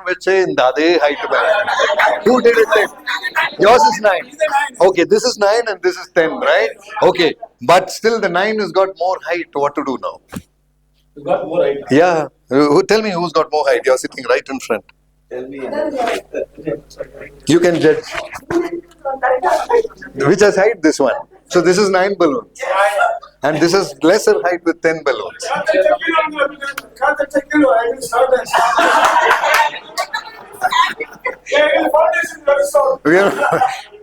வச்சே இந்த அதே ஹைட் மேல. Who did it 10? Yours is 9. Okay, this is 9 and this is 10, right? Okay, but still the 9 has got more height. What to do now? You got more height. Yeah, tell me who's got more height. You're sitting right in front. Tell me. You can judge. Which has height? This one. So this is 9 balloons. And this is lesser height with 10 balloons.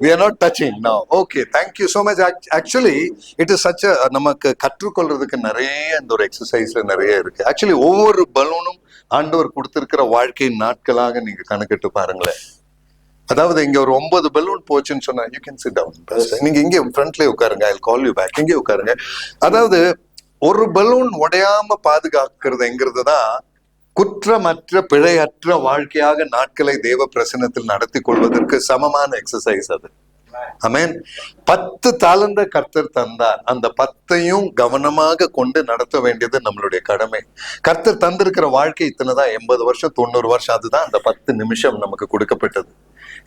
We are not touching now. Okay, thank you so much. Actually, it is such a நமக்கு கற்றுக்கொள்றதுக்கு நிறைய இந்த ஒரு எக்ஸசைஸ்ல நிறைய இருக்கு. Actually, ஒவ்வொரு பலூனும் ஆண்டவர் கொடுத்திருக்கிற வாழ்க்கை நாட்களாக நீங்க கணக்கிட்டு பாருங்களேன். அதாவது இங்க ஒரு 9 பலூன் போச்சுன்னு சொன்னா you can sit down. நீங்க இங்கே ஃப்ரண்ட்லயே உட்காருங்க. I'll call you back. இங்கே உட்காருங்க. அதாவது ஒரு பலூன் உடையாம பாதுகாக்கிறதுங்கிறது தான் குற்றமற்ற பிழையற்ற வாழ்க்கையாக நாட்களை தேவ பிரசன்னத்தில் நடத்தி கொள்வதற்கு சமமான எக்ஸசைஸ் அது. ஆமென். 10 தாலந்த கர்த்தர் தந்தார். அந்த 10ஐயும் கவனமாக கொண்டு நடத்த வேண்டியது நம்மளுடைய கடமை. கர்த்தர் தந்திருக்கிற வாழ்க்கை இத்தனைதான், 80 வருஷம் 90 வருஷம். அதுதான் அந்த 10 நிமிஷம் நமக்கு கொடுக்கப்பட்டது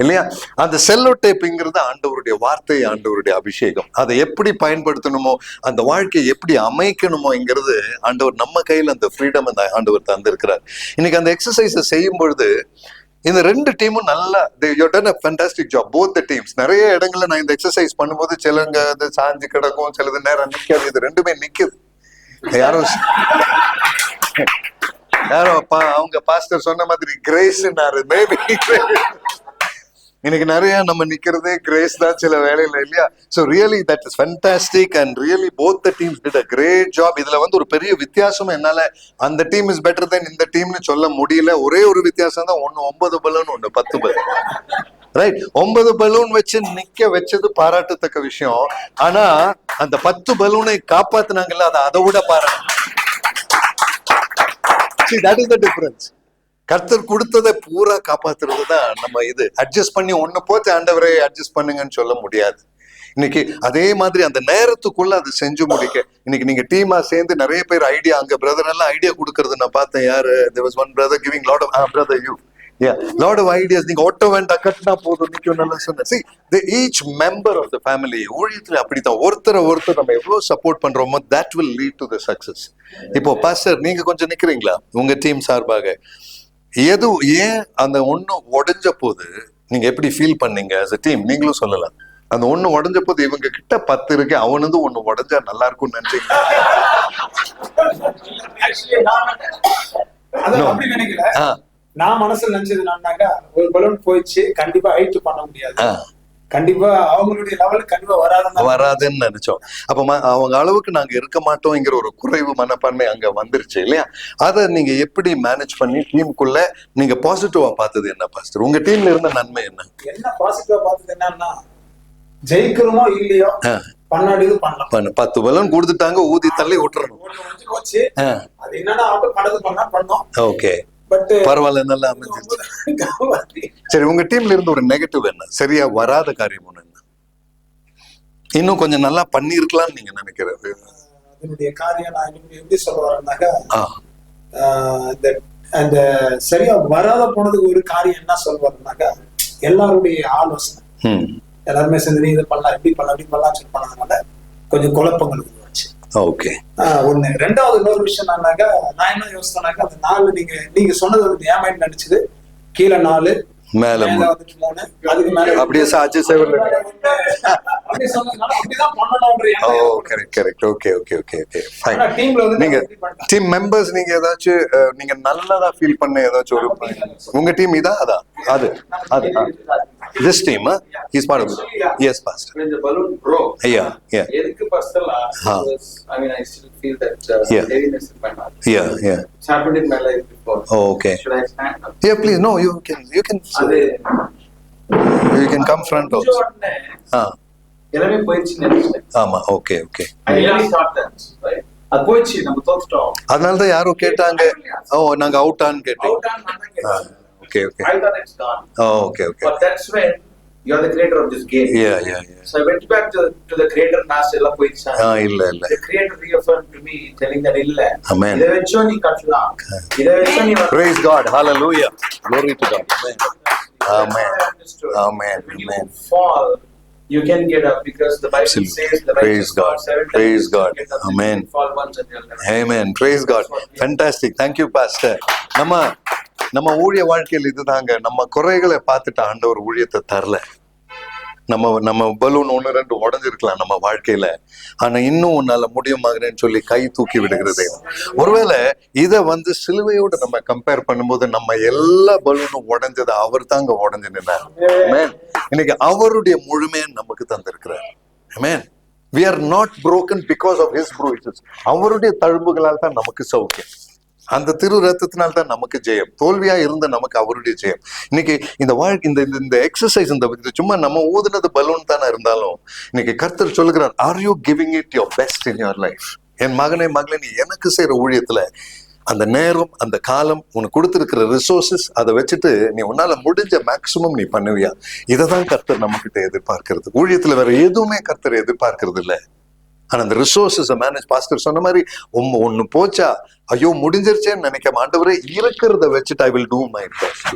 இல்லையா? அந்த செல்லோ டேப்பிங்கிறது ஆண்டவருடைய வார்த்தை, ஆண்டவருடைய அபிஷேகம். அதை எப்படி பயன்படுத்தணுமோ, அந்த வாழ்க்கையை எப்படி அமைக்கணுமோங்கிறது ஆண்டவர் நம்ம கையில் அந்த ஃப்ரீடம் அந்த ஆண்டவர் தந்திருக்கிறார். இன்னைக்கு அந்த எக்ஸசைஸை செய்யும் பொழுது இந்த 2 டீமும் நல்லா you done a fantastic job, both the teams. நிறைய இடங்கள்ல நான் இந்த எக்ஸசைஸ் பண்ணும்போது சிலங்க அது சாஞ்சு கிடக்கும், சிலது நேரம் நிக்காது. இது ரெண்டுமே நிக்குது. யாரோ அவங்க பாஸ்டர் சொன்ன மாதிரி கிரேஸ்னாரு. மேபி இன்னைக்கு நிறைய நம்ம நிக்கிறதே கிரேஸ் தான் சில வேலையில இல்லையா? So really that is fantastic and really both the teams did a great job. இதுல ஒரு பெரிய வித்தியாசம் என்னால அந்த டீம் இஸ் பெட்டர் தென் இந்த டீம்னு சொல்ல முடியல. ஒரே ஒரு வித்தியாசம் தான், ஒன்னு 9 பலூன், ஒன்னு 10 பலூன். ரைட், 9 பலூன் வச்சு நிக்க வச்சது பாராட்டத்தக்க விஷயம். ஆனா அந்த 10 பலூனை காப்பாத்தினாங்கல்ல, அதை விட பாராட்டு. See, that is the difference. கர்த்தர் கொடுத்ததை பூரா காப்பாத்துறது தான் நம்ம இது. அட்ஜஸ்ட் பண்ணி ஒண்ணு போச்சு ஆண்டவரே அட்ஜஸ்ட் பண்ணுங்கன்னு சொல்ல முடியாது. இன்னைக்கு அதே மாதிரி அந்த நேரத்துக்குள்ள அதை செஞ்சு முடிக்க இன்னைக்கு நீங்க டீமா சேர்ந்து நிறைய பேர் ஐடியா, அங்க பிரதர் எல்லாம் ஐடியா கொடுக்கறது நான் பார்த்தேன். யாரு? there was one brother giving lot of brother you lot of ideas. நீங்க ஓட்ட வேண்டாம், கட்டினா போதும் நிக்கும் நல்லா சொன்ன. See, each member of the family ஊழியத்துல அப்படித்தான் ஒருத்தர் நம்ம எவ்வளவு சப்போர்ட் பண்றோமோ that will lead to the success. இப்போ பாஸ்டர் நீங்க கொஞ்சம் நிக்கிறீங்களா உங்க டீம் சார்பாக? ஏன் அந்த ஒண்ணு உடைஞ்ச போது நீங்க எப்படி ஃபீல் பண்ணீங்க as a team? நீங்களும் சொல்லலாம். அந்த ஒண்ணு உடைஞ்ச போது இவங்க கிட்ட 10 இருக்கு, அவனது ஒண்ணு உடைஞ்சா நல்லா இருக்கும்னு நினைச்சீங்க? நான் மனசுல நினைச்சது என்னன்னாக்கா, ஒரு பலூன் போயிடுச்சு, கண்டிப்பா ஹைட் பண்ண முடியாது, கண்டிப்பா அவங்களுடைய லெவலுக்கு கண்டிப்பா வராதுன்னு நினைச்சோம். அப்ப அவங்க அளவுக்கு நாங்க இருக்க மாட்டோம்ங்கிற ஒரு குறைவு மனப்பான்மை அங்க வந்துருச்சு இல்லையா? அதை நீங்க எப்படி மேனேஜ் பண்ணி டீமுக்குள்ள நீங்க பாசிட்டிவா பார்த்தது என்ன பாஸ்டர்? உங்க டீம்ல இருந்த நன்மை என்ன பாசிட்டிவா பார்த்தது என்னன்னா, ஜெயிக்கிறோமோ இல்லையோ பண்ணாடிது பண்ணலாம். 10 பலூன் கொடுத்துட்டாங்க, ஊதி தள்ளி விட்டுறணும். அது என்னன்னா பண்ணோம். ஓகே, பரவாயில்ல, நல்லா அமைஞ்சிருச்சு. சரி, உங்க டீம்ல இருந்து ஒரு நெகட்டிவ் என்ன, சரியா வராத காரியம் ஒண்ணு என்ன, இன்னும் கொஞ்சம் நல்லா பண்ணிருக்கலாம்னு நீங்க நினைக்கிறது? அதனுடைய காரியம் நான் எப்படி சொல்ல வரேன்னாக்கா, அந்த சரியா வராத போனதுக்கு ஒரு காரியம் என்ன சொல்ல வரேன்னாக்கா, எல்லாருடைய ஆலோசனை எல்லாருமே சேர்ந்து இதை பண்ணலாம், இப்படி பண்ணலாம், இப்படி பண்ணலாம் சொல்லி பண்ணதுனால கொஞ்சம் குழப்பங்கள் உருவாச்சு. ஓகே, ஒண்ணு. ரெண்டாவது இன்னொரு விஷயம் என்னன்னாக்கா, நான் என்ன யோசிச்சேன்னாக்கா, அந்த 4 நீங்க சொன்னது வந்து ஏன் மைண்ட் நினைச்சது, கீழே 4 மேல 3 அதுக்கு மேல அப்படியே சாட்சி சேவல் அப்படி சொன்னதுனால அப்படிதான் பண்ணணும்ன்ற. Oh correct correct. Okay okay okay okay fine. டீம்ல வந்து நீங்க டீம் மெம்பர்ஸ் நீங்க ஏதாச்சும் நீங்க நல்லதா ஃபீல் பண்ண ஏதாச்சும் ஒரு உங்க டீம் இதா அது this team he's part of it. Yes pastor, when the balloon broke, yeah edukku pastor I mean I still feel that heaviness in my heart. Yeah it's happened in my life before. Oh, okay. Should I stand up? Yeah please. No, you can come front also. எல்லாமே போயிடுச்சு நினைச்சேன். ஆமா, okay okay. I really thought that right, அது போயிடுச்சு, நம்ம தோத்துட்டோம். அதனால தான் யாரோ கேட்டாங்க, ஓ நாங்க அவுட் ஆன்னு கேட்டீங்க. Okay. I thought it's gone. Oh, okay. But that's when You are the creator of this game. Yeah. So I went back to the creator and asked, "Ella poicha." இல்ல The creator reaffirmed to me, telling that illa. Amen. Idha vecho nee katlaam. Idha vecho nee Praise God. Hallelujah. Glory to God. Amen. Amen. When you Amen. fall, you can get up because the Bible Absolutely. says the Praise righteous God. fall 7 times. Praise God. Get up, Amen. you fall once and you'll never. Amen. Praise God. Fantastic. Thank you, Pastor. நம்ம ஊழிய வாழ்க்கையில் இதுதாங்க, நம்ம குறைகளை பார்த்துட்டு ஆண்டவர் ஊழியத்தை தரல. நம்ம பலூன் 1-2 உடஞ்சிருக்கலாம் நம்ம வாழ்க்கையில, ஆனா இன்னும் உன்னால முடியுமாங்கன்னு சொல்லி கை தூக்கி விடுகிறது. ஒருவேளை இத சிலுவையோட நம்ம கம்பேர் பண்ணும்போது நம்ம எல்லா பலூனும் உடைஞ்சது அவர் தாங்க உடஞ்சு நின்னார். இன்னைக்கு அவருடைய முழுமையை நமக்கு தந்திருக்கிறார். ஆமென். We are not broken because of his bruises. அவருடைய தழும்புகளால் தான் நமக்கு சௌக்கியம். அந்த திரு ரத்தத்தினால்தான் தான் நமக்கு ஜெயம். தோல்வியா இருந்த நமக்கு அவருடைய ஜெயம். இன்னைக்கு இந்த வாழ்க்கை இந்த எக்ஸசைஸ், இந்த சும்மா நம்ம ஊதுனது பலூன் தானே இருந்தாலும், இன்னைக்கு கர்த்தர் சொல்லுகிறார், are you giving it your best in your life? என் மகனே மகளே, நீ எனக்கு செய்யற ஊழியத்துல அந்த நேரம், அந்த காலம், உனக்கு கொடுத்திருக்கிற ரிசோர்சஸ், அதை வச்சுட்டு நீ உன்னால முடிஞ்ச மேக்சிமம் நீ பண்ணுவியா? இதைதான் கர்த்தர் நம்ம கிட்ட எதிர்பார்க்கிறது. ஊழியத்துல வேற எதுவுமே கர்த்தர் எதிர்பார்க்கறது இல்லை. ஆனா அந்த ரிசோர்சஸ் மேனேஜ், பாஸ்டர் சொன்ன மாதிரி ஒண்ணு போச்சா, ஐயோ முடிஞ்சிருச்சேன்னு நினைக்காம, ஆண்டவரே இருக்கிறத வச்சுட்டு I will do my best.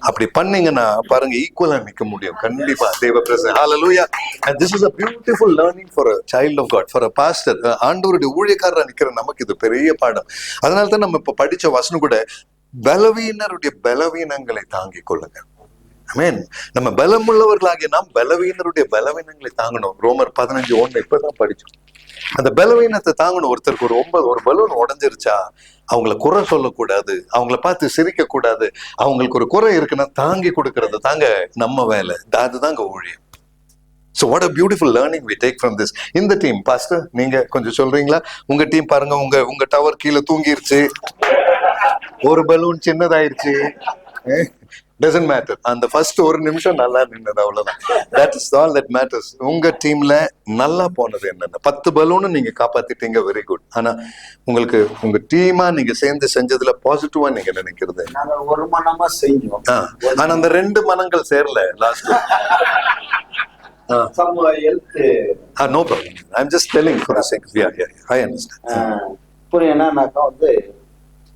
அப்படி பண்ணீங்கன்னா பாருங்க, ஈக்குவலா நிக்க முடியும் கண்டிப்பா. தேவ பிரசன்னம். ஹalleluya. And this is a beautiful learning for a child of God, for a pastor. ஆண்டவருடைய ஊழியக்காரரா நிக்கிற நமக்கு இது பெரிய பாடம். அதனால தான் நம்ம இப்ப படிச்ச வசனம் கூட, பலவீனருடைய பலவீனங்களை தாங்கிக் கொள்ளுங்க. ஆமென். நம்ம பலமுள்ளவர்களாகிய நாம் பலவீனருடைய பலவீனங்களை தாங்கணும். ரோமர் 15:1 இப்பதான் படிச்சோம். அந்த பலவீனத்தை தாங்கணும். ஒருத்தருக்கு ஒரு பலூன் உடஞ்சிருச்சா, அவங்கள குறை சொல்லக்கூடாது, அவங்கள பார்த்து சிரிக்க கூடாது. அவங்களுக்கு ஒரு குறை இருக்குன்னா தாங்கி கொடுக்கறது தாங்க நம்ம வேலை. அதுதாங்க ஊழியம். So what a beautiful learning we take from this. இந்த டீம், பாஸ்டர் நீங்க கொஞ்சம் சொல்றீங்களா? உங்க டீம் பாருங்க, உங்க டவர் கீழே தூங்கிருச்சு, ஒரு பலூன் சின்னதாயிருச்சு. Doesn't matter. அந்த ஃபர்ஸ்ட் ஒரு நிமிஷம் நல்லா நின்னது, அவ்வளவுதான். That is all that matters. உங்க டீம்ல நல்லா போனது என்னன்னா, 10 பலூனும் நீங்க காப்பாத்திட்டீங்க, வெரி குட். ஆனா உங்களுக்கு உங்க டீமா நீங்க சேர்ந்து செஞ்சதுல பாசிட்டிவா நீங்க நினைக்கிறது? நாங்க ஒரு மனமா செஞ்சோம். ஆனா அந்த 2 மனங்கள் சேரல last. No problem. I'm just telling for the sake. Yeah. I understand. என்னன்னாக்கா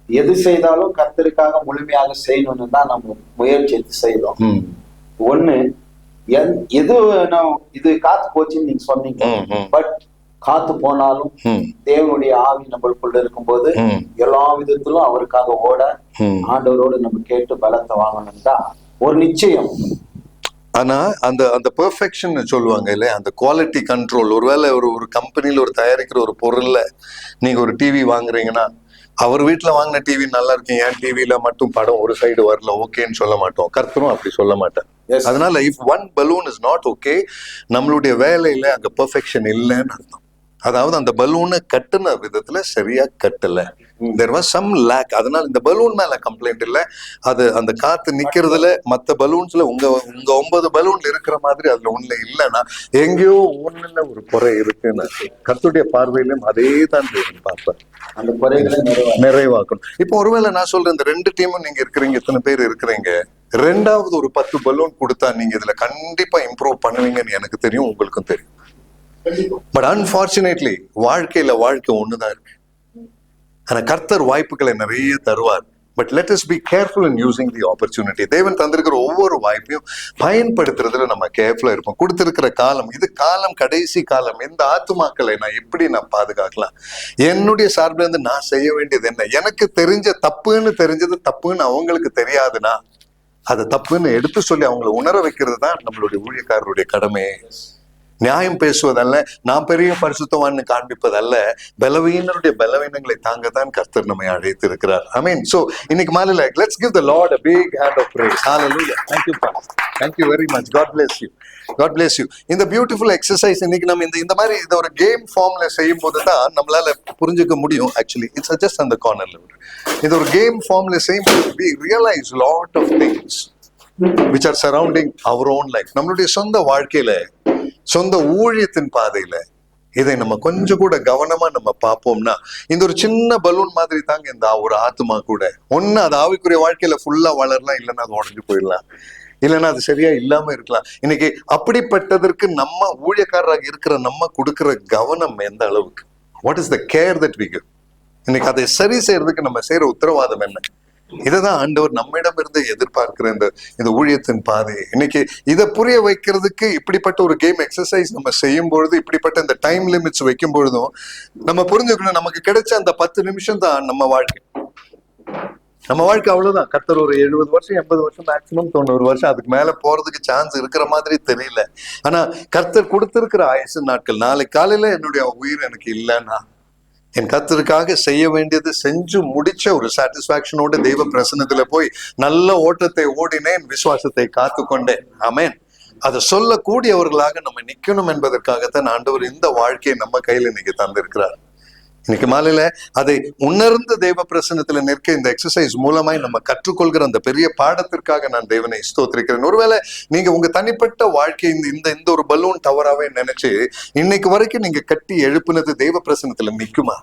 எது செய்தாலும் கர்த்தருக்காக முழுமையாக செய்யணும்னு தான் நம்ம முயற்சி எடுத்து செய்தோம். ஒண்ணு, எது இது காத்து போச்சுன்னு நீங்க சொன்னீங்க, பட் காத்து போனாலும் தேவனுடைய ஆவி நம்மளுக்குள்ள இருக்கும்போது எல்லா விதத்திலும் அவருக்காக ஓட, ஆண்டவரோடு நம்ம கேட்டு பலத்தை வாங்கணும் தான் ஒரு நிச்சயம். ஆனா அந்த பெர்ஃபெக்ஷன் சொல்லுவாங்க இல்ல, அந்த குவாலிட்டி கண்ட்ரோல். ஒருவேளை ஒரு கம்பெனில ஒரு தயாரிக்கிற ஒரு பொருள்ல நீங்க ஒரு டிவி வாங்குறீங்கன்னா, அவர் வீட்டுல வாங்கின டிவி நல்லா இருக்கு, என் டிவில மட்டும் படம் ஒரு சைடு வரல, ஓகேன்னு சொல்ல மாட்டோம். கர்த்தரும் அப்படி சொல்ல மாட்டேன். அதனால if one balloon is not okay, நம்மளுடைய வேலையில அங்க பெர்ஃபெக்ஷன் இல்லைன்னு அர்த்தம். அதாவது அந்த பலூனை கட்டுன விதத்துல சரியா கட்டல, there was some lack. அதனால இந்த பலூன் மேல கம்ப்ளைண்ட் இல்ல, அது அந்த காத்து நிக்கிறதுல மத்த பலூன்ஸ்ல உங்க 9 பலூன்ல இருக்கிற மாதிரி அதுல ஒண்ணுல இல்லைன்னா எங்கேயோ ஒண்ணுல ஒரு குறை இருக்குன்னு கர்த்தருடைய பார்வையிலும் அதே தான் பார்ப்பேன். அந்த குறைகளை நிறைவாக்கணும். இப்போ ஒருவேளை நான் சொல்றேன், இந்த 2 டீமும் நீங்க இருக்கிறீங்க, இத்தனை பேர் இருக்கிறீங்க, 2வது ஒரு 10 பலூன் கொடுத்தா நீங்க இதுல கண்டிப்பா இம்ப்ரூவ் பண்ணுவீங்கன்னு எனக்கு தெரியும், உங்களுக்கும் தெரியும். பட் அன்பார்ச்சுனேட்லி வாழ்க்கை ஒண்ணுதான் இருக்கு. ஆனா கர்த்தர் வாய்ப்புகளை நிறைய தருவார். But let us be careful in using the opportunity. தேவன் தந்திருக்கிற ஒவ்வொரு வாய்ப்பையும் பயன்படுத்துறதுல நம்ம கேர்ஃபுல்லா இருப்போம். கொடுத்திருக்கிற காலம் இது, காலம் கடைசி காலம். எந்த ஆத்துமாக்களை நான் எப்படி பாதுகாக்கலாம்? என்னுடைய சார்பில் இருந்து நான் செய்ய வேண்டியது என்ன? எனக்கு தெரிஞ்சது தப்புன்னு அவங்களுக்கு தெரியாதுன்னா அது தப்புன்னு எடுத்து சொல்லி அவங்களை உணர வைக்கிறது தான் நம்மளுடைய ஊழியக்காரருடைய கடமை. நியாயம் பேசுவதல்ல, நான் பெரிய பரிசுத்தவான்னு காண்பிப்பதல்ல, பலவீனருடைய பலவீனங்களை தாங்கத்தான் கர்த்தர் நம்மை அழைத்து இருக்கிறார். I mean, so இன்னைக்கு மாலையில let's give the Lord a big hand of praise. Hallelujah. Thank you, Pastor. Thank you very much. God bless you. God bless you. இந்த பியூட்டிஃபுல் எக்ஸசைஸ் இன்னைக்கு நம்ம இந்த மாதிரி இதை ஒரு கேம் ஃபார்ம்ல செய்யும் போது தான் நம்மளால புரிஞ்சுக்க முடியும். ஆக்சுவலி இட்ஸ் ஜஸ்ட் அந்த கார்னர்ல இது ஒரு கேம் ஃபார்ம்ல செய்யும் போது we realize lot of things which are surrounding our own life. நம்மளுடைய சொந்த வாழ்க்கையில, சொந்த ஊழியத்தின் பாதையில இதை நம்ம கொஞ்சம் கூட கவனமா நம்ம பார்ப்போம்னா, இந்த ஒரு சின்ன பலூன் மாதிரி தாங்க இந்த ஒரு ஆத்மா கூட. ஒண்ணு அது ஆவிக்குரிய வாழ்க்கையில ஃபுல்லா வளரலாம், இல்லைன்னா அது உடஞ்சு போயிடலாம். இல்லைன்னா அது சரியா இல்லாம இருக்கலாம். இன்னைக்கு அப்படிப்பட்டதற்கு நம்ம ஊழியக்காரராக இருக்கிற நம்ம கொடுக்கிற கவனம் எந்த அளவுக்கு? What is the care that we give? இன்னைக்கு அதை சரி செய்யறதுக்கு நம்ம செய்யற உத்தரவாதம் என்ன? இதைதான் ஆண்டவர் நம்மிடம் இருந்து எதிர்பார்க்கிற இந்த ஊழியத்தின் பாதை. இன்னைக்கு இதை புரிய வைக்கிறதுக்கு இப்படிப்பட்ட ஒரு கேம் எக்ஸசைஸ் நம்ம செய்யும் பொழுது, இப்படிப்பட்ட இந்த டைம் லிமிட்ஸ் வைக்கும் பொழுதும் நம்ம புரிஞ்சுக்கணும், நமக்கு கிடைச்ச அந்த 10 நிமிஷம் தான் நம்ம வாழ்க்கை. நம்ம வாழ்க்கை அவ்வளவுதான். கர்த்தர் ஒரு 70 வருஷம் 80 வருஷம் மேக்சிமம் 90 வருஷம், அதுக்கு மேல போறதுக்கு சான்ஸ் இருக்கிற மாதிரி தெரியல. ஆனா கர்த்தர் கொடுத்திருக்கிற ஆயுசு நாட்கள், நாளைக்கு காலையில என்னுடைய உயிர் எனக்கு இல்லைன்னா என் கர்த்தருக்காக செய்ய வேண்டியது செஞ்சு முடிச்ச ஒரு சாட்டிஸ்பாக்சனோட தெய்வ பிரசன்னத்துல போய் நல்ல ஓட்டத்தை ஓடினேன், விசுவாசத்தை காத்து கொண்டேன். ஆமென். அதை சொல்லக்கூடியவர்களாக நம்ம நிக்கணும் என்பதற்காகத்தான் ஆண்டவர் இந்த வாழ்க்கையை நம்ம கையில இன்னைக்கு தந்திருக்கிறார். இன்னைக்கு மாலையில அதை உணர்ந்து தெய்வ பிரசன்னத்துல நிற்க இந்த எக்ஸசைஸ் மூலமாய் நம்ம கற்றுக்கொள்கிற அந்த பெரிய பாடத்திற்காக நான் தேவனை ஸ்தோத்திரிக்கிறேன். ஒருவேளை நீங்க உங்க தனிப்பட்ட வாழ்க்கை இந்த ஒரு பலூன் டவராவே நினைச்சு இன்னைக்கு வரைக்கும் நீங்க கட்டி எழுப்புனது தெய்வ பிரசன்னத்துல நிக்குமா?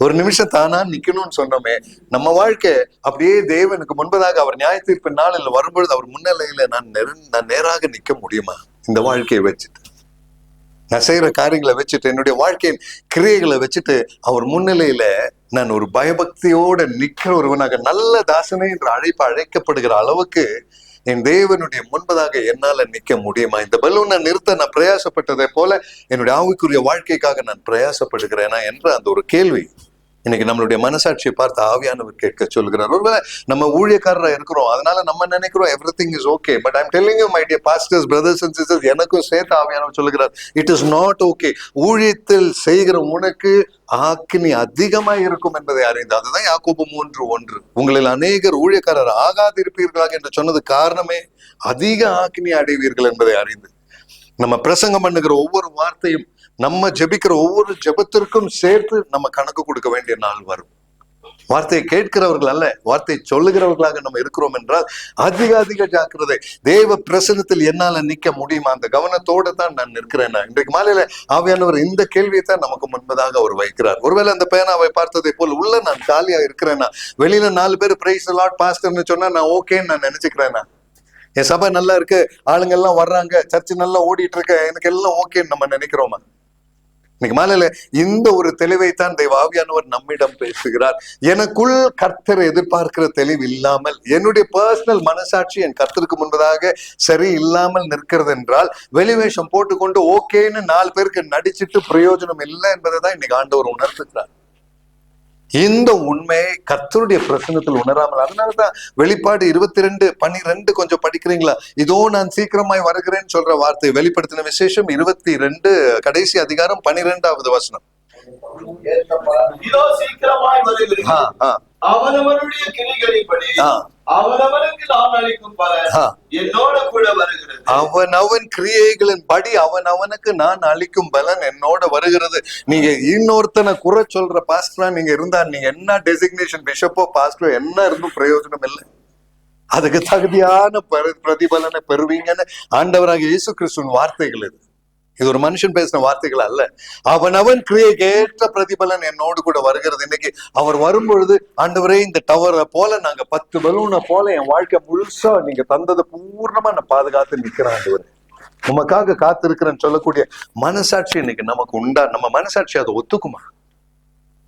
ஒரு நிமிஷம் தானா நிக்கணும்னு சொன்னோமே, நம்ம வாழ்க்கை அப்படியே தேவனுக்கு முன்பதாக அவர் நியாய தீர்ப்பு நாளில் வரும்பொழுது அவர் முன்னிலையில நான் நேராக நிக்க முடியுமா? இந்த வாழ்க்கையை வச்சுட்டு, நான் செய்யற காரியங்களை வச்சுட்டு, என்னுடைய வாழ்க்கையின் கிரியைகளை வச்சுட்டு அவர் முன்னிலையில நான் ஒரு பயபக்தியோட நிக்கிற ஒருவனாக, நல்ல தாசனே என்று அழைக்கப்படுகிற அளவுக்கு என் தேவனுடைய முன்பதாக என்னால நிக்க முடியுமா? இந்த பலூனை நிறுத்த நான் பிரயாசப்பட்டதை போல என்னுடைய ஆவிக்குரிய வாழ்க்கைக்காக நான் பிரயாசப்படுகிறேனா என்ற அந்த ஒரு கேள்வி இன்னைக்கு நம்மளுடைய மனசாட்சியை பார்த்து ஆவியானவர் கேட்க சொல்கிறார். ஒருவேளை நம்ம ஊழியக்காரராக இருக்கிறோம், அதனால நம்ம நினைக்கிறோம் everything is okay. But I am telling you my dear pastors, brothers and sisters, எனக்கும் சேர்த்து ஆவியானவர் சொல்லுகிறார், இட் இஸ் நாட் ஓகே. ஊழியத்தில் செய்கிற உனக்கு ஆக்கினி அதிகமாக இருக்கும் என்பதை அறிந்து, அதுதான் யாக்கோபு 3:1, உங்களில் அநேகர் ஊழியக்காரர் ஆகாதிருப்பீர்களாக என்று சொன்னது காரணமே அதிக ஆக்கினி அடைவீர்கள் என்பதை அறிந்து, நம்ம பிரசங்கம் பண்ணுகிற ஒவ்வொரு வார்த்தையும், நம்ம ஜெபிக்கிற ஒவ்வொரு ஜெபத்திற்கும் சேர்த்து நம்ம கணக்கு கொடுக்க வேண்டிய நாள் வரும். வார்த்தையை கேட்கிறவர்கள் அல்ல, வார்த்தையை சொல்லுகிறவர்களாக நம்ம இருக்கிறோம் என்றால் அதிக ஜாக்கிரதை. தேவ பிரசன்னத்தில் என்னால நிக்க முடியுமா? அந்த கவனத்தோட தான் நான் நிற்கிறேன்னா. இன்றைக்கு மாலையில ஆவியானவர் இந்த கேள்வியை தான் நமக்கு முன்பதாக அவர் வைக்கிறார். ஒருவேளை அந்த பேனாவை பார்த்ததை போல் உள்ள நான் காலியா இருக்கிறேன்னா, வெளியில 4 பேர் பிரைஸ் தி லார்ட் பாஸ்டர்னு சொன்னா நான் ஓகேன்னு நான் நினைச்சுக்கிறேன்னா, என் சபை நல்லா இருக்கு, ஆளுங்க எல்லாம் வர்றாங்க, சர்ச்சு நல்லா ஓடிட்டு இருக்க, எனக்கு எல்லாம் ஓகேன்னு நம்ம நினைக்கிறோமா? இன்னைக்கு மாலையில இந்த ஒரு தெளிவைத்தான் தெய்வ ஆவியானவர் நம்மிடம் பேசுகிறார். எனக்குள் கர்த்தரை எதிர்பார்க்கிற தெளிவு இல்லாமல், என்னுடைய பர்சனல் மனசாட்சி என் கர்த்தருக்கு முன்பதாக சரி இல்லாமல் நிற்கிறது என்றால், வெளிவேஷம் போட்டுக்கொண்டு ஓகேன்னு 4 பேருக்கு நடிச்சிட்டு பிரயோஜனம் இல்லை என்பதை தான் இன்னைக்கு ஆண்டவர் உணர்த்துகிறார். இந்த உண்மையை கர்த்தருடைய பிரசன்னத்தில் உணராமல், அதனாலதான் வெளிப்பாடு 22:12 கொஞ்சம் படிக்கிறீங்களா? இதோ நான் சீக்கிரமாய் வருகிறேன்னு சொல்ற வார்த்தை வெளிப்படுத்தின விசேஷம் 22 கடைசி அதிகாரம் 12வது வசனம். இதோ சீக்கிரமாய் வருகிறேன், அவனவனுடைய கிரிகளின்படி அவனவனுக்கு நான் அளிக்கும் பலன் என்னோட கூட வருகிறது. அவன் கிரியைகளின் படி அவனுக்கு நான் அளிக்கும் பலன் என்னோட வருகிறது. நீங்க இன்னொருத்தனை குறை சொல்ற பாஸ்டரா நீங்க இருந்தா, நீங்க என்ன டெசிக்னேஷன் பிஷப்போ பாஸ்டரோ என்ன இருந்தும் பிரயோஜனம் இல்லை. அதுக்கு தகுதியான பிரதிபலனை பெறுவீங்கன்னு ஆண்டவராக இயேசு கிறிஸ்துவின் வார்த்தைகள் இது ஒரு மனுஷன் பேசின வார்த்தைகள் அல்ல. அவன் கிரியைக்கு ஏற்ற பிரதிபலன் என்னோடு கூட வருகிறது. இன்னைக்கு அவர் வரும்பொழுது, ஆண்டவரே இந்த டவரை போல நாங்க 10 பலூனை போல என் வாழ்க்கை முழுசா நீங்க தந்ததை பூர்ணமா நான் பாதுகாத்து நிக்கிறேன், ஆண்டவரே உமக்காக காத்திருக்கிறேன்னு சொல்லக்கூடிய மனசாட்சி இன்னைக்கு நமக்கு உண்டா? நம்ம மனசாட்சி அதை ஒத்துக்குமா?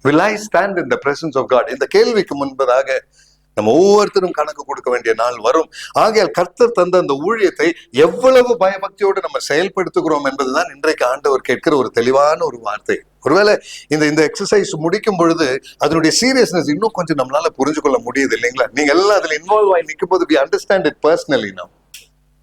Will I stand in the presence of God? இந்த கேள்விக்கு முன்பதாக நம்ம ஒவ்வொருத்தரும் கணக்கு கொடுக்க வேண்டிய நாள் வரும். ஆகையால் கர்த்தர் தந்த அந்த ஊழியத்தை எவ்வளவு பயபக்தியோடு நம்ம செயல்படுத்துகிறோம் என்பதுதான் இன்றைக்கு ஆண்டவர் கேட்கிற ஒரு தெளிவான ஒரு வார்த்தை. ஒருவேளை இந்த எக்ஸசைஸ் முடிக்கும் பொழுது அதனுடைய சீரியஸ்னஸ் இன்னும் கொஞ்சம் நம்மளால புரிஞ்சு கொள்ள முடியுது இல்லைங்களா? நீங்க எல்லாம் அதுல இன்வால்வ் ஆகி நிற்கும் போது we understand it personally now.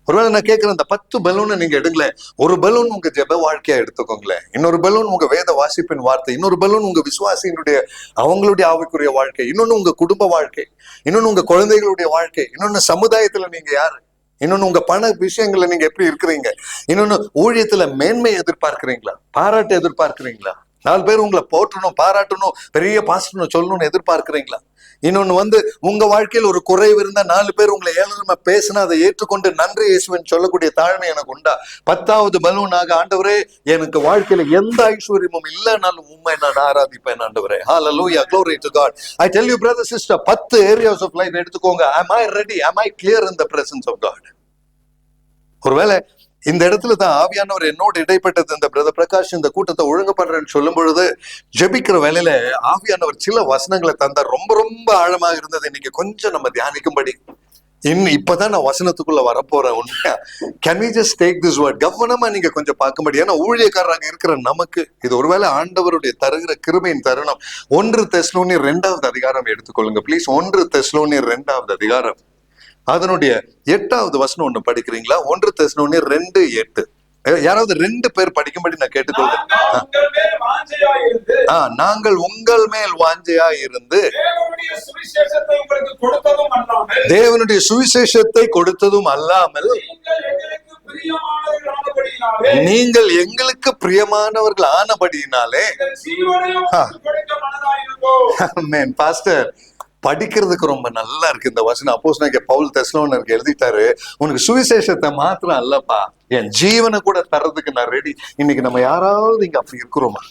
ஒருவேளை நான் கேட்கிறேன், அந்த 10 பலூனை நீங்க எடுங்களேன். ஒரு பலூன் உங்க ஜெப வாழ்க்கையா எடுத்துக்கோங்களேன், இன்னொரு பலூன் உங்க வேத வாசிப்பின் வார்த்தை, இன்னொரு பலூன் உங்க விசுவாசியினுடைய அவங்களுடைய ஆவிக்குரிய வாழ்க்கை, இன்னொன்னு உங்க குடும்ப வாழ்க்கை, இன்னொன்னு உங்க குழந்தைகளுடைய வாழ்க்கை, இன்னொன்னு சமுதாயத்துல நீங்க யாரு, இன்னொன்னு உங்க பண விஷயங்கள்ல நீங்க எப்படி இருக்கிறீங்க, இன்னொன்னு ஊழியத்துல மேன்மை எதிர்பார்க்கிறீங்களா, பாராட்டு எதிர்பார்க்கிறீங்களா, 4 பேர் உங்களை போற்றணும் பாராட்டணும் பெரிய பாஸ்டர்னு சொல்லணும்னு எதிர்பார்க்கிறீங்களா? இன்னொன்னு வந்து உங்க வாழ்க்கையில் ஒரு குறைவு இருந்தா 4 பேர் உங்களை ஏளனமா பேசினா அதை ஏற்றுக்கொண்டு நன்றி இயேசுவின் சொல்லக்கூடிய தாழ்மை எனக்கு உண்டா? 10வது பலூனாக, ஆண்டவரே எனக்கு வாழ்க்கையில எந்த ஐஸ்வர்யமும் இல்லைனாலும் உண்மை நான் ஆராதிப்பேன் ஆண்டவரே. Hallelujah, glory to God. I tell you brother sister, 10 areas of life எடுத்துக்கோங்க. Am I ready? Am I clear in the presence of God? ஒருவேளை இந்த இடத்துல தான் ஆவியானவர் என்னோடு இடைப்பட்டது. இந்த பிரதர் பிரகாஷ் இந்த கூட்டத்தை ஒழுங்கு பண்றேன்னு சொல்லும் பொழுது ஜெபிக்கிற வேலையில ஆவியானவர் சில வசனங்களை தந்தார். ரொம்ப ரொம்ப ஆழமாக இருந்தது. இன்னைக்கு கொஞ்சம் நம்ம தியானிக்கும்படி. இப்பதான் நான் வசனத்துக்குள்ள வரப்போறேன். உண்மையா can we just take this word? கவனமா நீங்க கொஞ்சம் பார்க்கும்படி. ஏன்னா ஊழியக்காரராக இருக்கிற நமக்கு இது ஒருவேளை ஆண்டவருடைய தருகிற கிருபையின் தருணம். 1 தெசலோனியர் 2வது அதிகாரம் எடுத்துக்கொள்ளுங்க ப்ளீஸ். 1 தெசலோனியர் 2வது அதிகாரம் அதனுடைய 8வது வசனம் ஒண்ணு படிக்கிறீங்களா? 1 தெசலோனியர் 2:8. யாராவது 2 பேர் படிக்கும்படி நான் கேட்டுக்கொள்றேன். நாங்கள் உங்கள் மேல் வாஞ்சையா இருந்து தேவனுடைய சுவிசேஷத்தை கொடுத்ததும் அல்லாமல் நீங்கள் எங்களுக்கு பிரியமானவர்கள் ஆனபடியினாலே. ஆமென். பாஸ்டர் படிக்கிறதுக்கு ரொம்ப நல்லா இருக்கு இந்த வசனம். அப்போஸ்தலனாகிய பவுல் தெசலோனியருக்கு எழுதிட்டாரு, உனக்கு சுவிசேஷத்தை மாத்திரம் அல்லப்பா, என் ஜீவனை கூட தர்றதுக்கு நான் ரெடி. இன்னைக்கு நம்ம யாராவது இங்க அப்படி இருக்கிறோமா?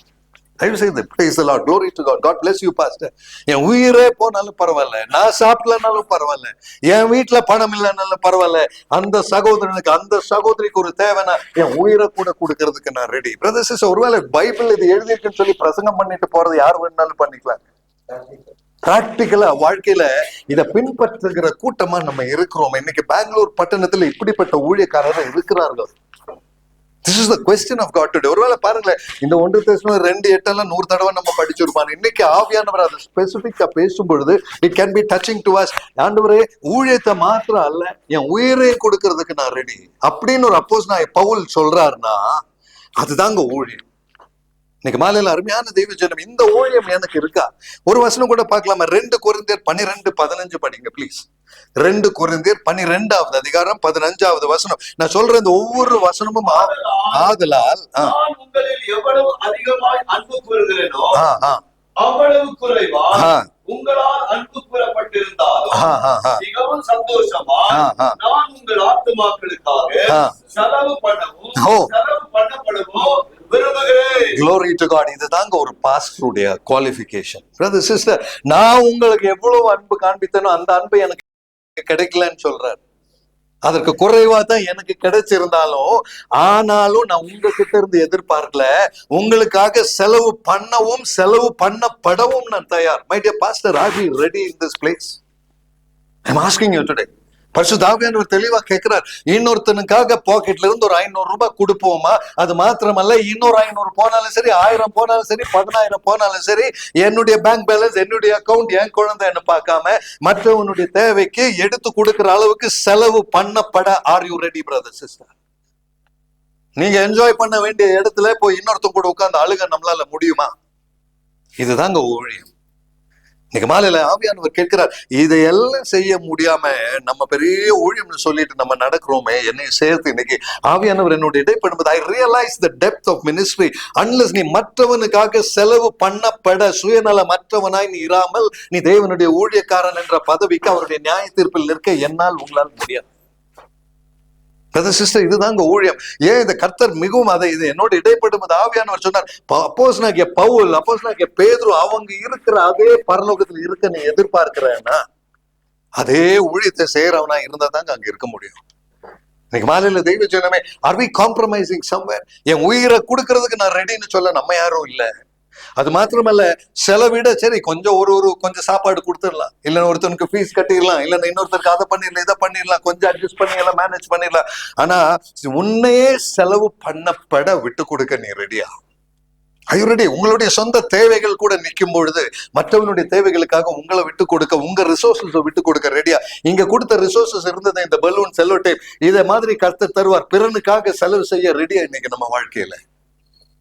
தயவு செய்து praise the Lord, glory to God, God bless you pastor. என் உயிரே போனாலும் பரவாயில்ல, நான் சாப்பிடலனாலும் பரவாயில்ல, என் வீட்டுல பணம் இல்லைனாலும் பரவாயில்ல, அந்த சகோதரனுக்கு அந்த சகோதரிக்கு ஒரு தேவைன்னா என் உயிரை கூட கொடுக்கறதுக்கு நான் ரெடி. பிரதர்ஸ் சிஸ்டர், ஒருவேளை பைபிள் இது எழுதியிருக்குன்னு சொல்லி பிரசங்கம் பண்ணிட்டு போறது யார் வேணாலும் பண்ணிக்கலாம். பிராக்டிக்கலா வாழ்க்கையில இதை பின்பற்றுகிற கூட்டமா நம்ம இருக்கிறோம். இன்னைக்கு பெங்களூர் பட்டணத்துல இப்படிப்பட்ட ஊழியக்காரர்கள் இருக்கிறார்கள். This is the question of God today. ஒருவேளை பாருங்களேன், இந்த 1 தெசலோனியர் 2:8 100 தடவை நம்ம படிச்சிருப்பாங்க. இன்னைக்கு ஆவியானவர் அதை ஸ்பெசிபிக்கா பேசும் பொழுது it can be touching to us. ஆண்டவரே ஊழியத்தை மாத்திரம் அல்ல, என் உயிரை கொடுக்கறதுக்கு நான் ரெடி அப்படின்னு ஒரு அப்போஸ்தலனாகிய பவுல் சொல்றாருன்னா அதுதாங்க ஊழியம். இன்னைக்கு மாலையில அருமையான தெய்வ ஜனம், இந்த ஊழியம் எனக்கு இருக்கா? ஒரு வசனம் கூட பார்க்கலாமா? 2 கொரிந்தியர் 12:15 படிங்க ப்ளீஸ். 2 கொரிந்தியர் 12வது அதிகாரம் 15வது வசனம். நான் சொல்றேன் இந்த ஒவ்வொரு வசனமும் ஆதலால் உங்களில் எவ்வளவு அதிகமாய் அன்பு கூறுகிறேனோ அவ்வளவு குறைவா உங்களால் அன்பு கூறப்பட்டிருந்தாலும் மிகவும் சந்தோஷமா நான் உங்கள் ஆத்துமாக்களுக்காக செலவு பண்ணப்படவோ விரும்புகிறேன். Glory to God. இதுதாங்க ஒரு பாஸ்டருடைய குவாலிஃபிகேஷன். பிரதர் சிஸ்டர், நான் உங்களுக்கு எவ்வளவு அன்பு காண்பித்தனோ அந்த அன்பு எனக்கு கிடைக்கலன்னு சொல்றாரு. அதற்கு குறைவா தான் எனக்கு கிடைச்சிருந்தாலும் ஆனாலும் நான் உங்ககிட்ட இருந்து எதிர்பார்க்கல, உங்களுக்காக செலவு பண்ணவும் செலவு பண்ணப்படவும் நான் தயார். My dear pastor, are we ready in this place? I am asking you today. பரிசுத்த ஆவியானவர் தெளிவா கேட்கிறார். இன்னொருத்தனுக்காக பாக்கெட்ல இருந்து ஒரு 500 ரூபாய் கொடுப்போமா? அது மாத்திரமல்ல, இன்னொரு 500 போனாலும் சரி, 1000 போனாலும் சரி, 10000 போனாலும் சரி, என்னுடைய பேங்க் பேலன்ஸ், என்னுடைய அக்கௌண்ட், என் குழந்தை என்ன பார்க்காம மற்றவனுடைய தேவைக்கு எடுத்து கொடுக்கிற அளவுக்கு செலவு பண்ணப்பட are you ready brother sister? நீங்க என்ஜாய் பண்ண வேண்டிய இடத்துல போய் இன்னொருத்தன் கூட உட்கார்ந்து அழுக நம்மளால முடியுமா? இதுதாங்க ஊழியம். இன்னைக்கு மாலையில ஆவியானவர் கேட்கிறார், இதையெல்லாம் செய்ய முடியாம நம்ம பெரிய ஊழியம்னு சொல்லிட்டு நம்ம நடக்கிறோமே, என்னையும் சேர்த்து இன்னைக்கு ஆவியானவர் என்னோட இடைப்படும்போது I realise the depth of ministry. Unless நீ மற்றவனுக்காக செலவு பண்ணப்பட சுயநல மற்றவனாய் நீ இராமல் நீ தேவனுடைய ஊழியக்காரன் என்ற பதவிக்கு அவருடைய நியாய தீர்ப்பில் நிற்க என்னால் உங்களால் முடியாது. பிரதர் சிஸ்டர், இதுதாங்க ஊழியம். ஏன் இந்த கர்த்தர் மிகவும் அதை இது என்னோட இடைப்படும் ஆவியானவர் சொன்னார். அப்போஸ்தலனாகிய பவுல், அப்போஸ்தலனாகிய பேதுரு அவங்க இருக்கிற அதே பரலோகத்தில் இருக்க நீ எதிர்பார்க்கிறேன்னா அதே ஊழியத்தை செய்யறவனா இருந்தா தாங்க அங்க இருக்க முடியும். இன்னைக்கு மாலையில தெய்வ ஜனமே, ஆர் வி காம்ப்ரமைசிங் சம்வேர்? என் உயிரை கொடுக்கறதுக்கு நான் ரெடின்னு சொல்ல நம்ம யாரும் இல்ல. அது மாத்திரமல்ல, செலவிட சரி கொஞ்சம் கொஞ்சம் சாப்பாடு கொடுத்துடலாம், இல்லைன்னா ஒருத்தனுக்கு ஃபீஸ் கட்டிடலாம், இல்லைன்னா இன்னொருத்தருக்கு அதை பண்ணிடலாம், இதை பண்ணிடலாம், கொஞ்சம் அட்ஜஸ்ட் பண்ணிடலாம், மேனேஜ் பண்ணிடலாம். ஆனா உன்னையே செலவு பண்ணப்பட விட்டு கொடுக்க நீ ரெடியா? ஐயோடி, உங்களுடைய சொந்த தேவைகள் கூட நிற்கும் பொழுது மற்றவனுடைய தேவைகளுக்காக உங்களை விட்டு கொடுக்க, உங்க ரிசோர்சஸ் விட்டு கொடுக்க ரெடியா? இங்க கொடுத்த ரிசோர்சஸ் இருந்தது இந்த பலூன், செல்லோ டேப், இதை மாதிரி கர்த்தர் தருவார். பிறனுக்காக செலவு செய்ய ரெடியா இன்னைக்கு நம்ம வாழ்க்கையில?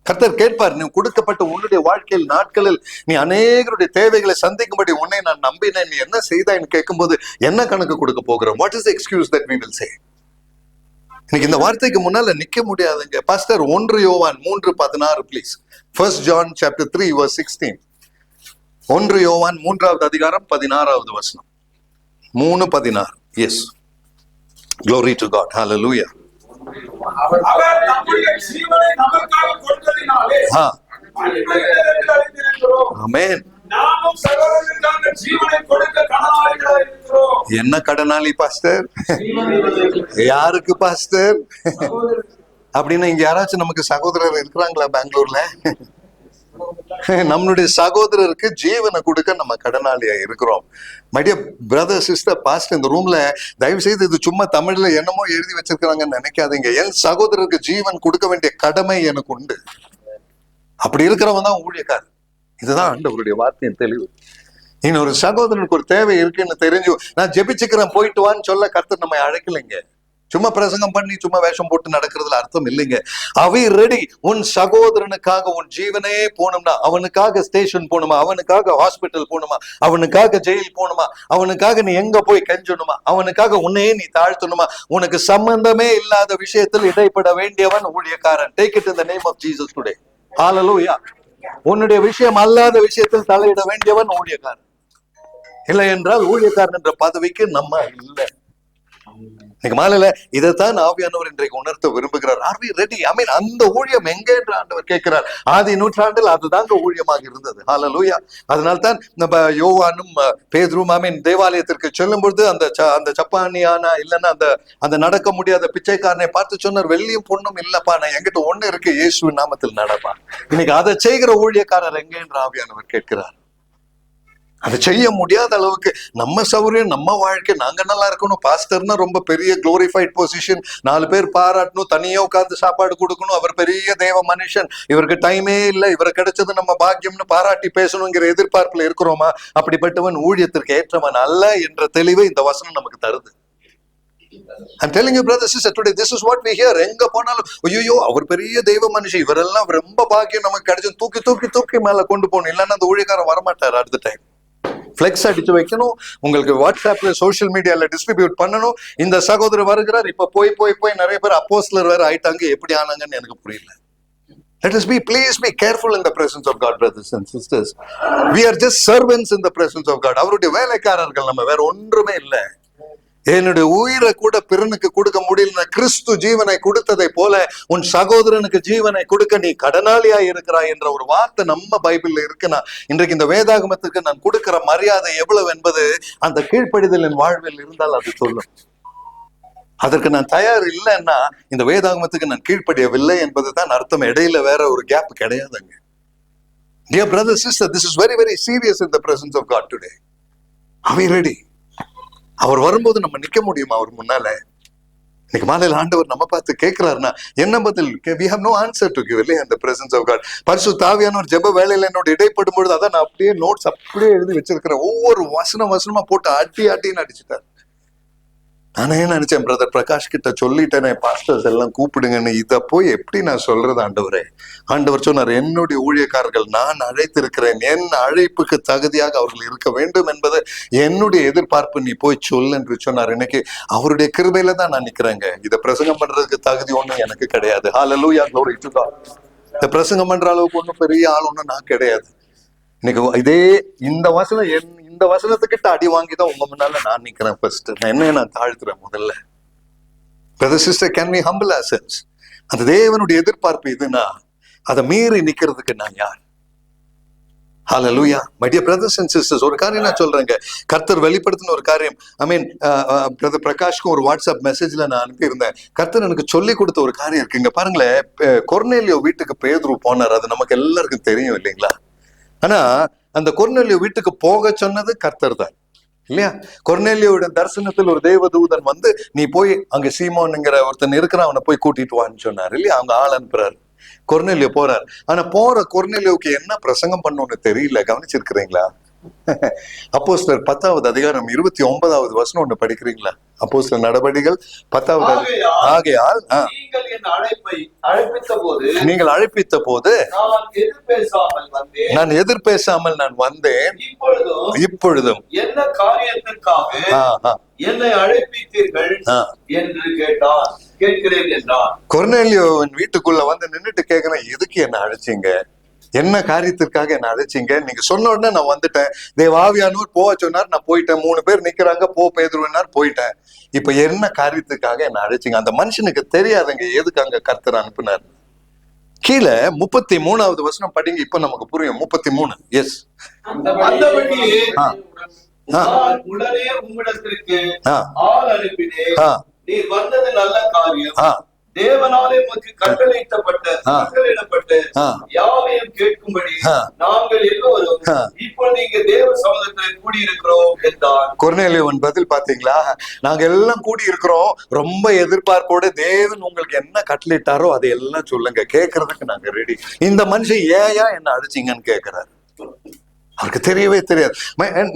கர்த்தர் கேட்பார், நீ கொடுக்கப்பட்ட உன்னுடைய வாழ்க்கையில் நாட்களில் நீ அநேகருடைய தேவைகளை சந்திக்கும்படி உன்னை நான் நம்பினேன், நீ என்ன செய்தான்னு கேட்கும்போது என்ன கணக்கு கொடுக்க போகிறோம்? What is the excuse that we will say? இன்னைக்கு இந்த வார்த்தைக்கு முன்னால நிக்க முடியாதுங்க பாஸ்டர். 1 யோவான் 3:16 ப்ளீஸ். 1 John chapter 3 verse 16. 1 யோவான் 3வது அதிகாரம் 16வது வசனம். 3:16. Yes, glory to God, hallelujah. அவர் நம்முடைய ஜீவனை நமக்காக கொடுத்ததினாலே ஆமென். நாமும் சகோதரர்களுக்காக ஜீவனை கொடுக்க கடனாளிகளாய் இருக்கிறோம். என்ன கடனாளி பாஸ்டர்? யாருக்கு பாஸ்டர்? அப்படின்னா இங்க யாராச்சும் நமக்கு சகோதரர் இருக்கிறாங்களா பெங்களூர்ல? நம்மளுடைய சகோதரருக்கு ஜீவனை கொடுக்க நம்ம கடனாளியா இருக்கிறோம். My dear brother, sister, pastor, இந்த ரூம்ல தயவு செய்து இது சும்மா தமிழ்ல என்னமோ எழுதி வச்சிருக்கிறாங்கன்னு நினைக்காதீங்க. என் சகோதரருக்கு ஜீவன் கொடுக்க வேண்டிய கடமை எனக்கு உண்டு. அப்படி இருக்கிறவங்க தான் ஊழியக்காரர். இதுதான் ஆண்டவருடைய வார்த்தையின் தெளிவு. இன்னொரு சகோதரனுக்கு ஒரு தேவை இருக்குன்னு தெரிஞ்சு நான் ஜெபிச்சுக்கிறேன் போயிட்டு வான்னு சொல்ல கர்த்தர் நம்மை அழைக்கலைங்க. சும்மா பிரசங்கம் பண்ணி சும்மா வேஷம் போட்டு நடக்கிறதுல அர்த்தம் இல்லைங்க. அவை ரெடி. உன் சகோதரனுக்காக உன் ஜீவனே போகணும்னா, அவனுக்காக ஸ்டேஷன் போகணுமா, அவனுக்காக ஹாஸ்பிட்டல் போகணுமா, அவனுக்காக ஜெயில் போகணுமா, அவனுக்காக நீ எங்க போய் கெஞ்சணுமா, அவனுக்காக உன்னையே நீ தாழ்த்தணுமா, உனக்கு சம்பந்தமே இல்லாத விஷயத்தில் இடைப்பட வேண்டியவன் ஊழியக்காரன். Take it in the name of Jesus today. ஹalleluya. உன்னுடைய விஷயம் அல்லாத விஷயத்தில் தலையிட வேண்டியவன் ஊழியக்காரன். இல்லை என்றால் ஊழியக்காரன் என்ற பதவிக்கு நம்ம இல்லை. இன்னைக்கு மாலையில இதைத்தான் ஆவியானவர் இன்றைக்கு உணர்த்த விரும்புகிறார். Are we ready? I mean, அந்த ஊழியம் எங்கே என்று ஆண்டவர் கேட்கிறார். ஆதி நூற்றாண்டில் அதுதாங்க ஊழியமாக இருந்தது. ஹalleluya. அதனால்தான் நம்ம யோவானும் பேதுரும் ஐ மீன் தேவாலயத்திற்கு செல்லும் பொழுது அந்த சப்பானியான இல்லைன்னா அந்த நடக்க முடியாத பிச்சைக்காரனை பார்த்து சொன்னார், வெள்ளியும் பொண்ணும் இல்லப்பா, நான் என்கிட்ட ஒண்ணு இருக்கு, இயேசுவின் நாமத்தில் நடப்பா. இன்னைக்கு அதை செய்கிற ஊழியக்காரர் எங்கே என்று ஆவியானவர் கேட்கிறார். அதை செய்ய முடியாத அளவுக்கு நம்ம சௌரியம், நம்ம வாழ்க்கை, நாங்க நல்லா இருக்கணும். பாஸ்டர்னா ரொம்ப பெரிய குளோரிஃபைட் பொசிஷன், 4 பேர் பாராட்டணும், தனியா உட்கார்ந்து சாப்பாடு கொடுக்கணும், அவர் பெரிய தேவ மனுஷன், இவருக்கு டைமே இல்லை, இவரை கிடைச்சது நம்ம பாக்கியம்னு பாராட்டி பேசணுங்கிற எதிர்பார்ப்புல இருக்கிறோமா? அப்படிப்பட்டவன் ஊழியத்திற்கு ஏற்றவன் அல்ல என்ற தெளிவை இந்த வசனம் நமக்கு தருது. I'm telling you, brothers and sisters, today this is what we hear. எங்க போனாலும் ஐயோ அவர் பெரிய தெய்வ மனுஷன், இவரெல்லாம் ரொம்ப பாக்கியம் நமக்கு கிடைச்சு, தூக்கி தூக்கி தூக்கி மேல கொண்டு போகணும், இல்லைன்னா அந்த ஊழியக்காரன் வரமாட்டார். அடுத்த டைம் ஃபிளெக்ஸ் அடிச்சு வைக்கணும், உங்களுக்கு வாட்ஸ்அப்ல சோசியல் மீடியால டிஸ்ட்ரிபியூட் பண்ணணும். இந்த சகோதரர் வருகிறார், இப்ப போய் போய் போய் நிறைய பேர் அப்போஸ்தலர் வேற ஆயிட்டாங்க. எப்படி ஆனாங்கன்னு எனக்கு புரியல. Let us be, please be careful in the presence of God, brothers and sisters. We are just servants in the presence of God. அவருடைய வேலைக்காரர்கள் நம்ம, வேற ஒன்றுமே இல்லை. என்னுடைய உயிரை கூட பிறனுக்கு கொடுக்க முடியல, கிறிஸ்து ஜீவனை கொடுத்ததை போல உன் சகோதரனுக்கு ஜீவனை கொடுக்க நீ கடனாளியா இருக்கிறாய் என்ற ஒரு வார்த்தை நம்ம பைபிள்ல இருக்குன்னா, இன்றைக்கு இந்த வேதாகமத்துக்கு நான் கொடுக்கிற மரியாதை எவ்வளவு என்பது அந்த கீழ்ப்படிதல் என் வாழ்வில் இருந்தால் அது சொல்லும். அதற்கு நான் தயார் இல்லைன்னா இந்த வேதாகமத்துக்கு நான் கீழ்ப்படியவில்லை என்பதுதான் அர்த்தம். இடையில வேற ஒரு கேப் கிடையாதுங்க. Dear brother, sister, this is very very serious in the presence of God today. Are we ready? அவர் வரும்போது நம்ம நிக்க முடியுமா அவர் முன்னால? இன்னைக்கு மாலையில ஆண்டவர் நம்ம பார்த்து கேட்கிறாருன்னா என்ன பதில்? we have no answer to give in the presence of God. பரிசுத்த ஆவியானவர் ஜெப வேளையில என்னோட இடைப்படும் பொழுது அதான் நான் அப்படியே நோட்ஸ் அப்படியே எழுதி வச்சிருக்கிறேன். ஒவ்வொரு வசனமா போட்டு அட்டின்னு அடிச்சுட்டார். நானே நினைச்சேன், பிரதர் பிரகாஷ் கிட்ட சொல்லிட்டேனே, பாஸ்டர்ஸ் எல்லாம் கூப்பிடுங்கன்னு. இதை போய் எப்படி நான் சொல்றது ஆண்டவரே? ஆண்டவர் சொன்னார், என்னுடைய ஊழியக்காரர்கள் நான் அழைத்திருக்கிறேன், என் அழைப்புக்கு தகுதியாக அவர்கள் இருக்க வேண்டும் என்பது என்னுடைய எதிர்பார்ப்பு, நீ போய் சொல் என்று சொன்னார். இன்னைக்கு அவருடைய கிருபையில தான் நான் நிக்கிறேங்க. இதை பிரசங்கம் பண்றதுக்கு தகுதி ஒண்ணும் எனக்கு கிடையாது. ஹalleluya, glory to God. இதை பிரசங்கம் பண்ற அளவுக்கு ஒன்றும் பெரிய ஆள் ஒன்றும் நான் கிடையாது. இன்னைக்கு இதே இந்த வசனத்துக்கிட்ட அடி வாங்கிதான் உங்க முன்னால நான் நிக்கிறேன். ஃபர்ஸ்ட் நான் தாழ்த்துறேன் முதல்ல. Brother sister, can we humble ourselves? அந்த தேவனுடைய எதிர்பார்ப்பு இதுனா அதை மீறி நிக்கிறதுக்கு நான் யார்? ஹalleluya. My dear brothers and sisters, ஒரு காரியம் நான் சொல்றேங்க. கர்த்தர் வெளிப்படுத்தின ஒரு காரியம், ஐ மீன் பிரதர் பிரகாஷ்க்கு ஒரு வாட்ஸ்அப் மெசேஜ்ல நான் அனுப்பியிருந்தேன். கர்த்தர் எனக்கு சொல்லி கொடுத்த ஒரு காரியம் இருக்குங்க. பாருங்களேன், கொர்நேலியோ வீட்டுக்கு பேதுரு போனார். அது நமக்கு எல்லாருக்கும் தெரியும் இல்லைங்களா? ஆனா அந்த கொர்நேலியோ வீட்டுக்கு போக சொன்னது கர்த்தர் தான் இல்லையா? கொர்நேலியோட தரிசனத்தில் ஒரு தேவதூதன் வந்து, நீ போய் அங்க சீமோன்ங்கிற ஒருத்தன் இருக்கிறான், அவனை போய் கூட்டிட்டு வான்னு சொன்னார் இல்லையா? அவங்க ஆள் அனுப்புறாரு. கொர்நேலியோ போறார். ஆனா போற கொர்நேலியோவுக்கு என்ன பிரசங்கம் பண்ணணும்னு தெரியல. கவனிச்சிருக்கிறீங்களா? அப்போஸ்தலர் 10வது அதிகாரம் 29வது வசனம் ஒண்ணு படிக்கிறீங்களா? அப்போஸ்தலர் நடபடிகள் 10வது. ஆகையால் நீங்கள் அழைப்பித்த போது நான் எதிர்பேசாமல் நான் வந்தேன். இப்பொழுதும் என்ன காரியத்திற்காக என்னை அழைப்பித்தீர்கள் என்று கேட்கிறேன் என்றான். கொர்நேலியோவின் வீட்டுக்குள்ள வந்து நின்னுட்டு கேட்கிறேன், எதுக்கு என்ன அழைச்சீங்க? என்ன காரியத்திற்காக என்ன அழைச்சிங்க? நீங்க சொன்ன உடனே நான் வந்துட்டேன். தேவாவியானவர் போக சொன்னார், நான் போயிட்டேன். 3 பேர் நிக்கிறாங்க, பேதுருவினார், போயிட்டேன். இப்ப என்ன காரியத்துக்காக என்ன அழைச்சிங்க? அந்த மனுஷனுக்கு தெரியாதுங்க எதுக்கு அங்க கர்த்தர் அனுப்பினார். கீழே 33வது வசனம் படிங்க, இப்ப நமக்கு புரியும். 33. எஸ். அந்தபடியே நான் உடனே உம்மிடத்திற்கு ஆள் அனுப்பினேன். நீர் வந்தது நல்ல காரியம். தேவனாலே உமக்கு கட்டளையிடப்பட்ட யாவையும் கேட்கும்படி நாங்கள் எல்லோரும் இப்பொழுது இங்க தேவ சமூகத்தில் கூடியிருக்கிறோம் என்றார். கொர்நேலியோவின் பதில் பாத்தீங்களா? நாங்க எல்லாம் கூடி இருக்கிறோம், ரொம்ப எதிர்பார்ப்போட தேவன் உங்களுக்கு என்ன கட்டளையிட்டாரோ அதை எல்லாம் சொல்லுங்க, கேட்கறதுக்கு நாங்க ரெடி. இந்த மனுஷன் ஏன் என்ன அடிச்சீங்கன்னு கேட்கிறாரு. அவருக்கு தெரியவே தெரியாது.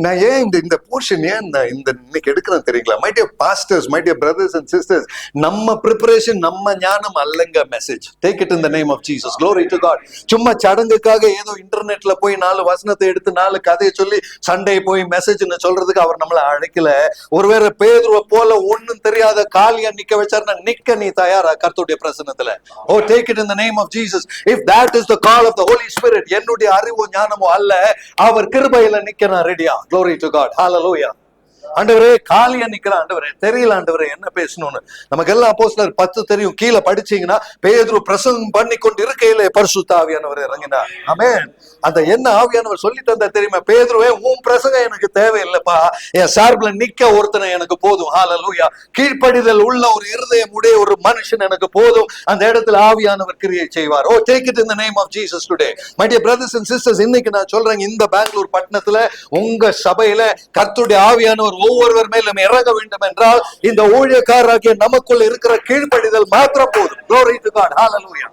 நான் ஏன் இந்த போர்ஷன் ஏன் இந்த இன்னைக்கு எடுக்கிறேன் தெரியுங்களா? My dear pastors, my dear brothers and sisters, நம்ம ப்ரிப்பரேஷன், நம்ம ஞானம் அல்லங்க message. Take it in the name of Jesus. Glory to God. சும்மா சடங்குக்காக ஏதோ இன்டர்நெட்ல போய் 4 வசனத்தை எடுத்து 4 கதையை சொல்லி சண்டே போய் மெசேஜ்னு சொல்றதுக்கு அவர் நம்மளை அழைக்கல. ஒருவேளை பேதுருவை போல ஒன்னும் தெரியாத காலியா நிக்க வச்சாருன்னா நிக்க நீ தயாரா கர்த்தருடைய பிரசன்னத்துல? Oh, take it in the name of Jesus. If that is the call of the Holy Spirit, என்னுடைய அறிவோ ஞானமோ அல்ல, அவர் கிருபையில நிக்கிறான் ரெடியா. Glory to God. Hallelujah. ஆண்டவரே, காலியா நிக்கிறான். ஆண்டவரே, தெரியல ஆண்டவரே என்ன பேசணும்னு. நமக்கு எல்லாம் அப்போஸ்தலர் 10 தெரியும். கீழே படிச்சீங்கன்னா பேதுரு பிரசங்கம் பண்ணி கொண்டு இருக்கையிலே பரிசுத்த ஆவியானவர் இறங்கினார். ஆமென். அந்த என்ன ஆவியானவர் சொல்லி தந்தா தெரியுமா? பேதுருவே, உன் பிரசங்கம் எனக்கு தேவையில்லைப்பா, என் சார்பில் நிக்க ஒருத்தனை எனக்கு போதும். ஹalleluya. கீழ்ப்படிதல் உள்ள ஒரு இருதயம் உடைய ஒரு மனுஷன் எனக்கு போதும். அந்த இடத்துல ஆவியானவர் கிரியை செய்வார். Oh, take it in the name of Jesus today. My dear brothers and sisters, இன்னைக்கு நான் சொல்றேன், இந்த பெங்களூர் பட்டணத்துல உங்க சபையில கர்த்தருடைய ஆவியானவர் ஒவ்வொருவர் மேலும் இறங்க வேண்டும் என்றால் இந்த ஊழியக்காரராகிய நமக்குள்ள இருக்கிற கீழ்ப்படிதல் மாத்திரம் போதும். Glory to God. Hallelujah.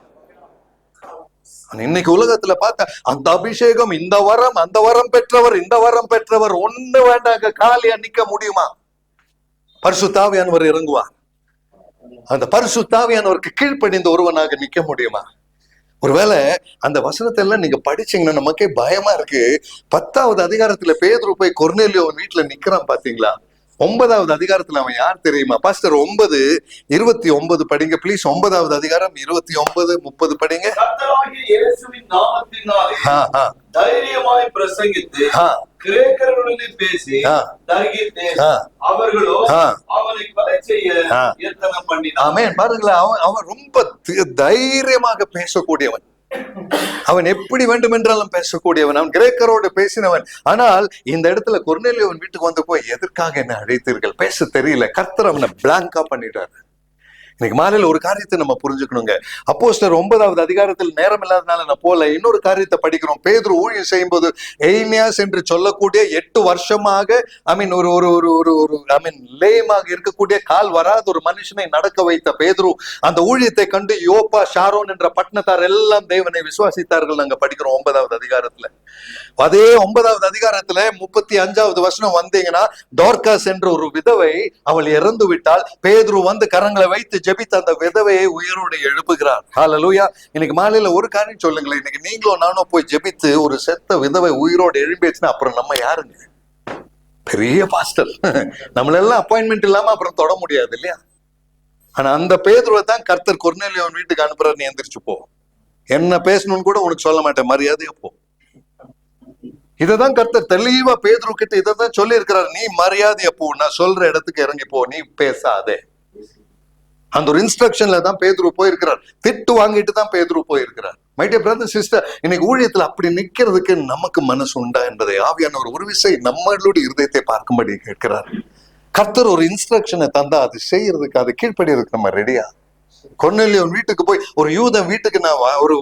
இன்னைக்கு உலகத்துல பார்த்த அந்த அபிஷேகம், இந்த வரம், அந்த வரம் பெற்றவர், இந்த வரம் பெற்றவர், ஒண்ணு வேண்டாங்க. காலியா நிக்க முடியுமா? பரிசுத்த ஆவியானவர் இறங்குவார். அந்த பரிசுத்த ஆவியானவருக்கு கீழ்ப்படிந்த ஒருவனாக நிக்க முடியுமா? ஒருவேளை அந்த வசனத்தை எல்லாம் நீங்க படிச்சீங்கன்னா நமக்கே பயமா இருக்கு. 10வது அதிகாரத்துல பேதுரு போய் கொர்நேலியோவின் வீட்டுல நிக்கிறான் பாத்தீங்களா? 9வது அதிகாரத்துல அவன் யார் தெரியுமா? பாஸ்டர் 9:29 படிங்க ப்ளீஸ். 9வது அதிகாரம் 29, 30 படிங்க. கர்த்தராகிய இயேசுவின் நாமத்தினாலே தைரியமாய் பிரசங்கித்து கிரேக்கர்களுடனே பேசி தர்கித்தேன். அவர்களோ அவனை கொலை செய்ய எத்தனை பண்ணினார். ஆமென். பாருங்களா, அவன் ரொம்ப தைரியமாக பேசக்கூடியவன். அவன் எப்படி வேண்டும் என்றாலும் பேசக்கூடியவன். அவன் கிரேக்கரோடு பேசினவன். ஆனால் இந்த இடத்துல கொர்நேலியோவின் வீட்டுக்கு வந்து போய் எதற்காக என்ன அழைத்தீர்கள் பேச தெரியல. கர்த்தர் அவனை பிளாங்கா பண்ணிட்டாரு. இன்னைக்கு மாலையில ஒரு காரியத்தை நம்ம புரிஞ்சுக்கணுங்க. அப்போஸ்தலர் 9வது அதிகாரத்தில் நேரம் இல்லாதனால நான் போல இன்னொரு காரியத்தை படிக்கிறோம். பேதுரு ஊழியம் செய்யும் போது எய்னியாஸ் என்று சொல்லக்கூடிய 8 வருஷமாக லேயமாக இருக்கக்கூடிய கால் வராத ஒரு மனுஷனை நடக்க வைத்த பேதுரு அந்த ஊழியத்தை கண்டு யோப்பா, ஷாரோன் என்ற பட்டணத்தார் எல்லாம் தேவனை விசுவாசித்தார்கள். நாங்க படிக்கிறோம் 9வது அதிகாரத்துல. அதே 9வது அதிகாரத்துல 35வது வசனம் வந்தீங்கன்னா, டார்காஸ் என்ற ஒரு விதவை, அவள் இறந்து விட்டால் பேதுரு வந்து கரங்களை வைத்து ஜெபித்த அந்த விதவையை உயிரோடு எழுப்புகிறார். ஹalleluya. இன்னைக்கு மாலையில ஒரு காரியம் சொல்லுங்களேன். இன்னைக்கு நீங்களும் நானும் போய் ஜெபித்து ஒரு செத்த விதவை உயிரோடு எழும்பிச்சுன்னா அப்புறம் நம்ம யாருங்க? பெரிய பாஸ்டர். நம்மளெல்லாம் அப்பாயின்மெண்ட் இல்லாம அப்புறம் தொட முடியாது இல்லையா? ஆனா அந்த பேதுருவை தான் கர்த்தர் கொர்நேலியோவின் வீட்டுக்கு அனுப்புறாரு. நீ எந்திரிச்சு போ, என்ன பேசணும்னு கூட உனக்கு சொல்ல மாட்டேன், மரியாதையா போ. இததான் கர்த்தர் தெளிவா பேதுரு கிட்ட இதான் சொல்லி இருக்கிறார். நீ மரியாதையா போ, நான் சொல்ற இடத்துக்கு இறங்கி போ, நீ பேசாதே. அந்த ஒரு இன்ஸ்ட்ரக்ஷன்ல தான் பேதுரு போயிருக்கிறார். திட்டு வாங்கிட்டு தான் பேதுரு போயிருக்கிறார். மை டியர் பிரதர் சிஸ்டர், இன்னைக்கு ஊழியத்துல அப்படி நிக்கிறதுக்கு நமக்கு மனசு உண்டா என்பதை ஆவியானவர் ஒரு விசை நம்மளுடைய இருதயத்தை பார்க்கும்படி கேட்கிறார். கர்த்தர் ஒரு இன்ஸ்ட்ரக்ஷனை தந்தா அது செய்யறதுக்கு, அது கீழ்ப்படிறதுக்கு நம்ம ரெடியா? கொர்நேலியோவின் வீட்டுக்கு போய் ஒரு யூதன் வீட்டுக்கு நான் ஒரு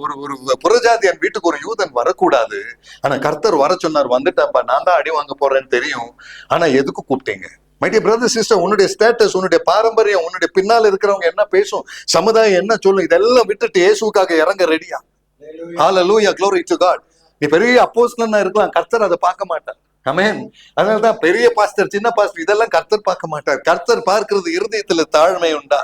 புறஜாதியன் வீட்டுக்கு ஒரு யூதன் வரக்கூடாது. ஆனா கர்த்தர் வர சொன்னார். வந்துட்டாப்பா, நான் தான் அடி வாங்க போறேன்னு தெரியும். ஆனா எதுக்கு கூப்பிட்டீங்க? மை டியர் பிரதர் சிஸ்டர், உன்னுடைய ஸ்டேட்டஸ், உன்னுடைய பாரம்பரியம், உன்னுடைய பின்னால் இருக்கிறவங்க என்ன பேசும், சமுதாயம் என்ன சொல்லும், இதெல்லாம் விட்டுட்டு இயேசுக்காக இறங்க ரெடியா? ஹalleluya. glory to God. நீ பெரிய அப்போஸ்தலனா இருக்கலாம், கர்த்தர் அதை பார்க்க மாட்டார். ஆமென். அதனாலதான் பெரிய பாஸ்டர், சின்ன பாஸ்டர் இதெல்லாம் கர்த்தர் பார்க்க மாட்டார். கர்த்தர் பார்க்கிறது இருதயத்துல தாழ்மை உண்டா,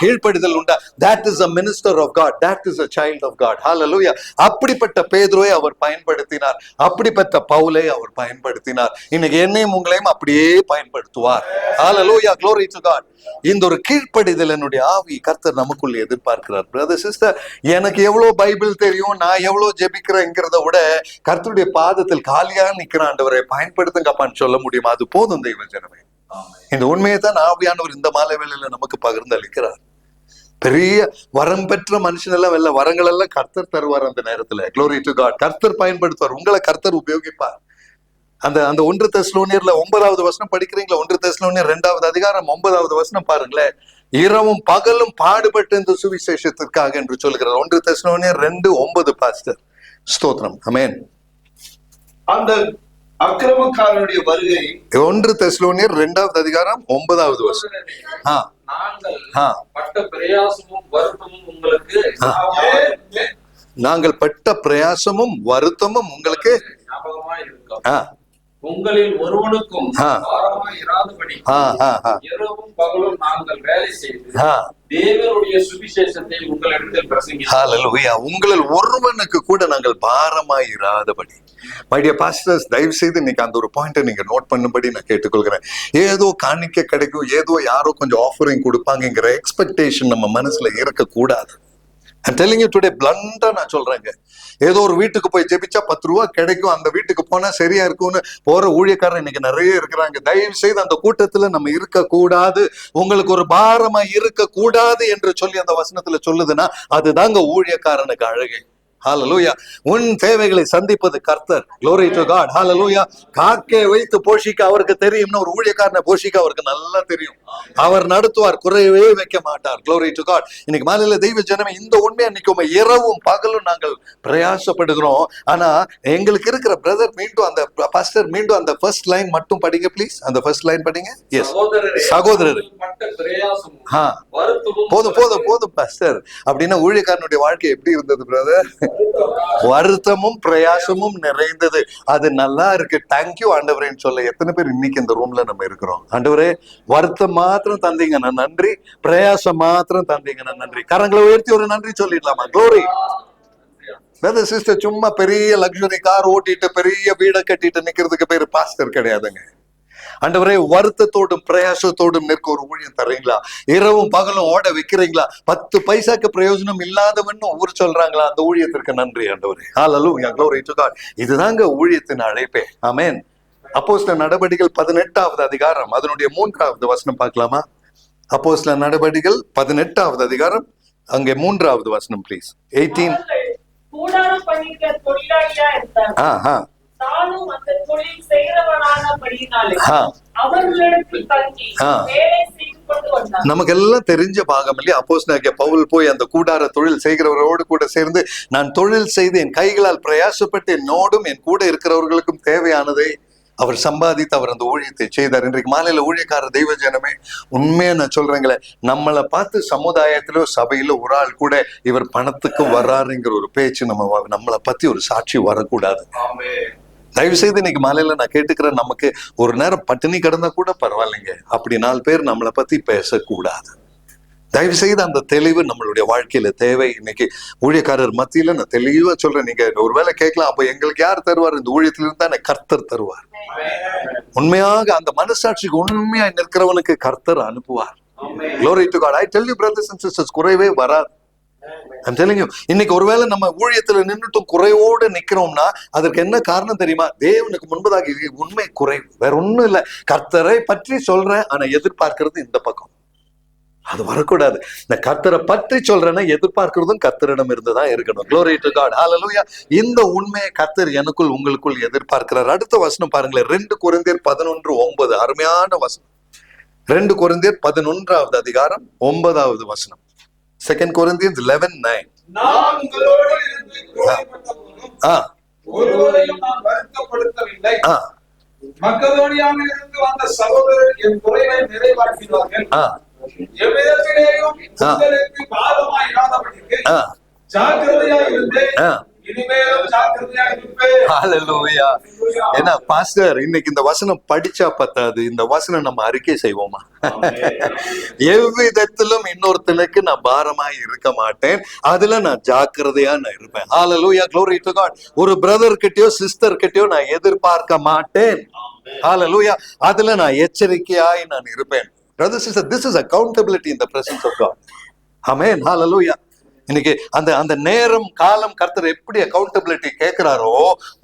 கீழ்ப்படிதல் உண்டா? that is a minister of God, that is a child of God. hallelujah. அப்படிப்பட்ட பேதுருவை அவர் பயன்படுத்தினார், அப்படிப்பட்ட பவுலை அவர் பயன்படுத்தினார். இன்னைக்கு என்னையும் உங்களையும் அப்படியே பயன்படுத்துவார். hallelujah, glory to God. இந்த ஒரு கீழ்ப்படிதல் என்னுடைய ஆவி கர்த்தர் நமக்குள்ள எதிர்பார்க்கிறார். பிரதர் சிஸ்டர், எனக்கு எவ்வளவு பைபிள் தெரியும், நான் எவ்வளவு ஜெபிக்கிறேங்கிறத விட கர்த்தருடைய பாதத்தில் காலியா நிக்கிற ஆண்டவரை பயன்படுத்துங்கப்பான்னு சொல்ல முடியுமா? அது போதும் தெய்வ ஜனமே. இந்த உண்மையை தான் ஆவியானவர் இந்த மாலை வேளையில நமக்கு பகிர்ந்து அளிக்கிறார். பெரிய வரம் பெற்ற மனுஷன் எல்லாம் வெள்ள வரங்கள் எல்லாம் கர்த்தர் தருவார். அந்த நேரத்துல glory to God, கர்த்தர் பயன்படுத்துவார், உங்களை கர்த்தர் உபயோகிப்பார். அந்த 1 தெசலோனியர்ல 9வது வசனம் படிக்கிறீங்களா? 1 தெசலோனியர் 2வது அதிகாரம் 9வது வசனம் பாருங்களேன். இரவும் பகலும் பாடுபட்டு இந்த சுவிசேஷத்திற்காக என்று சொல்கிறார். 1 தெசலோனியர் 2:9 பாஸ்டர். ஸ்தோத்திரம், ஆமென். அந்த அக்கிரமக்காரனுடைய வருகை 1 தெசலோனியர் 2வது அதிகாரம் 9வது வசனம். பட்ட பிரயாசமும் வருத்தமும் உங்களுக்கு நாங்கள் பட்ட பிரயாசமும் வருத்தமும் உங்களுக்கு ஞாபகமாய் இருக்கும். உங்களில் ஒருவனுக்கும் பாரமாய் இராதபடி இரவும் பகலும் நாங்கள் வேலை செய்து தேவனுடைய சுவிசேஷத்தை உங்களிடத்தில் பிரசங்கித்தோம். ஹல்லேலூயா. உங்களில் ஒருவனுக்கு கூட நாங்கள் பாரமாய் இராதபடி. மை டியர் பாஸ்டர்ஸ், தயவு செய்து இன்னைக்கு அந்த ஒரு பாயிண்ட்டை நீங்க நோட் பண்ணும்படி நான் கேட்டுக்கொள்கிறேன். ஏதோ காணிக்க கிடைக்கும், ஏதோ யாரோ கொஞ்சம் ஆஃபரிங் கொடுப்பாங்கிற எக்ஸ்பெக்டேஷன் நம்ம மனசுல இருக்கக்கூடாது. I'm telling you today, blunt-ஆ நான் சொல்றேங்க. ஏதோ ஒரு வீட்டுக்கு போய் ஜெபிச்சா 10 ரூபா கிடைக்கும், அந்த வீட்டுக்கு போனா சரியா இருக்கும்னு போற ஊழியக்காரர் இன்னைக்கு நிறைய இருக்கிறாங்க. தயவு செய்து அந்த கூட்டத்துல நம்ம இருக்க கூடாது. உங்களுக்கு ஒரு பாரமா இருக்க கூடாது என்று சொல்லி அந்த வசனத்துல சொல்லுதுன்னா அதுதாங்க ஊழியக்காரனுக்கு அழகே. ஹalleluya. உன் தேவைகளை சந்திப்பது கர்த்தர். glory to God. hallelujah. காக்கை வைத்து போஷிக்க அவருக்கு தெரியும்னு ஒரு ஊழியக்காரனை போஷிக்க அவருக்கு நல்லா தெரியும். அவர் நடத்துவார், குறையவே வைக்க மாட்டார். glory to God. இன்னைக்கு மாலையில தெய்வ ஜனமே, இந்த உண்மையை இன்னைக்கு இரவும் பகலும் நாங்கள் பிரயாசப்படுகிறோம். ஆனா எங்களுக்கு இருக்கிற பிரதர் மீண்டும் அந்த பாஸ்டர் மீண்டும் அந்த ஃபர்ஸ்ட் லைன் மட்டும் படிங்க ப்ளீஸ். அந்த ஃபர்ஸ்ட் லைன் படிங்க. எஸ் சகோதரர், போதும் போதும் போதும் பாஸ்டர். அப்படின்னா ஊழியக்காரனுடைய வாழ்க்கை எப்படி இருந்தது பிரதர்? வருத்தமும் பிரயாசமும் நிறைந்தது. அது நல்லா இருக்கு. தேங்க்யூ ஆண்டவரேன்னு சொல்ல எத்தனை பேர் இன்னைக்கு இந்த ரூம்ல நம்ம இருக்கிறோம்? ஆண்டவரே, வருத்தம் மாத்திரம் தந்தீங்க நான் நன்றி, பிரயாசம் மாத்திரம் தந்தீங்க நான் நன்றி. கரங்களை உயர்த்தி ஒரு நன்றி சொல்லிடலாமா? க்ளோரி. பிரதர் சிஸ்டர், சும்மா பெரிய லக்ஸுரி கார் ஓட்டிட்டு பெரிய வீடை கட்டிட்டு நிக்கிறதுக்கு பேரு பாஸ்டர் கிடையாதுங்க. ஆண்டவரே, வருத்தத்தோடும் பிரயாசத்தோடும் நிற்க ஒரு ஊழியம் தர்றீங்களா? இரவும் பகலும் ஓட வைக்கிறீங்களா? 10 பைசாக்கு பிரயோஜனம் இல்லாதவன்னு ஊர் சொல்றாங்களா? அந்த ஊழியத்திற்கு நன்றி ஆண்டவரே. ஹalleluya, glory to God. இதுதாங்க ஊழியத்தின் அழைப்பே. ஆமென். அப்போஸ்தலர் நடபடிகள் 18வது அதிகாரம் அதனுடைய 3வது வசனம் பார்க்கலாமா? அப்போஸ்தலர் நடபடிகள் 18வது அதிகாரம் அங்கே 3வது வசனம் ப்ளீஸ். 18. கூடாரம் பண்ணிக்க தொழிலாளியா இருந்தார். நானும் அந்த தொழில் செய்கிறவனானபடியினாலே அவர்களிடத்தில் தங்கி வேலை செய்து கொண்டு வந்தார். நமக்கு எல்லாம் தெரிஞ்ச பாகம் இல்லையா? அப்போஸ்தலனாகிய பவுல் போய் அந்த கூடார தொழில் செய்கிறவரோடு கூட சேர்ந்து நான் தொழில் செய்து என் கைகளால் பிரயாசப்பட்டு என்னோடும் என் கூட இருக்கிறவர்களுக்கும் தேவையானதை அவர் சம்பாதித்து அவர் அந்த ஊழியத்தை செய்தார். இன்றைக்கு மாலையில ஊழியக்கார தெய்வ ஜனமே, உண்மையா நான் சொல்றேங்களே, நம்மளை பார்த்து சமுதாயத்திலோ சபையில ஒரு ஆள் கூட இவர் பணத்துக்கு வர்றாருங்கிற ஒரு பேச்சு நம்மளை பத்தி ஒரு சாட்சி வரக்கூடாது. தயவு செய்து இன்னைக்கு மாலையில நான் கேட்டுக்கிறேன், நமக்கு ஒரு நேரம் பட்டினி கிடந்தா கூட பரவாயில்லைங்க, அப்படி 4 பேர் நம்மளை பத்தி பேசக்கூடாது. தயவு செய்து அந்த தெளிவு நம்மளுடைய வாழ்க்கையில தேவை. இன்னைக்கு ஊழியக்காரர் மத்தியில நான் தெளிவா சொல்றேன். நீங்க ஒருவேளை கேட்கலாம், அப்ப எங்களுக்கு யார் தருவார்? இந்த ஊழியத்திலிருந்து தான் கர்த்தர் தருவார். உண்மையாக அந்த மனசாட்சிக்கு உண்மையா நிற்கிறவனுக்கு கர்த்தர் அனுப்புவார். Glory to God. I tell you brothers and sisters, குறைவே வராது. I'm telling you, இன்னைக்கு ஒருவேளை நம்ம ஊழியத்துல நின்றுட்டும் குறைவோடு நிக்கிறோம்னா அதற்கு என்ன காரணம் தெரியுமா? தேவனுக்கு முன்பதாக உண்மை குறைவு, வேற ஒண்ணும் இல்ல. கர்த்தரை பற்றி சொல்றேன், ஆனா எதிர்பார்க்கிறது இந்த பக்கம், அது வரக்கூடாது. இந்த கர்த்தரை பற்றி சொல்றேன்னா எதிர்பார்க்கிறதும் கர்த்தரிடம் இருந்துதான் இருக்கணும். Glory to God. hallelujah. இந்த உண்மையை கர்த்தர் எனக்குள் உங்களுக்குள் எதிர்பார்க்கிறார். அடுத்த வசனம் பாருங்களேன், 2 கொரிந்தியர் 11:9. அருமையான வசனம். 2 கொரிந்தியர் 11வது அதிகாரம் 9வது வசனம். 2 Corinthians 11:9. நான் உங்களோடு இருந்து குறைபட்டபோதும் ஒருவரையும் நான் வருத்தப்படுத்தவில்லை. மக்கதோனியாவில் இருந்து வந்த சகோதரர் என் குறைவை நிறைவாக்கினார்கள். எவ்விதத்திலேயும் உங்களுக்கு பாதமாய் இராதபடிக்கு ஜாக்கிரதையாய் இருந்து இனிமேலும் ஜாக்கிரதையா இருப்பேன். ஹalleluya. ஏன்னா பாஸ்டர் இன்னைக்கு இந்த வசனம் படிச்சா பத்தாது, இந்த வசனம் நம்ம அறிக்கை செய்வோமா? எவ்விதத்திலும் இன்னொருத்தனுக்கு நான் பாரமாய் இருக்க மாட்டேன், அதுல நான் ஜாக்கிரதையா நான் இருப்பேன். ஹalleluya, glory to God. ஒரு பிரதர் கிட்டயோ சிஸ்டர் கிட்டயோ நான் எதிர்பார்க்க மாட்டேன். ஹalleluya, அதுல நான் எச்சரிக்கையாய் நான் இருப்பேன். Brothers and sisters, this is accountability in the presence of God. Amen. Hallelujah. இன்னைக்கு அந்த நேரம் காலம் கர்த்தர் எப்படி அக்கௌண்டபிலிட்டி கேட்கிறாரோ,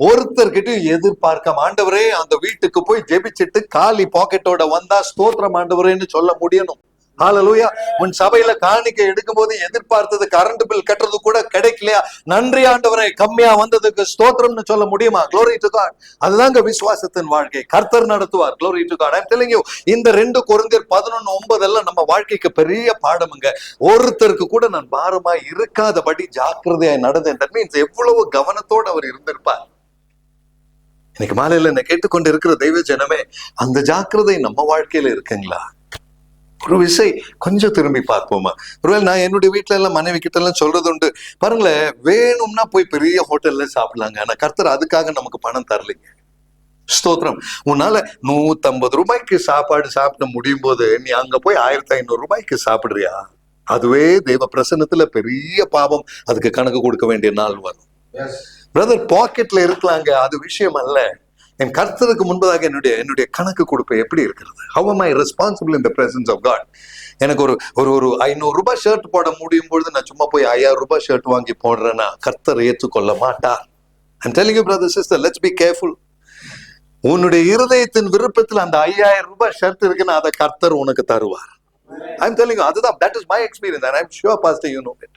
ஒருத்தர்கிட்ட எதிர்பார்க்க, ஆண்டவரே அந்த வீட்டுக்கு போய் ஜெபிச்சுட்டு காலி பாக்கெட்டோட வந்தா ஸ்தோத்திரம் ஆண்டவரேன்னு சொல்ல முடியணும். ஹalleluya. உன் சபையில காணிக்கை எடுக்கும் போது எதிர்பார்த்தது கரண்ட் பில் கட்டுறது கூட கிடைக்கலையா, நன்றி ஆண்டவரே கம்மியா வந்ததுக்கு ஸ்தோத்திரம்னு சொல்ல முடியுமா? glory to God. அதுதாங்க விசுவாசத்தின் வாழ்க்கை. கர்த்தர் நடத்துவார். glory to God. I'm telling you, இந்த 2 கொரிந்தியர் 11:9 எல்லாம் நம்ம வாழ்க்கைக்கு பெரிய பாடமுங்க. ஒருத்தருக்கு கூட நான் பாரமா இருக்காதபடி ஜாக்கிரதையாய் நடந்தேன். தட் மீன்ஸ் எவ்வளவு கவனத்தோடு அவர் இருந்திருப்பார். இன்னைக்கு மாலையில என்ன கேட்டுக்கொண்டு இருக்கிற தெய்வ ஜனமே, அந்த ஜாக்கிரதை நம்ம வாழ்க்கையில இருக்குங்களா? ஒரு விஷயம் கொஞ்சம் திரும்பி பார்ப்போமா? ஒருவேளை நான் என்னுடைய வீட்டுல எல்லாம் மனைவி கிட்ட எல்லாம் சொல்றது உண்டு, பாருங்களேன், வேணும்னா போய் பெரிய ஹோட்டல்ல சாப்பிடலாங்க, ஆனா கர்த்தர் அதுக்காக நமக்கு பணம் தரலைங்க. ஸ்தோத்திரம். உன்னால 150 ரூபாய்க்கு சாப்பாடு சாப்பிட முடியும் போது நீ அங்க போய் 1500 ரூபாய்க்கு சாப்பிடுறியா? அதுவே தெய்வ பிரசன்னத்துல பெரிய பாவம். அதுக்கு கணக்கு கொடுக்க வேண்டிய நாள் வரும். பிரதர், பாக்கெட்ல இருக்கலாங்க, அது விஷயம் அல்ல. என் கர்த்தருக்கு முன்பதாக என்னுடைய கணக்கு கொடுப்ப எப்படி இருக்கிறது? How am I responsible in the presence of God? எனக்கு ஒரு 500 ரூபாய் ஷர்ட் போட முடியும் பொழுது நான் சும்மா போய் 5000 ரூபாய் ஷர்ட் வாங்கி போடுறேன்னா கர்த்தர் ஏற்றுக்கொள்ள மாட்டார். I'm telling you brother sister, let's be careful. உன்னுடைய இருதயத்தின் விருப்பத்தில் அந்த 5000 ரூபாய் ஷர்ட் இருக்குன்னா அதை கர்த்தர் உனக்கு தருவார். I'm telling you, அதுதான், that is my experience and I'm sure pastor you know it.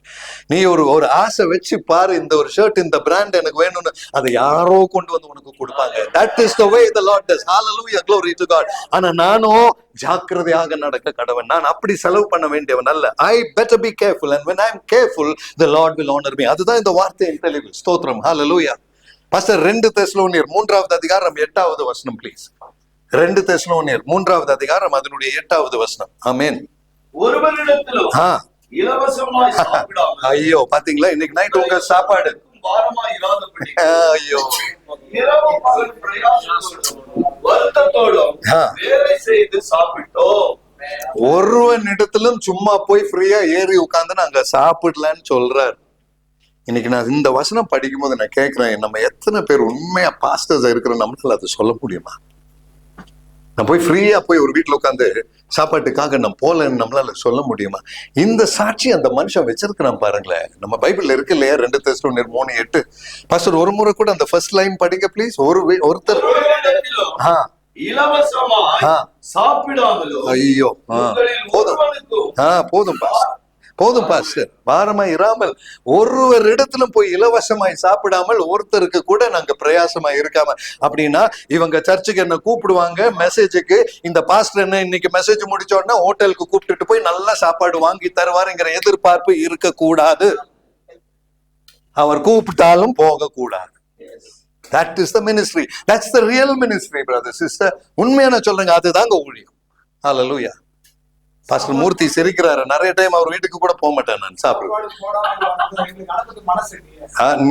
நீ ஒரு ஆசை வச்சு பாரு, இந்த ஒரு ஷர்ட் இந்த பிராண்ட் எனக்கு வேணும்னு, அதை யாரோ கொண்டு வந்து உனக்கு கொடுப்பாங்க. That is the way the Lord does. Hallelujah, glory to God. ஆனா நானும் ஜாக்கிரதையாக நடக்க கடவன். நான் அப்படி செலவு பண்ண வேண்டியவன் அல்ல. I better be careful and when I'm careful the Lord will honor me. அதுதான் இந்த வார்த்தையின் தெளிவு. ஸ்தோத்திரம். Hallelujah. பாஸ்டர் 2 தெசலோனியர் 3வது அதிகாரம் 8வது வசனம் ப்ளீஸ். 2 தெசலோனியர் 3வது அதிகாரம் அதனுடைய 8வது வசனம். ஆமென். ஒருவரிடத்திலும் இலவசமாய் சாப்பிடாமல், ஐயோ பாத்தீங்களா, இன்னைக்கு நைட் உங்க சாப்பாடு பாரமாய் இராதபடி, ஐயோ இரவும் பகல் பிரயாசத்தோடும் வருத்தத்தோடும் வேலை செய்து சாப்பிட்டோம். ஒருவனிடத்திலும் சும்மா போய் ஃப்ரீயா ஏறி உட்கார்ந்து அங்க சாப்பிடலான்னு சொல்றாரு. இன்னைக்கு நான் இந்த வசனம் படிக்கும் போது நான் கேட்கிறேன், நம்ம எத்தனை பேர் உண்மையா பாஸ்டர்ஸ் இருக்கிற நம்மளால அதை சொல்ல முடியுமா? நான் போய் ஃப்ரீயா போய் ஒரு வீட்டுல உட்காந்து சாப்பாட்டுக்காக நான் போலன்னு நம்மளால சொல்ல முடியுமா? இந்த சாட்சி அந்த மனுஷன் வச்சிருக்கிறான் பாருங்களேன். நம்ம பைபிள்ல இருக்கு இல்லையா, 2 தெசலோனியர் 3:8. பாஸ்டர் ஒரு முறை கூட அந்த ஃபர்ஸ்ட் லைன் படிங்க ப்ளீஸ். ஒருத்தர் இலவசமாய் சாப்பிடாமலோ, ஐயோ போதும் போதும் பாஸ்டர், பாரமாய் இராமல் ஒருவர் இடத்திலும் போய் இலவசமாய் சாப்பிடாமல் ஒருத்தருக்கு கூட நாங்க பிரயாசமாய் இருக்காம. அப்படின்னா இவங்க சர்ச்சுக்கு என்ன கூப்பிடுவாங்க மெசேஜுக்கு, இந்த பாஸ்டர் என்ன இன்னைக்கு மெசேஜ் முடிச்ச உடனே ஹோட்டலுக்கு கூப்பிட்டுட்டு போய் நல்ல சாப்பாடு வாங்கி தருவாருங்கிற எதிர்பார்ப்பு இருக்கக்கூடாது. அவர் கூப்பிட்டாலும் போக கூடாது. That is the ministry. That's the real ministry, brother, sister. உண்மையான சொல்றேங்க, அதுதாங்க ஊழியம். Hallelujah. பாஸ்டர் மூர்த்தி சிரிக்கிறாரு. நிறைய டைம் அவர் வீட்டுக்கு கூட போக மாட்டேன் நான் சாப்பிடுவேன்.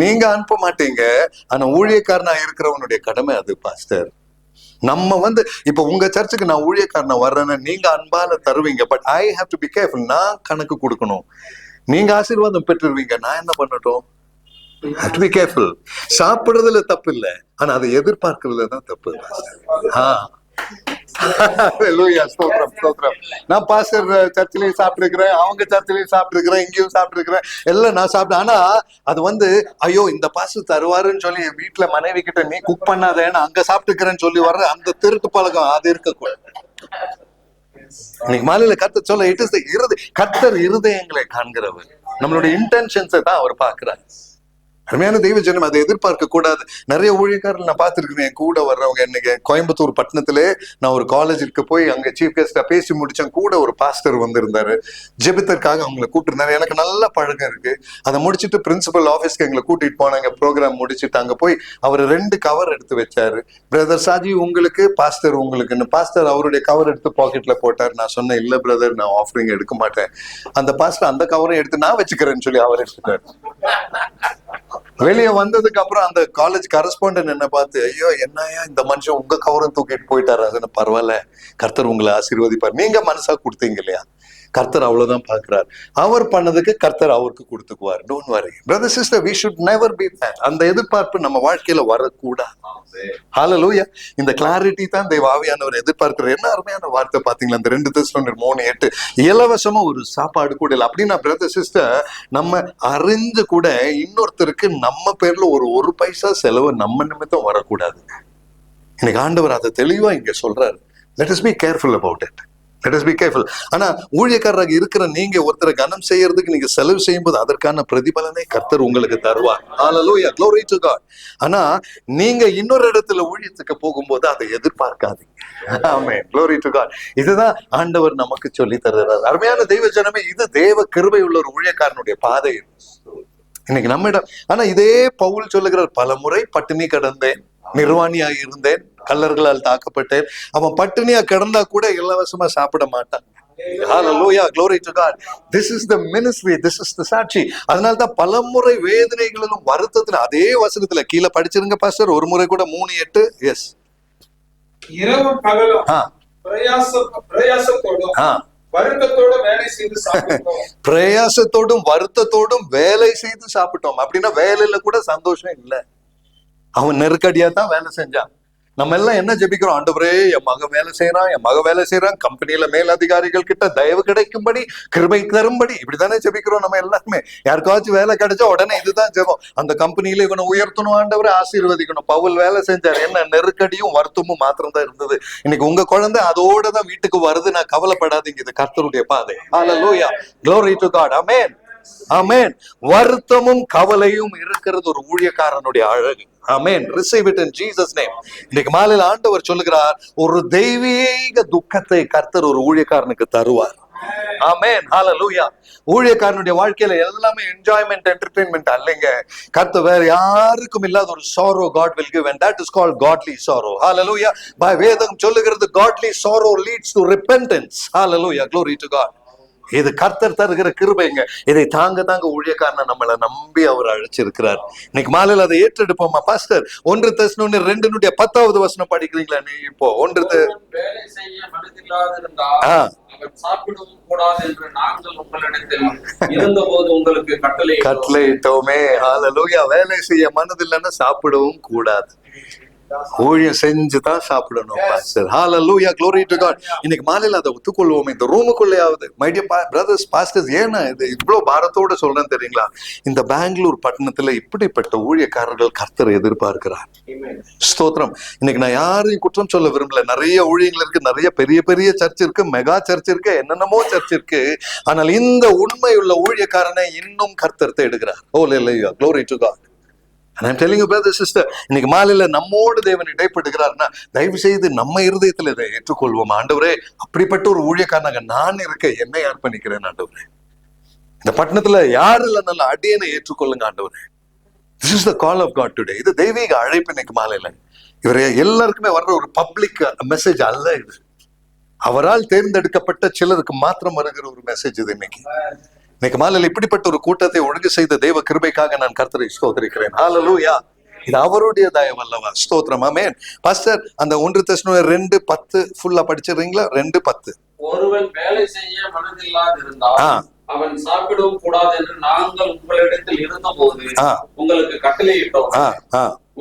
நீங்க அனுப்ப மாட்டீங்க, ஆனா ஊழியக்காரனா இருக்கிறவனுடைய கடமை அது பாஸ்டர். நம்ம இப்ப உங்க சர்ச்சுக்கு நான் ஊழியக்காரனா வர்றேன்னா நீங்க அன்பால தருவீங்க, but I have to be careful. நான் கணக்கு கொடுக்கணும், நீங்க ஆசீர்வாதம் பெற்றுருவீங்க, நான் என்ன பண்ணட்டும்? have to be careful. சாப்பிடுறதுல தப்பு இல்லை, ஆனா அதை எதிர்பார்க்கறதுல தான் தப்பு. நான் பாஸ்டர் சர்ச்சிலையும் சாப்பிட்டுருக்கிறேன், அவங்க சர்ச்சிலையும் சாப்பிட்டுருக்கிறேன், இங்கேயும் சாப்பிட்டுருக்கிறேன், எல்லாம் நான் சாப்பிட்டேன். ஆனா அது ஐயோ இந்த பாஸ்டர் தருவாருன்னு சொல்லி வீட்டுல மனைவி கிட்ட நீ குக் பண்ணாதேன்னு அங்க சாப்பிட்டுக்கிறேன்னு சொல்லி வர்ற அந்த திருட்டு பழக்கம் அது இருக்கக்கூடாது. இன்னைக்கு மாலையில கர்த்தர் சொல்ல, இட் இஸ் தி கர்த்தர் இருதயங்களை காண்கிறவர். நம்மளுடைய இன்டென்ஷன்ஸை தான் அவர் பாக்குறாரு. அருமையான தெய்வ ஜனம், அதை எதிர்பார்க்க கூடாது. நிறைய ஊழியக்காரர்கள் நான் பார்த்துருக்கேன், கூட வர்றவங்க. இன்னைக்கு கோயம்புத்தூர் பட்டணத்திலே நான் ஒரு காலேஜுக்கு போய் அங்க சீஃப் கெஸ்டா பேசி முடிச்சேன். கூட ஒரு பாஸ்டர் வந்திருந்தாரு, ஜெபித்தற்காக அவங்களை கூப்பிட்டுருந்தாரு. எனக்கு நல்ல பழக்கம் இருக்கு. அதை முடிச்சுட்டு பிரின்சிபல் ஆஃபீஸ்க்கு எங்களை கூட்டிட்டு போனாங்க. ப்ரோக்ராம் முடிச்சுட்டு அங்க போய் அவர் 2 கவர் எடுத்து வச்சாரு. பிரதர் சாஜி உங்களுக்கு, பாஸ்டர் உங்களுக்குன்னு. பாஸ்டர் அவருடைய கவர் எடுத்து பாக்கெட்ல போட்டார். நான் சொன்னேன், இல்ல பிரதர், நான் ஆஃபரிங் எடுக்க மாட்டேன். அந்த பாஸ்டர் அந்த கவரை எடுத்து நான் வச்சுக்கிறேன்னு சொல்லி அவர் எடுத்துட்டாரு. வெளியே வந்ததுக்கு அப்புறம் அந்த காலேஜ் கரஸ்பாண்டன்ட் என்ன பார்த்து, ஐயோ என்னையா இந்த மனுஷன் உங்க கவரம் தூக்கிட்டு போயிட்டாரு, அதுன்னு பரவாயில்ல, கர்த்தர் உங்களை ஆசீர்வதிப்பார், நீங்க மனசா கொடுத்தீங்க இல்லையா, கர்த்தர் அவ்வளவுதான் பாக்குறாரு, அவர் பண்ணதுக்கு கர்த்தர் அவருக்கு கொடுத்துக்குவார். Don't worry brother sister, we should never be that. அந்த எதிர்பார்ப்பு நம்ம வாழ்க்கையில வரக்கூடாது. ஹல்லேலூயா. இந்த கிளாரிட்டி தான் தேவ ஆவியானவர் எதிர்பார்க்கிறார். என்ன அருமையான வார்த்தை பாத்தீங்களா, அந்த 2 தெசலோனியர் 3:8, இலவசமா ஒரு சாப்பாடு கூட இல்லை அப்படின்னா பிரதர் சிஸ்டர், நம்ம அறிஞ்சு கூட இன்னொருத்தருக்கு நம்ம பேர்ல ஒரு பைசா செலவு நம்ம நிமித்தம் வரக்கூடாது. இன்னைக்கு ஆண்டவர் அதை தெளிவா இங்க சொல்றாரு. Let us be careful about it. Let us be careful. ஆனா ஊழியக்காரராக இருக்கிற நீங்க ஒருத்தரை கனம் செய்யறதுக்கு நீங்க செலவு செய்யும் போது அதற்கான பிரதிபலனை கர்த்தர் உங்களுக்கு தருவார். Hallelujah, glory to God. ஆனா நீங்க இன்னொரு இடத்துல ஊழியத்துக்கு போகும்போது அதை எதிர்பார்க்காதீங்க. ஆமென், glory to God. இதுதான் ஆண்டவர் நமக்கு சொல்லி தருகிறார். அருமையான தெய்வ ஜனமே, இது தேவ கிருபை உள்ள ஒரு ஊழியக்காரனுடைய பாதை இன்னைக்கு நம்மிடம். ஆனா இதே பவுல் சொல்லுகிறார், பல முறை பட்டினி கடந்தேன், நிர்வாணியாக இருந்தேன், கல்லர்களால் தாக்கப்பட்டேன். அவன் பட்டினியா கிடந்தா கூட இலவசமா சாப்பிட மாட்டான். Hallelujah, glory to God. This is the ministry, this is the சாட்சி. அதனால்தான் பலமுறை வேதனைகளிலும் வருத்தத்துல, அதே வசனத்துல கீழே படிச்சிருங்க பாஸ்டர், ஒரு முறை கூட 3:8. எஸ், இரவும் பகலும் பிரயாசத்தோடும் வருத்தத்தோடும் வேலை செய்து சாப்பிட்டோம். பிரயாசத்தோடும் வருத்தத்தோடும் வேலை செய்து சாப்பிட்டோம். அப்படின்னா வேலையில கூட சந்தோஷம் இல்லை, அவன் நெருக்கடியா தான் வேலை செஞ்சான். நம்ம எல்லாம் என்ன ஜெபிக்கிறோம், ஆண்டவரே என் மகன் வேலை செய்யறான், என் மக வேலை செய்யறான், கம்பெனியில மேலதிகாரிகள் கிட்ட தயவு கிடைக்கும்படி, கிருபை தரும்படி, இப்படித்தானே ஜெபிக்கிறோம் நம்ம எல்லாருமே. யாருக்காச்சும் வேலை கிடைச்சா உடனே இதுதான் ஜெபம், அந்த கம்பெனியில இவனை உயர்த்தணும், ஆண்டவரை ஆசீர்வதிக்கணும். பவுல் வேலை செஞ்சார், என்ன நெருக்கடியும் வருத்தமும் மாத்திரம் தான் இருந்தது. இன்னைக்கு உங்க குழந்தை அதோட தான் வீட்டுக்கு வருது, நான் கவலைப்படாதீங்க, இது கர்த்தருடைய பாதை. ஹல்லேலூயா, glory to God. ஆமென், ஆமென். வருத்தமும் கவலையும் இருக்கிறது ஒரு ஊழியக்காரனுடைய அழகு. ஆமென், receive it in Jesus name. இன்னைக்கு மாலையில ஆண்டவர் சொல்லுகிறார், ஒரு தெய்வீக துக்கத்தை கர்த்தர் ஒரு ஊழியக்காரனுக்கு தருவார். ஆமென், ஹல்லேலூயா. ஊழியக்காரனுடைய வாழ்க்கையில எல்லாமே என்ஜாய்மெண்ட், என்டர்டெயின்மெண்ட் அல்லங்க. கர்த்தர் வேற யாருக்கும் இல்லாத ஒரு sorrow God will give, and that is called godly sorrow. Hallelujah. வேதம் சொல்லுகிறது, godly sorrow leads to repentance. Hallelujah, glory to God. இது கர்த்தர் தருகிற கிருபைங்க. இதை தாங்க ஊழியக்காரனை நம்மளை நம்பி அவர் அழைச்சிருக்கிறார். இன்னைக்கு மாலையில் அதை ஏற்றெடுப்போமா பாஸ்டர்? 1 தெசலோனியர் 2:10 வசனம் படிக்கிறீங்களா நீ? இப்போ 1 வேலை செய்ய மனதில்லாதிருந்தால் அவன் சாப்பிடவும் கூடாது என்று நாங்கள் உங்களிடத்தில் இருந்தபோது உங்களுக்கு கட்டளையிட்டோமே. ஹல்லேலூயா. வேலை செய்ய மனதில்லைன்னா சாப்பிடவும் கூடாது, ஊழியம் செஞ்சுதான் சாப்பிடணும் pastor. Hallelujah, glory to God. இன்னைக்கு மாலையில அதை ஒத்துக்கொள்வோம். இந்த ரூமுக்குள்ளேயாவது மை டியர் பிரதர்ஸ் பாஸ்டர்ஸ், ஏன்னா இது இவ்வளவு பாரத்தோட சொல்றேன் தெரியுங்களா? இந்த பெங்களூர் பட்டணத்துல இப்படிப்பட்ட ஊழியக்காரர்கள் கர்த்தரை எதிர்பார்க்கிறார். ஸ்தோத்திரம். இன்னைக்கு நான் யாரையும் குற்றம் சொல்ல விரும்பல. நிறைய ஊழியங்கள் இருக்கு, நிறைய பெரிய பெரிய சர்ச் இருக்கு, மெகா சர்ச் இருக்கு, என்னென்னமோ சர்ச் இருக்கு. ஆனால் இந்த உண்மையுள்ள ஊழியக்காரனை இன்னும் கர்த்தர் தேடுகிறார். ஹல்லேலூயா, glory to God. And I'm telling you brother sister, இன்னைக்கு மாலையில நம்மோடு தேவன் இடைப்படுகிறார்னா தயவு செய்து நம்ம இருதயத்துல இதை ஏற்றுக்கொள்வோம். ஆண்டவரே, அப்படிப்பட்ட ஒரு ஊழியக்காரனாக நான் இருக்க என்னை அர்ப்பணிக்கிறேன் ஆண்டவரே. இந்த பட்டணத்துல யாரு இல்லைனாலும் அடியனை ஏற்றுக்கொள்ளுங்க ஆண்டவரே. This is the call of God today. இது தெய்வீக அழைப்பு. இன்னைக்கு மாலையில இவரை எல்லாருக்குமே வர்ற ஒரு பப்ளிக் மெசேஜ் அல்ல இது. அவரால் தேர்ந்தெடுக்கப்பட்ட சிலருக்கு மாத்திரம் வருகிற ஒரு மெசேஜ் இது. இன்னைக்கு மாலையில் இப்படிப்பட்ட ஒரு கூட்டத்தை ஒழுங்கு செய்த தெய்வ கிருபைக்காக நான் கர்த்தரை ஸ்தோத்திரிக்கிறேன். ஹல்லேலூயா. இது அவருடைய தயவு அல்லவா? ஸ்தோத்திரம். ஆமென். பாஸ்டர், அந்த 1 தெசலோனியர் 2:10 ஃபுல்லா படிச்சிடுறீங்களா? 2:10. ஒருவன் வேலை செய்ய மனதில்லாதிருந்தால் அவன் சாப்பிடவும் கூடாது என்று நாங்கள் உங்களிடத்தில் இருந்தபோது உங்களுக்கு கட்டளையிட்டோம்.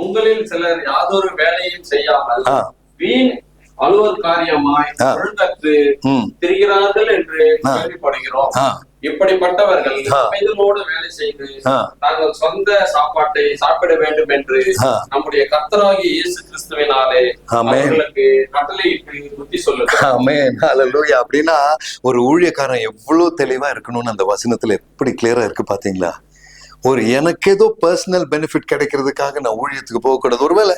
உங்களில் சிலர் யாதொரு வேலையும் செய்யாமல் வீண் அலுவல் காரியமாய் ஒழுங்கற்று திரிகிறார்கள் என்று கேள்விப்படுகிறோம். இப்படிப்பட்டவர்கள் இதனோடு வேலை செய்து நாங்கள் சொந்த சாப்பாட்டை சாப்பிட வேண்டும் என்று நம்முடைய கர்த்தராகிய இயேசு கிறிஸ்துவினாலே அவர்களுக்கு கட்டளையிட்டு புத்தி சொல்லுங்க. ஆமென், ஹல்லேலூயா. அப்படின்னா ஒரு ஊழியக்காரன் எவ்வளவு தெளிவா இருக்கணும்னு அந்த வசனத்துல எப்படி கிளியரா இருக்கு பாத்தீங்களா? ஒரு எனக்கு ஏதோ பர்சனல் பெனிஃபிட் கிடைக்கிறதுக்காக நான் ஊழியத்துக்கு போகக்கூடாது. ஒருவேளை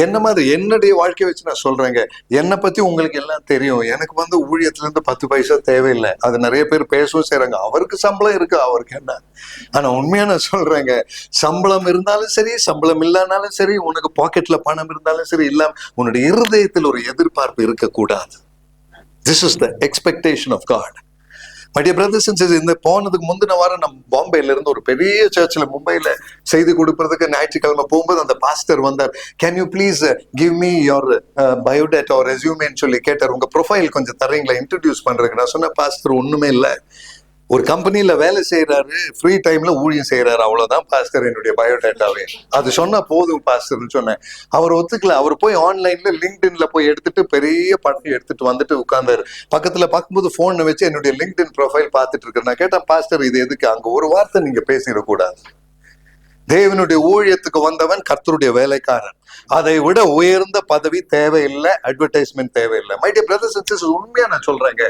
என்ன மாதிரி என்னுடைய வாழ்க்கையை வச்சு நான் சொல்றேங்க, என்னை பத்தி உங்களுக்கு எல்லாம் தெரியும். எனக்கு ஊழியத்துல இருந்து 10 பைசா தேவையில்லை. அது நிறைய பேர் பேசவும் செய்யறாங்க. அவருக்கு சம்பளம் இருக்கு, அவருக்கு என்ன. ஆனா உண்மையா நான் சொல்றேங்க, சம்பளம் இருந்தாலும் சரி, சம்பளம் இல்லைனாலும் சரி, உனக்கு பாக்கெட்ல பணம் இருந்தாலும் சரி, இல்லாம உன்னுடைய இருதயத்தில் ஒரு எதிர்பார்ப்பு இருக்கக்கூடாது. This is the expectation of God. My dear brothers and sisters, இந்த போனதுக்கு முந்தின வாரம் நம்ம பாம்பேல இருந்து ஒரு பெரிய சர்ச்சில் மும்பைல செய்தி கொடுப்பறதுக்கு ஞாயிற்றுக்கிழமை போகும்போது அந்த பாஸ்டர் வந்தார். Can you please give me your biodata ஒரு ரெஸ்யூமேன்னு சொல்லி கேட்டார். உங்க ப்ரொஃபைல் கொஞ்சம் தரீங்களா இன்ட்ரடியூஸ் பண்றதுக்கு. நான் சொன்ன பாஸ்டர் ஒண்ணுமே இல்லை, ஒரு கம்பெனில வேலை செய்யறாரு, ஃப்ரீ டைம்ல ஊழியம் செய்யறாரு, அவ்வளவுதான் பாஸ்டர் என்னுடைய பயோடேட்டாவே. அது சொன்னா போதும் பாஸ்டர்னு சொன்னேன். அவர் ஒத்துக்கல. அவர் போய் ஆன்லைன்ல லிங்க்டின்ல போய் எடுத்துட்டு பெரிய படம் எடுத்துட்டு வந்துட்டு உட்கார்ந்தாரு. பக்கத்துல பார்க்கும்போது போனை வச்சு என்னுடைய லிங்க்டின் ப்ரொஃபைல் பார்த்துட்டு இருக்கேன். நான் கேட்டேன், பாஸ்டர் இது எதுக்கு? அங்க ஒரு வார்த்தை நீங்க பேசிடக்கூடாது. தேவனுடைய ஊழியத்துக்கு வந்தவன் கர்த்தருடைய வேலைக்காரன். அதை விட உயர்ந்த பதவி தேவையில்லை, அட்வர்டைஸ்மெண்ட் தேவையில்லை. My dear brothers and sisters, உண்மையா நான் சொல்றேங்க,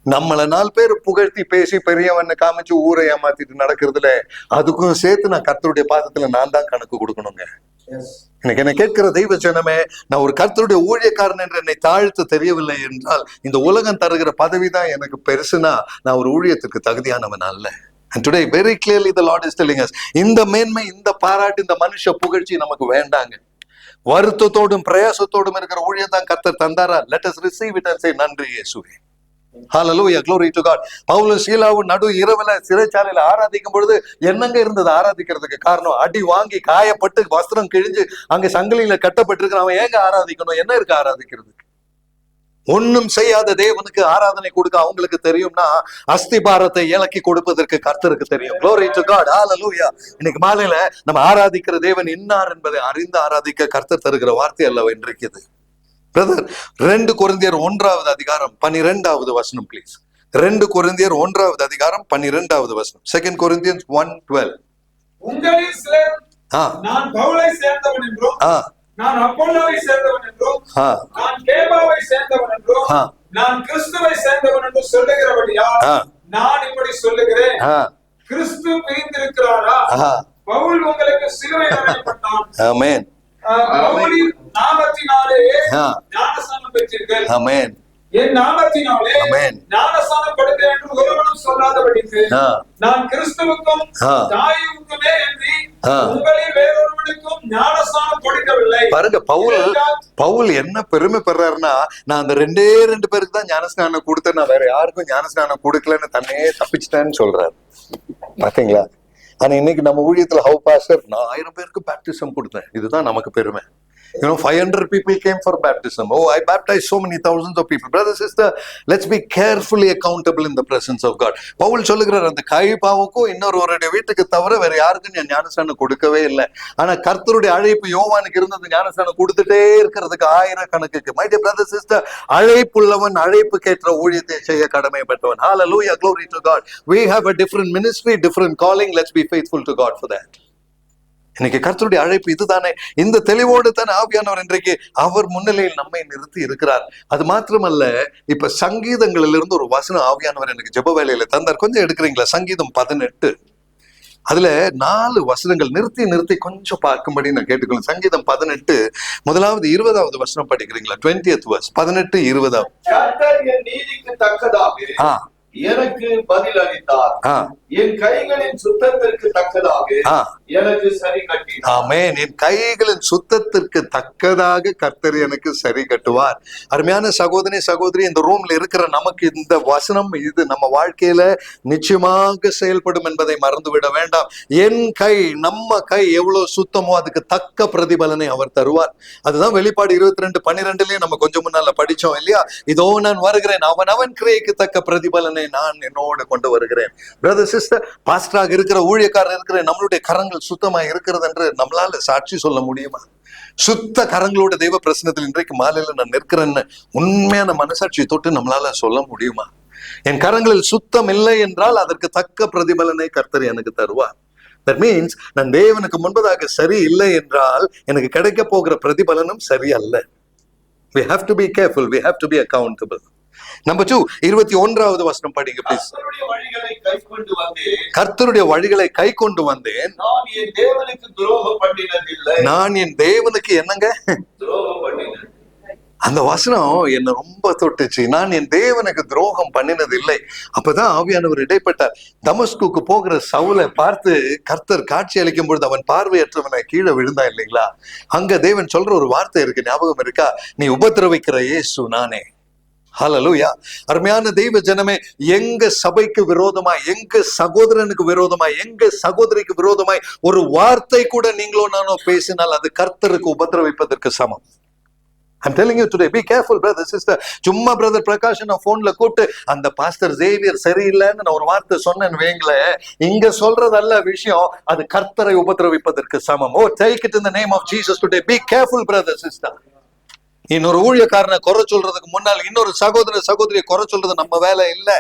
நம்மள 4 பேர் புகழ்த்தி பேசி பெரியவன்னு காமிச்சு ஊரை ஏமாத்திட்டு நடக்கிறதுல அதுக்கும் சேர்த்து நான் கர்த்தருடைய பாதத்துல நான் தான் கணக்கு கொடுக்கணுங்க. எனக்கு என்ன கேட்கிற தெய்வ ஜனமே, நான் ஒரு கர்த்தருடைய ஊழியக்காரன் என்று என்னை தாழ்த்து தெரியவில்லை என்றால் இந்த உலகம் தருகிற பதவி தான் எனக்கு பெருசுனா நான் ஒரு ஊழியத்துக்கு தகுதியானவன் அல்ல. And today very clearly the Lord is telling us, இந்த மேன்மை, இந்த பாராட்டு, இந்த மனுஷ புகழ்ச்சி நமக்கு வேண்டாங்க. வருத்தத்தோடும் பிரயாசத்தோடும் இருக்கிற ஊழியம் தான் கர்த்தர் தந்தாரா? Let us receive it and say நன்றி இயேசுவே. Hallelujah, glory to God. பவுலும் சீலாவும் நடு இரவுல சிறைச்சாலையில ஆராதிக்கும் பொழுது என்னங்க இருந்தது ஆராதிக்கிறதுக்கு? காரணம், அடி வாங்கி காயப்பட்டு வஸ்திரம் கிழிஞ்சு அங்க சங்கிலியில கட்டப்பட்டிருக்கிற அவன் ஏங்க ஆராதிக்கணும்? என்ன இருக்கு ஆராதிக்கிறதுக்கு? ஒன்னும் செய்யாத தேவனுக்கு ஆராதனை கொடுக்க அவங்களுக்கு தெரியும்னா அஸ்திபாரத்தை இலக்கி கொடுப்பதற்கு கர்த்தருக்கு தெரியும். Glory to God, hallelujah. இன்னைக்கு மாலையில நம்ம ஆராதிக்கிற தேவன் இன்னார் என்பதை அறிந்து ஆராதிக்க கர்த்தர் தருகிற வார்த்தை அல்லவா இன்றைக்கு இது. பிரதர், 2 கொரிந்தியர் 1வது அதிகாரம் 12வது வசனம் ப்ளீஸ். 2 கொரிந்தியர் 1வது அதிகாரம் 12வது வசனம். 2 Corinthians 1:12. உங்களில் சிலர் நான் பவுலை சேர்ந்தவன் என்றும், நான் அப்போலோவை சேர்ந்தவன் என்றும், நான் கேபாவை சேர்ந்தவன் என்றும், நான் கிறிஸ்துவை சேர்ந்தவன் என்று சொல்லுகிறபடியால் நான் இப்படி சொல்லுகிறேன். கிறிஸ்து பிரிந்திருக்கிறாரா? பவுல் உங்களுக்கு சிலுவையில் அறையப்பட்டான். ஆமென். பவுலின் நாமத்தினாலே ஞானஸ்நானம் பெற்றீர்கள். ஆமென். என் நாமத்தினாலே ஞானஸ்நானம் கொடுத்தேன் என்று ஒருவனும் சொல்லாதபடிக்கு நான் கிறிஸ்துவுக்கும் தாயுக்குமே என்று உங்களில் வேறொருவனுக்கும் ஞானஸ்நானம் கொடுக்கவில்லை. பாருங்க, பவுல் என்ன பெருமை பெறாருன்னா, நான் அந்த 2 பேருக்கு தான் ஞானஸ்நானம் கொடுத்தேன், நான் வேற யாருக்கும் ஞானஸ்நானம் கொடுக்கலன்னு தன்னே தப்பிச்சிட்டேன்னு சொல்றாரு. பாத்தீங்களா? ஆனா இன்னைக்கு நம்ம ஊழியத்துல ஹவு பாஸ்டர் நான் 1000 பேருக்கு பேப்டிசம் கொடுத்தேன், இதுதான் நமக்கு பெருமை. 500 people came for baptism. Oh, I baptized so many thousands of people. Brother, sister, let's be carefully accountable in the presence of God. Pavul சொல்லுகிறார், அந்த கைபாவுக்கும் இன்னொருவருடைய வீட்டுக்கு தவிர வேற யாருக்கும் நான் ஞானஸ்நானம் கொடுக்கவே இல்லை. ஆனா கர்த்தருடைய அழைப்பு யோவானுக்கு இருந்தது ஞானஸ்நானம் கொடுத்துட்டே இருக்கிறதுக்கு 1000 கணக்குக்கு. My dear brother, sister, அழைப்புள்ளவன் அழைப்புக்கேற்ற ஊழியத்தை செய்ய கடமைப்பட்டவன். Hallelujah, glory to God. We have a different ministry, different calling. Let's be faithful to God for that. இன்னைக்கு கர்த்தருடைய அழைப்பு இதுதானே. இந்த தெளிவோடு தான் ஆவியானவர் இன்றைக்கு அவர் முன்னிலையில் நம்மை நிறுத்தி இருக்கிறார். அது மாத்திரமல்ல, இப்ப சங்கீதங்களில் இருந்து ஒரு வசனம் ஆவியானவர் எனக்கு ஜெப வேலையில தந்தார். கொஞ்சம் எடுக்கிறீங்களா? சங்கீதம் 18, அதுல 4 வசனங்கள் நிறுத்தி கொஞ்சம் பார்க்கும்படி நான் கேட்டுக்கணும். சங்கீதம் 18 முதலாவது 20வது வசனம் படிக்கிறீங்களா? 20th verse, 18 20. கர்த்தர் என் நீதிக்கு தக்கதாக எனக்கு பதில் அளித்தார், என் கைகளின் சுத்தத்திற்கு தக்கதாக எனக்கு சரி கட்டினார். ஆமென். என் கைகளின் சுத்தத்திற்கு தக்கதாக கர்த்தர் எனக்கு சரி கட்டுவார். அருமையான சகோதரி சகோதரி, இந்த ரூம்ல இருக்கிற நமக்கு இந்த வசனம் இது நம்ம வாழ்க்கையில நிச்சயமாக செயல்படும் என்பதை மறந்துவிட வேண்டாம். என் கை, நம்ம கை எவ்வளவு சுத்தமோ அதுக்கு தக்க பிரதிபலனை அவர் தருவார். அதுதான் வெளிப்பாடு 22:12 நம்ம கொஞ்சம் முன்னால படிச்சோம் இல்லையா? இதோ நான் வருகிறேன், அவன் கிரியைக்கு தக்க பிரதிபலனை நான் என்னோடு கொண்டு வருகிறேன். பிரதர் சிஸ்டர், பாஸ்டராக இருக்கிற ஊழியக்காரர் இருக்கிற நம்மளுடைய கரங்கள் சுத்தமா இருக்கிறது என்று நம்மளால சாட்சி சொல்ல முடியுமா? சுத்த கரங்களோட தெய்வ பிரசனத்தில் இன்றைக்கு மாலையில நான் நிற்கிறேன்னு உண்மையான மனசாட்சி தொட்டு நம்மளால சொல்ல முடியுமா? என் கரங்களில் சுத்தம் இல்லை என்றால் அதற்கு தக்க பிரதிபலனை கர்த்தர் எனக்கு தருவார். தட் மீன்ஸ் நான் தேவனுக்கு முன்பதாக சரி இல்லை என்றால் எனக்கு கிடைக்க போகிற பிரதிபலனும் சரி அல்ல. We have to be careful, we have to be accountable. Number 2, 21வது வசனம் படிங்க ப்ளீஸ். கர்த்தருடைய வழிகளை கை கொண்டு வந்தேன், நான் என் தேவனுக்கு துரோகம் பண்ணினதில்லை. நான் என் தேவனுக்கு என்னங்க துரோகம் பண்ணினேன். அந்த வசனம் என்ன ரொம்ப தொட்டுச்சு. நான் என் தேவனுக்கு துரோகம் பண்ணினது இல்லை. அப்பதான் ஆவியானவர் இடைப்பட்டார். தமஸ்குக்கு போகிற சவுலை பார்த்து கர்த்தர் காட்சி அளிக்கும் பொழுது அவன் பார்வையற்றவனை கீழே விழுந்தான் இல்லைங்களா? அங்க தேவன் சொல்ற ஒரு வார்த்தை இருக்கு, ஞாபகம் இருக்கா? நீ உபத்திரவிக்கிற இயேசு நானே. ஹல்லேலூயா. அருமையான தெய்வ ஜனமே, எங்க சபைக்கு விரோதமாய், எங்க சகோதரனுக்கு விரோதமாய், எங்க சகோதரிக்கு விரோதமாய் ஒரு வார்த்தை கூட நீங்களோ நானோ பேசினால் அது கர்த்தருக்கு உபத்திரவிப்பதற்கு சமம். I'm telling you today, be careful brother, sister. சும்மா பிரதர் பிரகாஷ் நான் போன்ல கூப்பிட்டு அந்த பாஸ்டர் சேவியர் சரியில்லைன்னு நான் ஒரு வார்த்தை சொன்னேன்னு வைங்களே, இங்க சொல்றதல்ல விஷயம், அது கர்த்தரை உபத்திரவிப்பதற்கு சமம். Oh, take it in the name of Jesus today. Be careful brother, sister. இன்னொரு ஊழியக்காரனை குறை சொல்றதுக்கு முன்னால் இன்னொரு சகோதரியை குறை சொல்றது நம்ம வேலை இல்லை.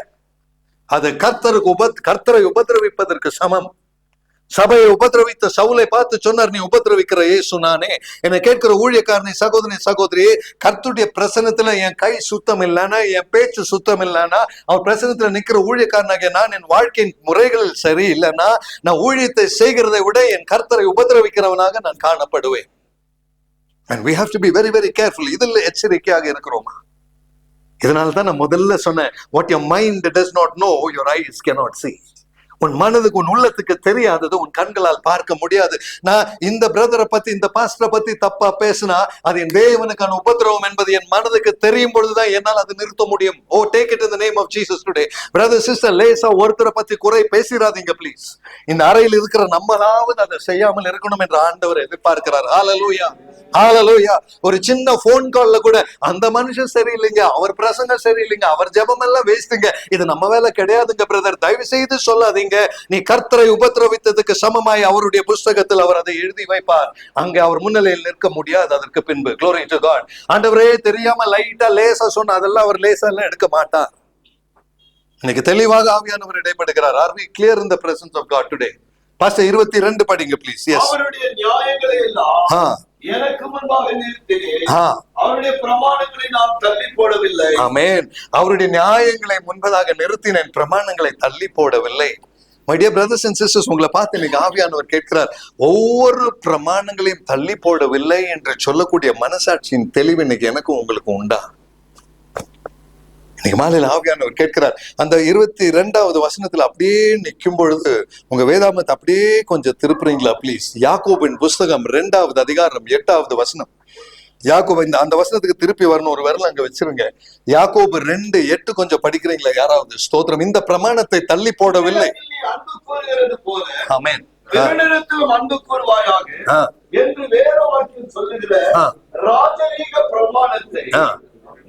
அது கர்த்தரை உபத்திரவிப்பதற்கு சமம். சபையை உபத்திரவித்த சவுலை பார்த்து சொன்னார், நீ உபத்திரவிக்கிற இயேசு நானே. என்னை கேட்கிற ஊழியக்காரனை சகோதரி, கர்த்தருடைய பிரசன்னத்துல என் கை சுத்தம் இல்லைன்னா, என் பேச்சு சுத்தம் இல்லைன்னா, அவர் பிரசன்னத்துல நிக்கிற ஊழியக்காரனாக நான் என் வாழ்க்கையின் முறைகளில் சரி இல்லைன்னா, நான் ஊழியத்தை செய்கிறதை விட என் கர்த்தரை உபத்திரவிக்கிறவனாக நான் காணப்படுவேன். And we have to be very, very careful. இதில் எச்சரிக்கையாக இருக்கிறோமா? இதனால்தான் நான் முதல்ல சொன்னேன், what your mind does not know, your eyes cannot see. உன் மனதுக்கு, உன் உள்ளத்துக்கு தெரியாதது உன் கண்களால் பார்க்க முடியாது. நான் இந்த பிரதரை பத்தி, இந்த பாஸ்டரை பத்தி தப்பா பேசினா அது என் தேவனுக்கான உபத்திரவம் என்பது என் மனதுக்கு தெரியும் பொழுதுதான் என்னால் அது நிறுத்த முடியும். Oh, take it in the name of Jesus today. Brother sister, லேசா ஒருத்தரை பத்தி குறை பேசிடாதீங்க ப்ளீஸ். இந்த அறையில் இருக்கிற நம்மளாவது அதை செய்யாமல் இருக்கணும் என்று ஆண்டவர் எதிர்பார்க்கிறார். ஹல்லேலூயா, ஹல்லேலூயா. ஒரு சின்ன போன் கால்ல கூட அந்த மனுஷன் சரியில்லைங்க, அவர் பிரசங்கம் சரியில்லைங்க, அவர் ஜெபம் எல்லாம் வேஸ்ட்டுங்க, இது நம்ம வேலை கிடையாதுங்க பிரதர், தயவு செய்து சொல்லாதீங்க. நீ கர்த்தரை உபத்திரவித்ததுக்கு சமமாய் அவருடைய புஸ்தகத்தில் அவர் அதை எழுதி வைப்பார். அங்கே அவர் முன்னிலையில் நிற்க முடியாது அதற்கு பின்பு. Glory to God. ஆண்டவரே, தெரியாம லைட்டா லேசா சொன்ன அதெல்லாம் அவர் லேசா எல்லாம் எடுக்க மாட்டார். இன்னைக்கு தெளிவாக ஆவியானவர் இடைப்படுகிறார். Are we clear in the presence of God today? Pastor 22 படிங்க ப்ளீஸ். எஸ். அவருடைய நியாயங்களை எல்லாம் எனக்கு முன்பாக நிறுத்தினேன், அவருடைய பிரமாணங்களை நான் தள்ளி போடவில்லை. ஆமென். அவருடைய நியாயங்களை முன்பதாக நிறுத்தினேன், பிரமாணங்களை தள்ளி போடவில்லை. My dear brothers and sisters, உங்களை பார்த்து இன்னைக்கு ஆவியானவர் கேட்கிறார், ஒவ்வொரு பிரமாணங்களையும் தள்ளி போடவில்லை என்று சொல்லக்கூடிய மனசாட்சியின் தெளிவு இன்னைக்கு எனக்கும் உங்களுக்கு உண்டா? இன்னைக்கு மாலையில் ஆவியானவர் கேட்கிறார். அந்த 22வது வசனத்துல அப்படியே நிற்கும் பொழுது உங்க வேதாமத்தை அப்படியே கொஞ்சம் திருப்புறீங்களா ப்ளீஸ்? யாக்கோபின் புஸ்தகம் 2வது அதிகாரம் 8வது வசனம். யாக்கோபு, அந்த வசனத்துக்கு திருப்பி வரணும், ஒரு விரல் அங்க வச்சிருங்க. யாக்கோபு 2:8 கொஞ்சம் படிக்கிறீங்களா யாராவது? ஸ்தோத்திரம். இந்த பிரமாணத்தை தள்ளி போடவில்லை. அன்பு கூறுகிறது போல ஆமென். பிறனிடத்திலும் அன்பு கூறுவாயாக என்று வேற வாக்கியம் சொல்லுகிற ராஜரீக பிரமாணத்தை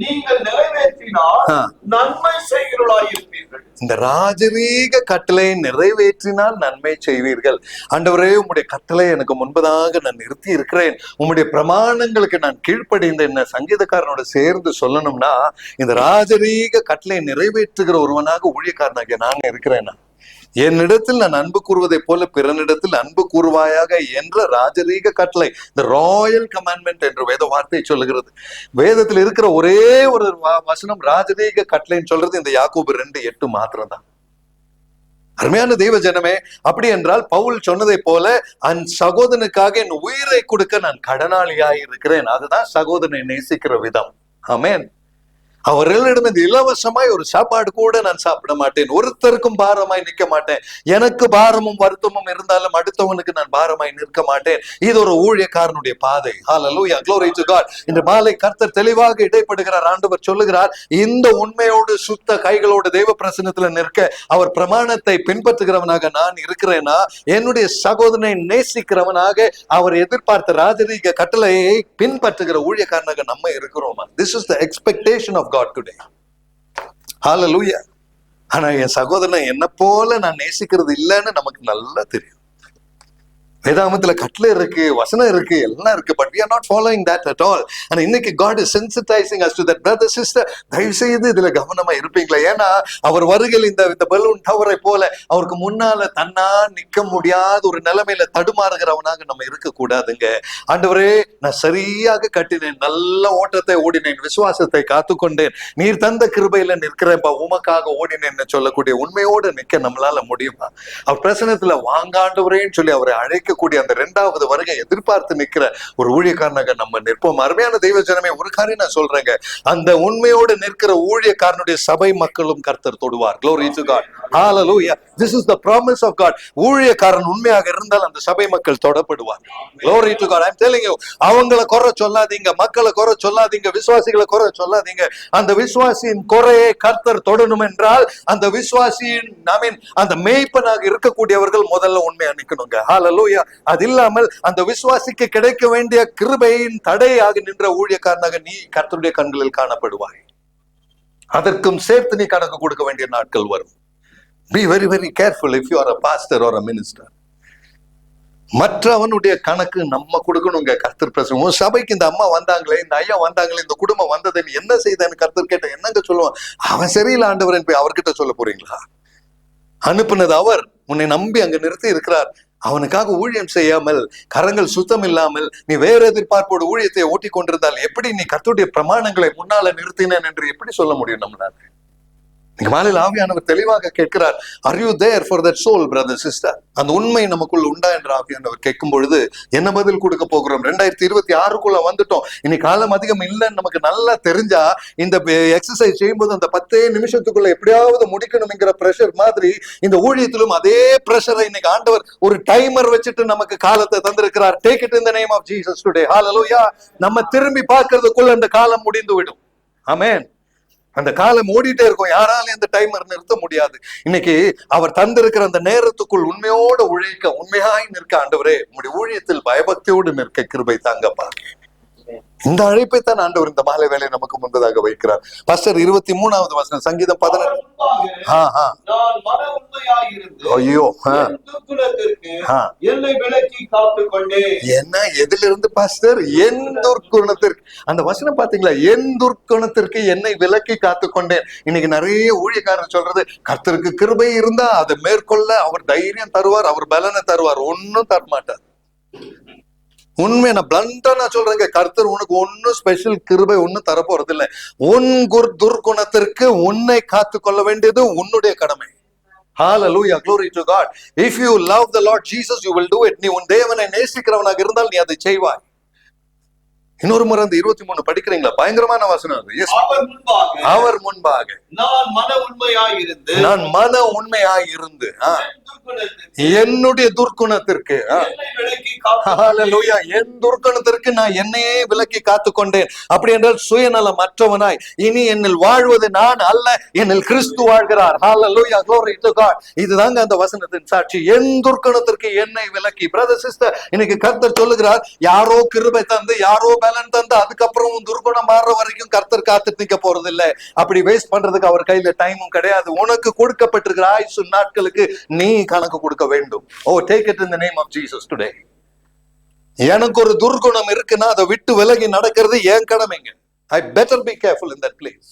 நீங்கள் நிறைவேற்றினால் நன்மை செய்கிறவர்களாயிருப்பீர்கள். இந்த ராஜரீக கட்டளையை நிறைவேற்றினால் நன்மை செய்வீர்கள். ஆண்டவரே, உம்முடைய கட்டளை எனக்கு முன்பதாக நான் நிறுத்தி இருக்கிறேன், உம்முடைய பிரமாணங்களுக்கு நான் கீழ்ப்படிந்த என்ன சங்கீதக்காரனோட சேர்ந்து சொல்லணும்னா, இந்த ராஜரீக கட்டளையை நிறைவேற்றுகிற ஒருவனாக ஊழியக்காரனாக நான் இருக்கிறேன்னா, என்னிடத்தில் நான் அன்பு கூறுவதை போல பிறனிடத்தில் அன்பு கூறுவாயாக என்ற ராஜரீக கட்டளை, இந்த ராயல் கமாண்ட்மெண்ட் என்று வேத வார்த்தை சொல்லுகிறது. வேதத்தில் இருக்கிற ஒரே ஒரு வசனம் ராஜரீக கட்டளைன்னு சொல்றது இந்த யாக்கோபு 2:8 மாத்திரம் தான். அருமையான தெய்வ ஜனமே, அப்படி என்றால் பவுல் சொன்னதை போல அன் சகோதரனுக்காக என் உயிரை கொடுக்க நான் கடனாளியாய் இருக்கிறேன். அதுதான் சகோதரனை நேசிக்கிற விதம். ஆமென். அவர்களிடம் இந்த இலவசமாய் ஒரு சாப்பாடு கூட நான் சாப்பிட மாட்டேன், ஒருத்தருக்கும் பாரமாய் நிற்க மாட்டேன். எனக்கு பாரமும் வருத்தமும் இருந்தாலும் அடுத்தவனுக்கு நான் பாரமாய் நிற்க மாட்டேன். இது ஒரு ஊழியக்காரனுடைய பாதை. ஹல்லேலூயா, glory to God. இந்த மாலை கர்த்தர் தெளிவாக இடைப்படுகிறார். ஆண்டவர் சொல்லுகிறார், இந்த உண்மையோடு சுத்த கைகளோடு தெய்வ பிரசன்னத்துல நிற்க அவர் பிரமாணத்தை பின்பற்றுகிறவனாக நான் இருக்கிறேனா, என்னுடைய சகோதரனை நேசிக்கிறவனாக அவர் எதிர்பார்த்த ராஜரீக கட்டளையை பின்பற்றுகிற ஊழியக்காரனாக நம்ம இருக்கிறோமா? This is the expectation of God today. Hallelujah. ஆனா என் சகோதரனை என்ன போல நான் நேசிக்கிறது இல்லைன்னு நமக்கு நல்லா தெரியும். வேதாமத்துல கட்டளை இருக்கு, வசனம் இருக்கு, எல்லாம் இருக்கு, but we are not following that at all. ஆனா இன்னைக்கு God is sensitizing us to that. Brother sister, தயவு செய்து இதுல கவனமா இருப்பீங்களா? ஏன்னா அவர் வருகையில் இந்த பலூன் டவரை போல அவருக்கு முன்னால தன்னா நிக்க முடியாத ஒரு நிலைமையில தடுமாறுகிறவனாக நம்ம இருக்க கூடாதுங்க. ஆண்டவரே, நான் சரியாக கட்டினேன், நல்ல ஓட்டத்தை ஓடினேன், விசுவாசத்தை காத்துக்கொண்டேன், நீர் தந்த கிருபையில நிற்கிறேன்பா, உமக்காக ஓடினேன்னு சொல்லக்கூடிய உண்மையோடு நிக்க நம்மளால முடியுமா? அவர் பிரசனத்துல வாங்காண்டவரேன்னு சொல்லி அவரை அழைக்க கூடிய அந்த 2வது வருகை எதிர்பார்த்து நிக்கிற ஒரு ஊழியக்காரனாக நம்ம நிற்போம். அருமையான தெய்வ ஜனமே, ஒரு காரியம் நான் சொல்றேங்க, அந்த உண்மையோடு நிற்கிற ஊழியக்காரனுடைய சபை மக்களும் கர்த்தர் தொடுவார். Glory to God. Hallelujah. This is the promise of God. ஊழியக்காரன் உண்மையாக இருந்தால் அந்த சபை மக்கள் தொடப்படுவார். Glory to God. I'm telling you, அவங்களை குறை சொல்லாதீங்க, மக்களை குறை சொல்லாதீங்க, விசுவாசிகளை குறை சொல்லாதீங்க. அந்த விசுவாசியின் குறையை கர்த்தர் தொடணும் என்றால் அந்த விசுவாசியின் அந்த மேய்ப்பனாக இருக்கக்கூடியவர்கள் முதல்ல உண்மையா நிக்கணுங்க. Hallelujah. அது இல்லாமல் அந்த விசுவாசிக்கு கிடைக்க வேண்டிய கிருபையின் தடையாக நின்ற ஊழியக்காரனாக நீ கர்த்தருடைய கண்களில் காணப்படுவாய். அதற்கும் சேர்த்து நீ கணக்கு கொடுக்க வேண்டிய நாட்கள் வரும். Be very, very careful if you are a pastor or a minister. மற்றவனுடைய கணக்கு நம்ம கொடுக்கணுங்க. கர்த்தர் பிரசங்கம், உன் சபைக்கு இந்த அம்மா வந்தாங்களே, இந்த ஐயா வந்தாங்களே, இந்த குடும்பம் வந்ததை நீ என்ன செய்தேன்னு கர்த்தர் கேட்ட என்னங்க சொல்லுவான்? அவன் சரியில்லை ஆண்டவரேன்னு போய் அவர்கிட்ட சொல்ல போறீங்களா? அனுப்புனது அவர், உன்னை நம்பி அங்க நிறுத்தி இருக்கிறார். அவனுக்காக ஊழியம் செய்யாமல், கரங்கள் சுத்தம் இல்லாமல் நீ வேற எதிர்பார்ப்போடு ஊழியத்தை ஓட்டி கொண்டிருந்தால் எப்படி நீ கர்த்தருடைய பிரமாணங்களை முன்னால நிறுத்தினேன் என்று எப்படி சொல்ல முடியும் நம்மளால? நீங்க மாலையில் ஆவியானவர் தெளிவாக கேட்கிறார், are you there for that soul brother sister? அந்த உண்மை நமக்குள்ள உண்டா என்று ஆவியானவர் கேட்கும் பொழுது என்ன பதில் கொடுக்க போகிறோம்? 2026க்குள்ள வந்துட்டோம். இனி காலம் அதிகம் இல்லைன்னு நமக்கு நல்லா தெரிஞ்சா இந்த எக்ஸசைஸ் செய்யும்போது அந்த 10 நிமிஷத்துக்குள்ள எப்படியாவது முடிக்கணும்ங்கிற பிரஷர் மாதிரி இந்த ஊழியத்திலும் அதே பிரஷரை இன்னைக்கு ஆண்டவர் ஒரு டைமர் வச்சுட்டு நமக்கு காலத்தை தந்திருக்கிறார். Take it in the name of Jesus today. Hallelujah. நம்ம திரும்பி பார்க்கிறதுக்குள்ள அந்த காலம் முடிந்து விடும். ஆமென். அந்த காலம் ஓடிட்டே இருக்கும், யாராலும் அந்த டைமர் நிறுத்த முடியாது. இன்னைக்கு அவர் தந்திருக்கிற அந்த நேரத்துக்குள் உண்மையோடு உழைக்க, உண்மையாய் நிற்க ஆண்டவரே உங்களுடைய ஊழியத்தில் பயபக்தியோடு நிற்க கிருபை தாங்கப்பா. இந்த அழைப்பை தான் ஆண்டவர் இந்த மாலை வேலை நமக்கு முன்பதாக வைக்கிறார். பாஸ்டர் 23வது வசனம், சங்கீதம் 18. ஐயோ, என்னை விலக்கி காத்துக்கொண்டேன். என்ன எதுல இருந்து பாஸ்டர்? என் துர்க்குணத்திற்கு. அந்த வசனம் பாத்தீங்களா? என் துர்க்குணத்திற்கு என்னை விலக்கி காத்துக்கொண்டேன். இன்னைக்கு நிறைய ஊழியக்காரர் சொல்றது, கர்த்தருக்கு கிருபை இருந்தா அதை மேற்கொள்ள அவர் தைரியம் தருவார், அவர் பலனை தருவார். ஒன்னும் தரமாட்டார். உண்மை நான் பிளண்டா நான் சொல்றேங்க, கர்த்தர் உனக்கு ஒன்னும் ஸ்பெஷல் கிருபை ஒன்னும் தரப்போறது இல்லை. உன் துர்க்குணத்திற்கு உன்னை காத்து கொள்ள வேண்டியது உன்னுடைய கடமை. Hallelujah, glory to God. If you love the Lord Jesus, you will do it. நீ உன் தேவனை நேசிக்கிறவனாக இருந்தால் நீ அதை செய்வாய். இன்னொரு முறை அந்த 23 படிக்கிறீங்களா? பயங்கரமான வசனம். அவர் முன்பாக நான் மன உண்மையாயிருந்து என்னுடைய துர்க்குணத்திற்கு, என் துர்க்குணத்திற்கு நான் என்னையே விலக்கி காத்துக்கொண்டேன். அப்படி என்றால் சுயநலம் மற்றவனாய் இனி என்னில் வாழ்வது நான் அல்ல, என்னில் கிறிஸ்து வாழ்கிறார். Hallelujah, glory to God. இதுதாங்க அந்த வசனத்தின் சாட்சி. என் துர்க்குணத்திற்கு என்னை விலக்கி. பிரதர் சிஸ்டர், இன்னைக்கு கர்த்தர் சொல்லுகிறார், யாரோ கிருபை தந்து, யாரோ பலன் தந்து, அதுக்கப்புறம் துர்குணம் மாறுற வரைக்கும் கர்த்தர் காத்து நிக்க போறது இல்லை. அப்படி வேஸ்ட் பண்றதுக்கு அவர் கையில டைமும் கிடையாது. உனக்கு கொடுக்கப்பட்டிருக்கிற ஆயுசு நாட்களுக்கு நீ கணக்கு கொடுக்க வேண்டும். Oh, take it in the name of Jesus today. எனக்கு ஒரு துர்குணம் இருக்குன்னா அதை விட்டு விலகி நடக்கிறது என் கடமைங்க. I better be careful in that place.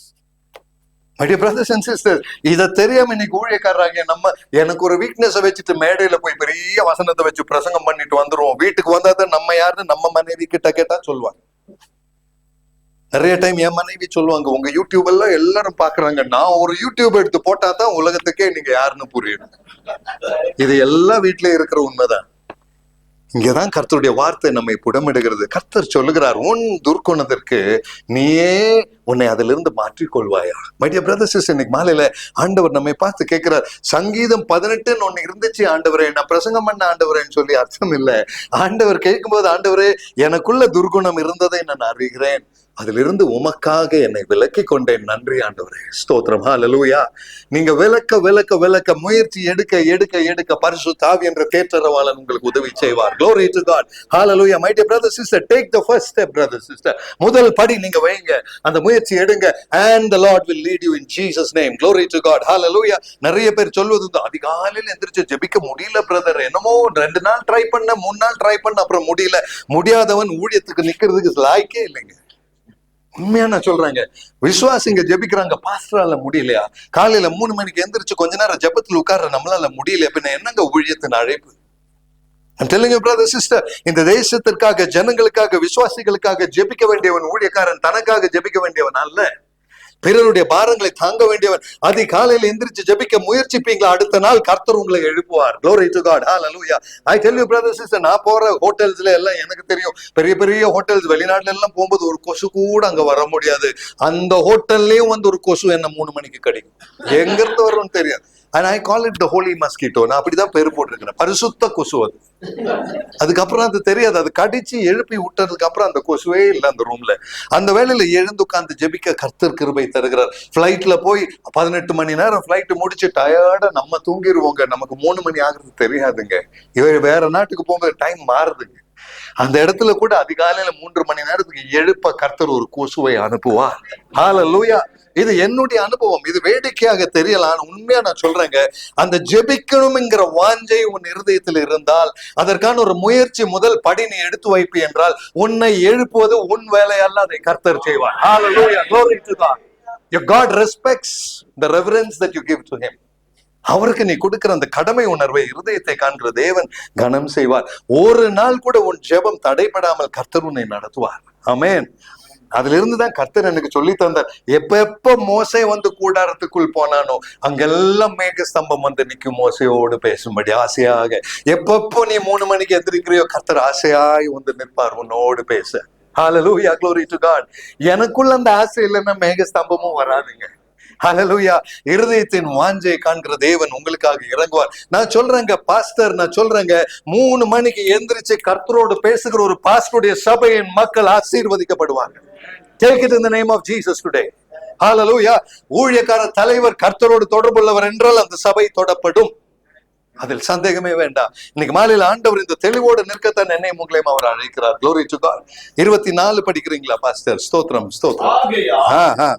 My dear brothers and sisters, இதை தெரியாம இன்னைக்கு ஊழியக்காரராங்க நம்ம எனக்கு ஒரு வீக்னஸ் வச்சுட்டு மேடையில போய் பெரிய வசனத்தை வச்சு பிரசங்கம் பண்ணிட்டு வந்துருவோம். வீட்டுக்கு வந்தாதான் நம்ம யாருன்னு நம்ம மனைவி கிட்ட கேட்டா சொல்லுவாங்க. நிறைய டைம் என் மனைவி சொல்லுவாங்க, உங்க யூடியூப் எல்லாம் எல்லாரும் பாக்குறாங்க, நான் ஒரு யூடியூப் எடுத்து போட்டா தான் உலகத்துக்கே நீங்க யாருன்னு புரியும். இது எல்லா வீட்லயும் இருக்கிற உண்மைதான். இங்கதான் கர்த்தருடைய வார்த்தை நம்மை புடமிடுகிறது. கர்த்தர் சொல்லுகிறார், உன் துர்க்குணத்திற்கு நீயே உன்னை அதிலிருந்து இருந்து மாற்றிக்கொள்வாயா. மை டியர் பிரதர்ஸ் சிஸ்டர்ஸ், இன்னைக்கு மாலையில ஆண்டவர் நம்மை பார்த்து கேட்கிறார். சங்கீதம் 18 ஒண்ணு இருந்துச்சு ஆண்டவரே, நான் பிரசங்கம் பண்ண ஆண்டவரேன்னு சொல்லி அர்த்தம் இல்லை. ஆண்டவர் கேட்கும்போது, ஆண்டவரே எனக்குள்ள துர்குணம் இருந்ததை நான் அறிகிறேன், அதிலிருந்து உமக்காக என்னை விலக்கி கொண்டேன், நன்றி ஆண்டவரே, ஸ்தோத்திரம். ஹல்லேலூயா. நீங்க விலக்க விலக்க விலக்க முயற்சி எடுக்க எடுக்க எடுக்க பரிசுத்த ஆவி என்ற தேற்றரவாளன் உங்களுக்கு உதவி செய்வார். Glory to God. Hallelujah. My dear brother sister, take the first step brother sister. முதல் படி நீங்க வைங்க, அந்த முயற்சி எடுங்க, and the Lord will lead you in Jesus name. Glory to God. Hallelujah. நிறைய பேர் சொல்வது, அதிகாலையில் எந்திரிச்சு ஜெபிக்க முடியல பிரதர், என்னமோ 2 நாள் ட்ரை பண்ண, 3 நாள் ட்ரை பண்ண, அப்புறம் முடியல. முடியாதவன் ஊழியத்துக்கு நிக்கிறதுக்கு லாய்க்கே இல்லைங்க. உண்மையா நான் சொல்றாங்க, விசுவாசிங்க ஜெபிக்கிறாங்க, பாஸ்டரால முடியலையா? காலையில 3 மணிக்கு எந்திரிச்சு கொஞ்ச நேரம் ஜெபத்துல உட்கார்ற நம்மளால முடியல, பின்ன என்னங்க ஊழியத்தின் அழைப்பு? I'm telling you brother sister, இந்த தேசத்திற்காக, ஜனங்களுக்காக, விசுவாசிகளுக்காக ஜெபிக்க வேண்டியவன் ஊழியக்காரன், தனக்காக ஜெபிக்க வேண்டியவன் அல்ல. பிறருடைய பாரங்களை தாங்க வேண்டியவன். அதிகாலையில் எந்திரிச்சு ஜெபிக்க முயற்சிப்பீங்களா, அடுத்த நாள் கர்த்தர் உங்களை எழுப்புவார். Glory to God. Hallelujah. I tell you brother sister, நான் போற ஹோட்டல்ஸ்ல எல்லாம் எனக்கு தெரியும், பெரிய பெரிய ஹோட்டல்ஸ் வெளிநாட்டுல எல்லாம் போகும்போது ஒரு கொசு கூட அங்க வர முடியாது. அந்த ஹோட்டல்லயும் ஒரு கொசு என்ன 3 மணிக்கு கிடைக்கும். எங்க இருந்து வரும்னு தெரியாது. and I call it the holy mosquito. நான் அப்படிதான் பேரு போட்டிருக்கிறேன், பரிசுத்த கொசு. அது அதுக்கப்புறம் அது தெரியாது, அது கடிச்சு எழுப்பி விட்டதுக்கு அப்புறம் அந்த கொசுவே இல்லை அந்த ரூம்ல. அந்த வேளையில எழுந்து உட்கார்ந்து ஜெபிக்க கர்த்தர் கிருபை தருகிறார். ஃபிளைட்ல போய் 18 மணி நேரம் ஃபிளைட் முடிச்சு டயர்டா நம்ம தூங்கிடுவோங்க, நமக்கு 3 மணி ஆகுறது தெரியாதுங்க. வேற நாட்டுக்கு போகும்போது டைம் மாறுதுங்க. அந்த இடத்துல கூட அதிகாலையில 3 மணி நேரத்துக்கு எழுப்ப கர்த்தர் ஒரு கொசுவை அனுப்புவார். ஹல்லேலூயா. இது என்னுடைய அனுபவம், இது வேடிக்கையாக தெரியலாம், உண்மையா நான் சொல்றேங்க. அந்த ஜெபிக்கணும்ங்கிற வாஞ்சை உன் இருதயத்தில் இருந்தால், அதற்கான ஒரு முயற்சி முதல் படி நீ எடுத்து வைப்பு என்றால், உன்னை எழுப்புவது உன் வேலையல்ல, அதை கர்த்தர் செய்வார். Hallelujah, glory to God. Your God respects the reverence that you give to him. அவருக்கு நீ கொடுக்கிற அந்த கடமை உணர்வை, இருதயத்தை காண்கிற தேவன் கனம் செய்வார். ஒரு நாள் கூட உன் ஜெபம் தடைபடாமல் கர்த்தர் உன்னை நடத்துவார். ஆமென். அதுல இருந்துதான் கர்த்தர் எனக்கு சொல்லி தந்தார். எப்ப மோசே வந்து கூடாரத்துக்குள் போனானோ அங்கெல்லாம் மேக ஸ்தம்பம் வந்து நிற்கும் மோசையோடு பேசும்படி ஆசையாக. எப்பப்போ நீ 3 மணிக்கு எந்திரிக்கிறியோ கர்த்தர் ஆசையாய் வந்து நிற்பார் உன்னோடு பேச. ஹல்லேலூயா, glory to God. எனக்குள்ள அந்த ஆசை இல்லைன்னா மேக ஸ்தம்பமும் வராதுங்க. ஹல்லேலூயா. இருதயத்தின் வாஞ்சை காண்கிற தேவன் உங்களுக்காக இறங்குவார். நான் சொல்றேங்க பாஸ்டர், நான் சொல்றேங்க 3 மணிக்கு எந்திரிச்சு கர்த்தரோடு பேசுகிற ஒரு பாஸ்டருடைய சபையின் மக்கள் ஆசீர்வதிக்கப்படுவாங்க. Take it in the name of Jesus today. Hallelujah. ஊழியக்கார தலைவர் கர்த்தரோடு தொடர்புள்ளவர் என்றால் அந்த சபை தொடப்படும், அதில் சந்தேகமே வேண்டாம். இன்னைக்கு மாலையில ஆண்டவர் இந்த தெளிவோடு நிற்கத்தான் என்னை உங்களையும் அவர் அழைக்கிறார். Glory to God. 24 படிக்கிறீங்களா பாஸ்டர்? ஸ்தோத்திரம் ஸ்தோத்திரம்.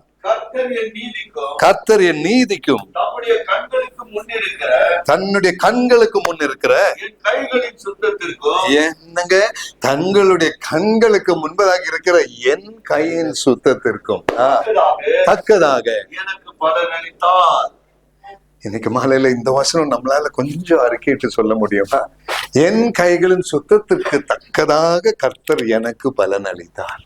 கர்த்தர் என் நீதிக்கும் தன்னுடைய கண்களுக்கு முன் இருக்கிற என்னங்க தங்களுடைய கண்களுக்கு முன்பதாக இருக்கிற என் கையின் சுத்தத்திற்கும் தக்கதாக எனக்கு பலனளித்தார். இன்னைக்கு மாலையில இந்த வசனம் நம்மளால கொஞ்சம் அறிக்கையிட்டு சொல்ல முடியுமா? என் கைகளின் சுத்தத்திற்கு தக்கதாக கர்த்தர் எனக்கு பலன் அளித்தார்.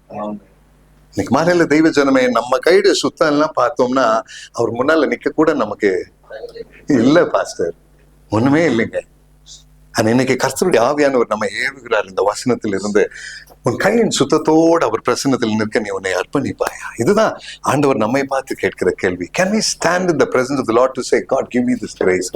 இன்னைக்கு மாலையில தெய்வ ஜனமே, நம்ம கைடு சுத்தம் எல்லாம் பார்த்தோம்னா அவர் முன்னால நிக்க கூட நமக்கு இல்ல பாஸ்டர், ஒண்ணுமே இல்லைங்க. ஆனா இன்னைக்கு கர்த்தருடைய ஆவியானவர் நம்ம ஏவுகிறார் இந்த வசனத்தில் இருந்து. உன் கையின் சுத்தத்தோடு அவர் பிரசன்னத்தில் நிற்க நீ உன்னை அர்ப்பணிப்பாயா? இதுதான் ஆண்டவர் நம்மை பார்த்து கேட்கிற கேள்வி. Can we stand in the presence of the Lord to say, God, give me this grace?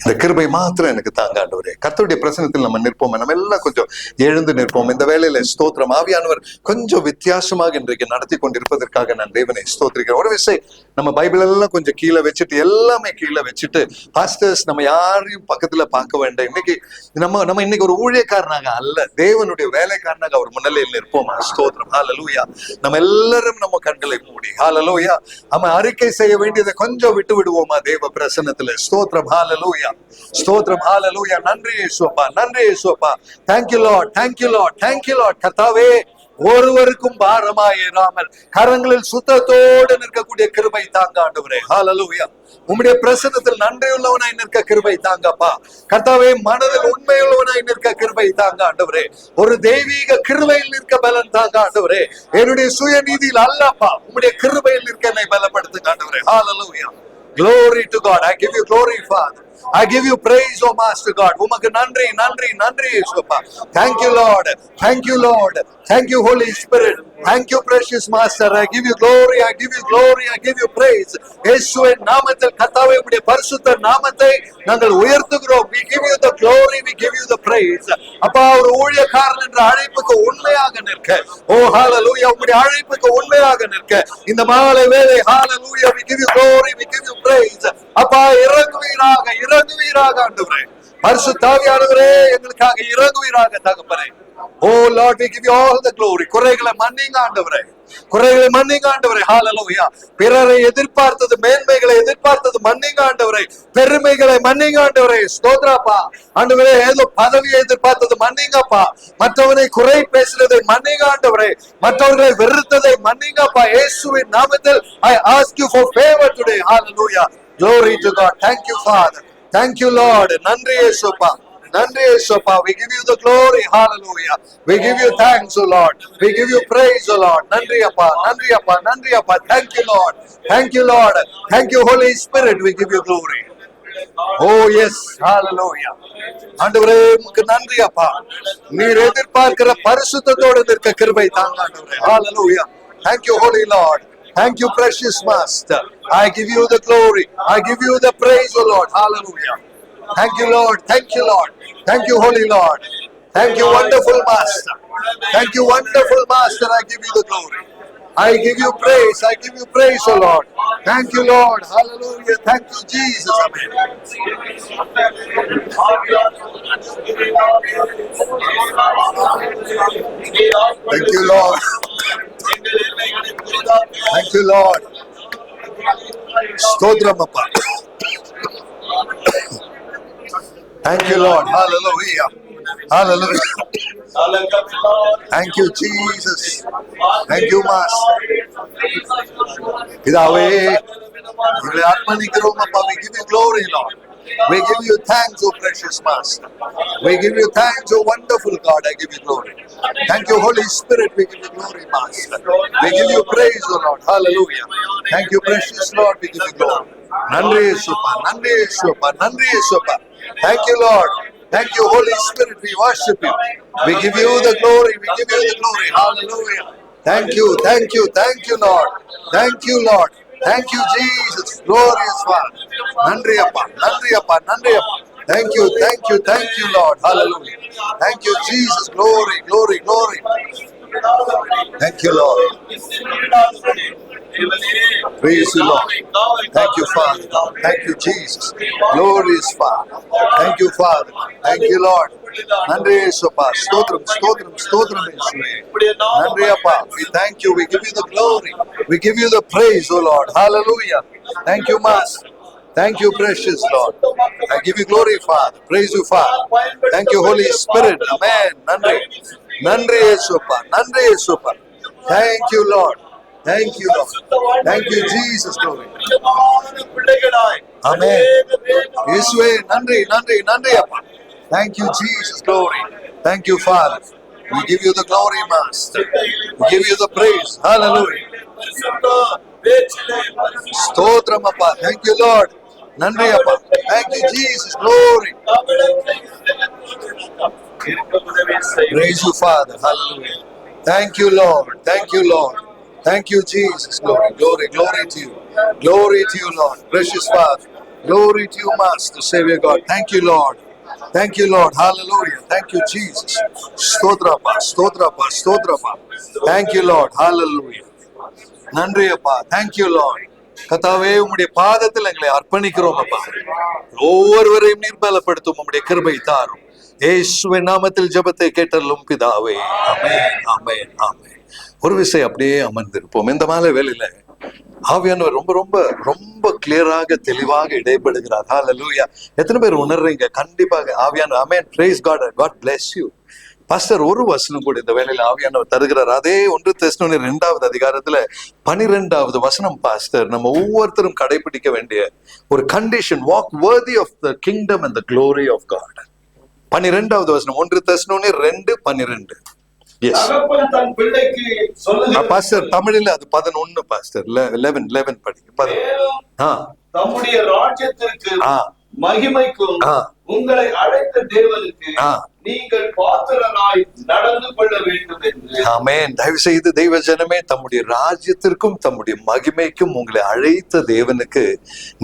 இந்த கிருபை மாத்திரம் எனக்கு தாங்க ஆண்டவரே. கர்த்தருடைய பிரசன்னத்தில் நம்ம நிற்போம். நம்ம எல்லாம் கொஞ்சம் எழுந்து நிற்போம் இந்த வேளையில. ஸ்தோத்திரம். ஆவியானவர் கொஞ்சம் வித்தியாசமாக இன்றைக்கு நடத்தி கொண்டிருப்பதற்காக நான் தேவனை ஸ்தோத்திரிக்கிறேன். ஒரு விஷயம், நம்ம பைபிள் எல்லாம் கொஞ்சம் கீழே வச்சுட்டு, எல்லாமே கீழே வச்சுட்டு, பாஸ்டர்ஸ் நம்ம யாரையும் பக்கத்துல பார்க்க வேண்டாம். இன்னைக்கு நம்ம இன்னைக்கு ஒரு ஊழியக்காரனாக அல்ல, தேவனுடைய வேலைக்காரனாக அவர் முன்னிலையில் நிற்போமா? ஸ்தோத்திரம். ஹல்லேலூயா. நம்ம எல்லாரும் நம்ம கண்களை மூடி ஹல்லேலூயா நம்ம அறிக்கை செய்ய வேண்டியதை கொஞ்சம் விட்டு விடுவோமா தேவ பிரசன்னத்துல? ஸ்தோத்திரம். ஹல்லேலூயா. ஸ்தோத்திரம். ஹல்லேலூயா. நன்றி இயேசுவா, நன்றி இயேசுவா. Thank you Lord, thank you Lord, thank you Lord. கர்த்தாவே, ஒருவருக்கும் பாரமாயிராமல் கரங்களில் சுத்தத்தோடு நிற்கக்கூடிய கிருபை தாங்க ஆண்டவரே. ஹல்லேலூயா. உம்முடைய பிரசன்னத்தில் நன்றியுள்ளவனாய் நிற்க கிருபை தாங்கப்பா. கர்த்தாவே, மனதில் உண்மையுள்ளவனாய் நிற்க கிருபை தாங்க ஆண்டவரே. ஒரு தெய்வீக கிருபையில் நிற்க பலன் தாங்க ஆண்டவரே. என்னுடைய சுய நீதியில் அல்லப்பா, உம்முடைய கிருபையில் நிற்க என்னை பலப்படுத்துங்க ஆண்டவரே. ஹல்லேலூயா. Glory to God. I give you glory, Father. I give you praise, oh Master God. உமக்கு நன்றி, நன்றி, நன்றி இயேசுப்பா. Thank you Lord. Thank you Lord. Thank you Holy Spirit. Thank you precious Master. I give you glory. I give you glory. I give you praise. இயேசுவின் நாமத்தில் கர்த்தாவே, உம்முடைய பரிசுத்த நாமத்தை நாங்கள் உயர்த்துகிறோம். We give you the glory. We give you the praise. அப்பா, ஒரு ஊழியக்காரன் என்ற அழைப்புக்கு உண்மையாக நிற்க, ஓ ஹல்லேலூயா, உம்முடைய அழைப்புக்கு உண்மையாக நிற்க இந்த மாலை வேளை ஹல்லேலூயா, we give you glory. We give you praise. அப்பா, இறங்குவீராக, இறங்குவீராக ஆண்டவரே. பரிசுத்த ஆவியானவரே, எங்களுக்காக இறங்குவீராக தகப்பனே. ஓ Lord, we give you all the glory. குறைகளை மன்னிங்க ஆண்டவரே, குறைகளை மன்னிங்க ஆண்டவரே. ஹல்லேலூயா. பிறரை எதிர்பார்த்தது, மேன்மைகளை எதிர்பார்த்தது மன்னிங்க ஆண்டவரே. பெருமைகளை மன்னிங்க ஆண்டவரே. ஸ்தோத்திரப்பா. ஆண்டவரே, ஏதோ பதவியை எதிர்பார்த்தது மன்னிங்கப்பா. மற்றவனை குறை பேசுறதை மன்னிங்க ஆண்டவரே. மற்றவர்களை வெறுத்ததை மன்னிங்கப்பா. இயேசுவின் நாமத்தில் I ask you for favor today. Hallelujah. Glory to God. Thank you Father. Thank you Lord. நன்றி இயேசுப்பா, நன்றி இயேசுப்பா. We give you the glory. Hallelujah. We give you thanks, O Lord. We give you praise, O Lord. நன்றி அப்பா, நன்றி அப்பா, நன்றி அப்பா. Thank you Lord. Thank you Lord. Thank you Holy Spirit. We give you glory. Oh yes. Hallelujah. ஆண்டவரே, உமக்கு நன்றி அப்பா. நீர் எதிர்பார்க்கிற பரிசுத்தத்தோடு நிற்க கிருபை தாங்க ஆண்டவரே. Hallelujah. Thank you Holy Lord. Thank you, precious Master. I give you the glory. I give you the praise, O Lord. Hallelujah. Thank you, Lord. Thank you, Lord. Thank you, Holy Lord. Thank you, wonderful Master. Thank you, wonderful Master. I give you the glory. I give you praise. I give you praise, O Lord. Thank you, Lord. Hallelujah. Thank you, Jesus. Amen. Thank you, Lord. Thank you, Lord. Stotram Appa. Thank you, Lord. Hallelujah. Hallelujah. Thank you, Jesus. Thank you, Master. Pidaவே, உங்களை அர்ப்பணிக்கிறோம் அப்பா. We give you glory, Lord. We give you thanks, O precious Master. We give you thanks, O wonderful God. I give you glory. Thank you, Holy Spirit. We give you glory, Master. We give you praise, O Lord. Hallelujah. Thank you, precious Lord. We give you glory. நன்றி இயேசுப்பா, நன்றி இயேசுப்பா, நன்றி இயேசுப்பா. Thank you, Lord. Thank you, Holy Spirit. We worship you. We give you the glory. We give you the glory. Hallelujah. Thank you, thank you, thank you, Lord. Thank you, Lord. Thank you, Jesus. Glorious Father. Nandri Appa, Nandri Appa, Nandri Appa. Thank you, thank you, thank you, Lord. Hallelujah. Thank you, Jesus. Glory, glory, glory. Thank you, Lord. Praise you, Lord. Thank you, Father. Thank you, Jesus. Glorious Father. Thank you, Father. Thank you, Lord. Nandri Yesuppa. Stotram, stotram, stotram Yeshuve. Nandri Appa. We thank you. We give you the glory. We give you the praise, O Lord. Hallelujah. Thank you, Master. Thank you, precious Lord. I give you glory, Father. Praise you, Father. Thank you, Holy Spirit. Amen. Nandri. Nandri Yesuppa. Nandri Yesuppa. Thank you, Lord. Thank you, Lord. Thank you, Jesus. Glory. Amen. Yeshuve. Nandri, Nandri, Nandri Appa. Thank you, Jesus. Glory. Thank you, Father. We give you the glory, Master. We give you the praise. Hallelujah. Stotram Appa. Thank you, Lord. Nandri Appa. Thank you, Jesus. Glory. Praise you, Father. Hallelujah. Thank you, Lord. Thank you, Lord. Thank you, Jesus. Glory, glory, glory to you. Glory to you, Lord. Precious Father. Glory to you, Master, Savior God. Thank you, Lord. Thank you, Lord. Hallelujah. Thank you, Jesus. Stotrapa, stotrapa, stotrapa. Thank you, Lord. Hallelujah. நன்றி அப்பா. Thank you, Lord. கர்த்தாவே, உம்முடைய பாதத்தில் எங்களை அர்ப்பணிக்கிறோம் அப்பா. ஒவ்வொருவரையும் நீர்பலப்படுத்தும் உம்முடைய கிருபை தாரும். இயேசுவின் நாமத்தில் ஜெபத்தை கேட்டருளும் பிதாவே. ஆமென், ஆமென், ஆமென். ஒரு விஷயம் அப்படியே அமர்ந்திருப்போம். இந்த மாலை வேளையில ஆவியானவர் ரொம்ப ரொம்ப ரொம்ப கிளியராக தெளிவாக இடைப்படுகிறார். ஹல்லேலூயா. எத்தனை பேர் உணர்றீங்க? கண்டிப்பாக ஆவியானவர். Amen. Praise God. God bless you. Pastor, ஒரு வசனம் கூட இந்த வேளையில ஆவியானவர் தருகிறார். அதே 1 தெசலோனியர் 2வது அதிகாரத்துல 12வது வசனம் பாஸ்டர். நம்ம ஒவ்வொருத்தரும் கடைபிடிக்க வேண்டிய ஒரு condition. Walk worthy of the kingdom and the glory of God. 12வது வசனம் 1 தெசலோனியர் 2:12. பாஸ்டர் தமிழில் அது 11 பாஸ்டர். 11 படிங்க. 11. தம்முடைய ராஜ்யத்திற்கு மகிமைக்கும் உங்களை அழைத்த தேவனுக்கு நீங்கள் பாத்திரராய் நடந்து கொள்ள வேண்டும் என்று. ஆமென். தயவு செய்து தெய்வ ஜனமே, தம்முடைய ராஜ்யத்திற்கும் தம்முடைய மகிமைக்கும் உங்களை அழைத்த தேவனுக்கு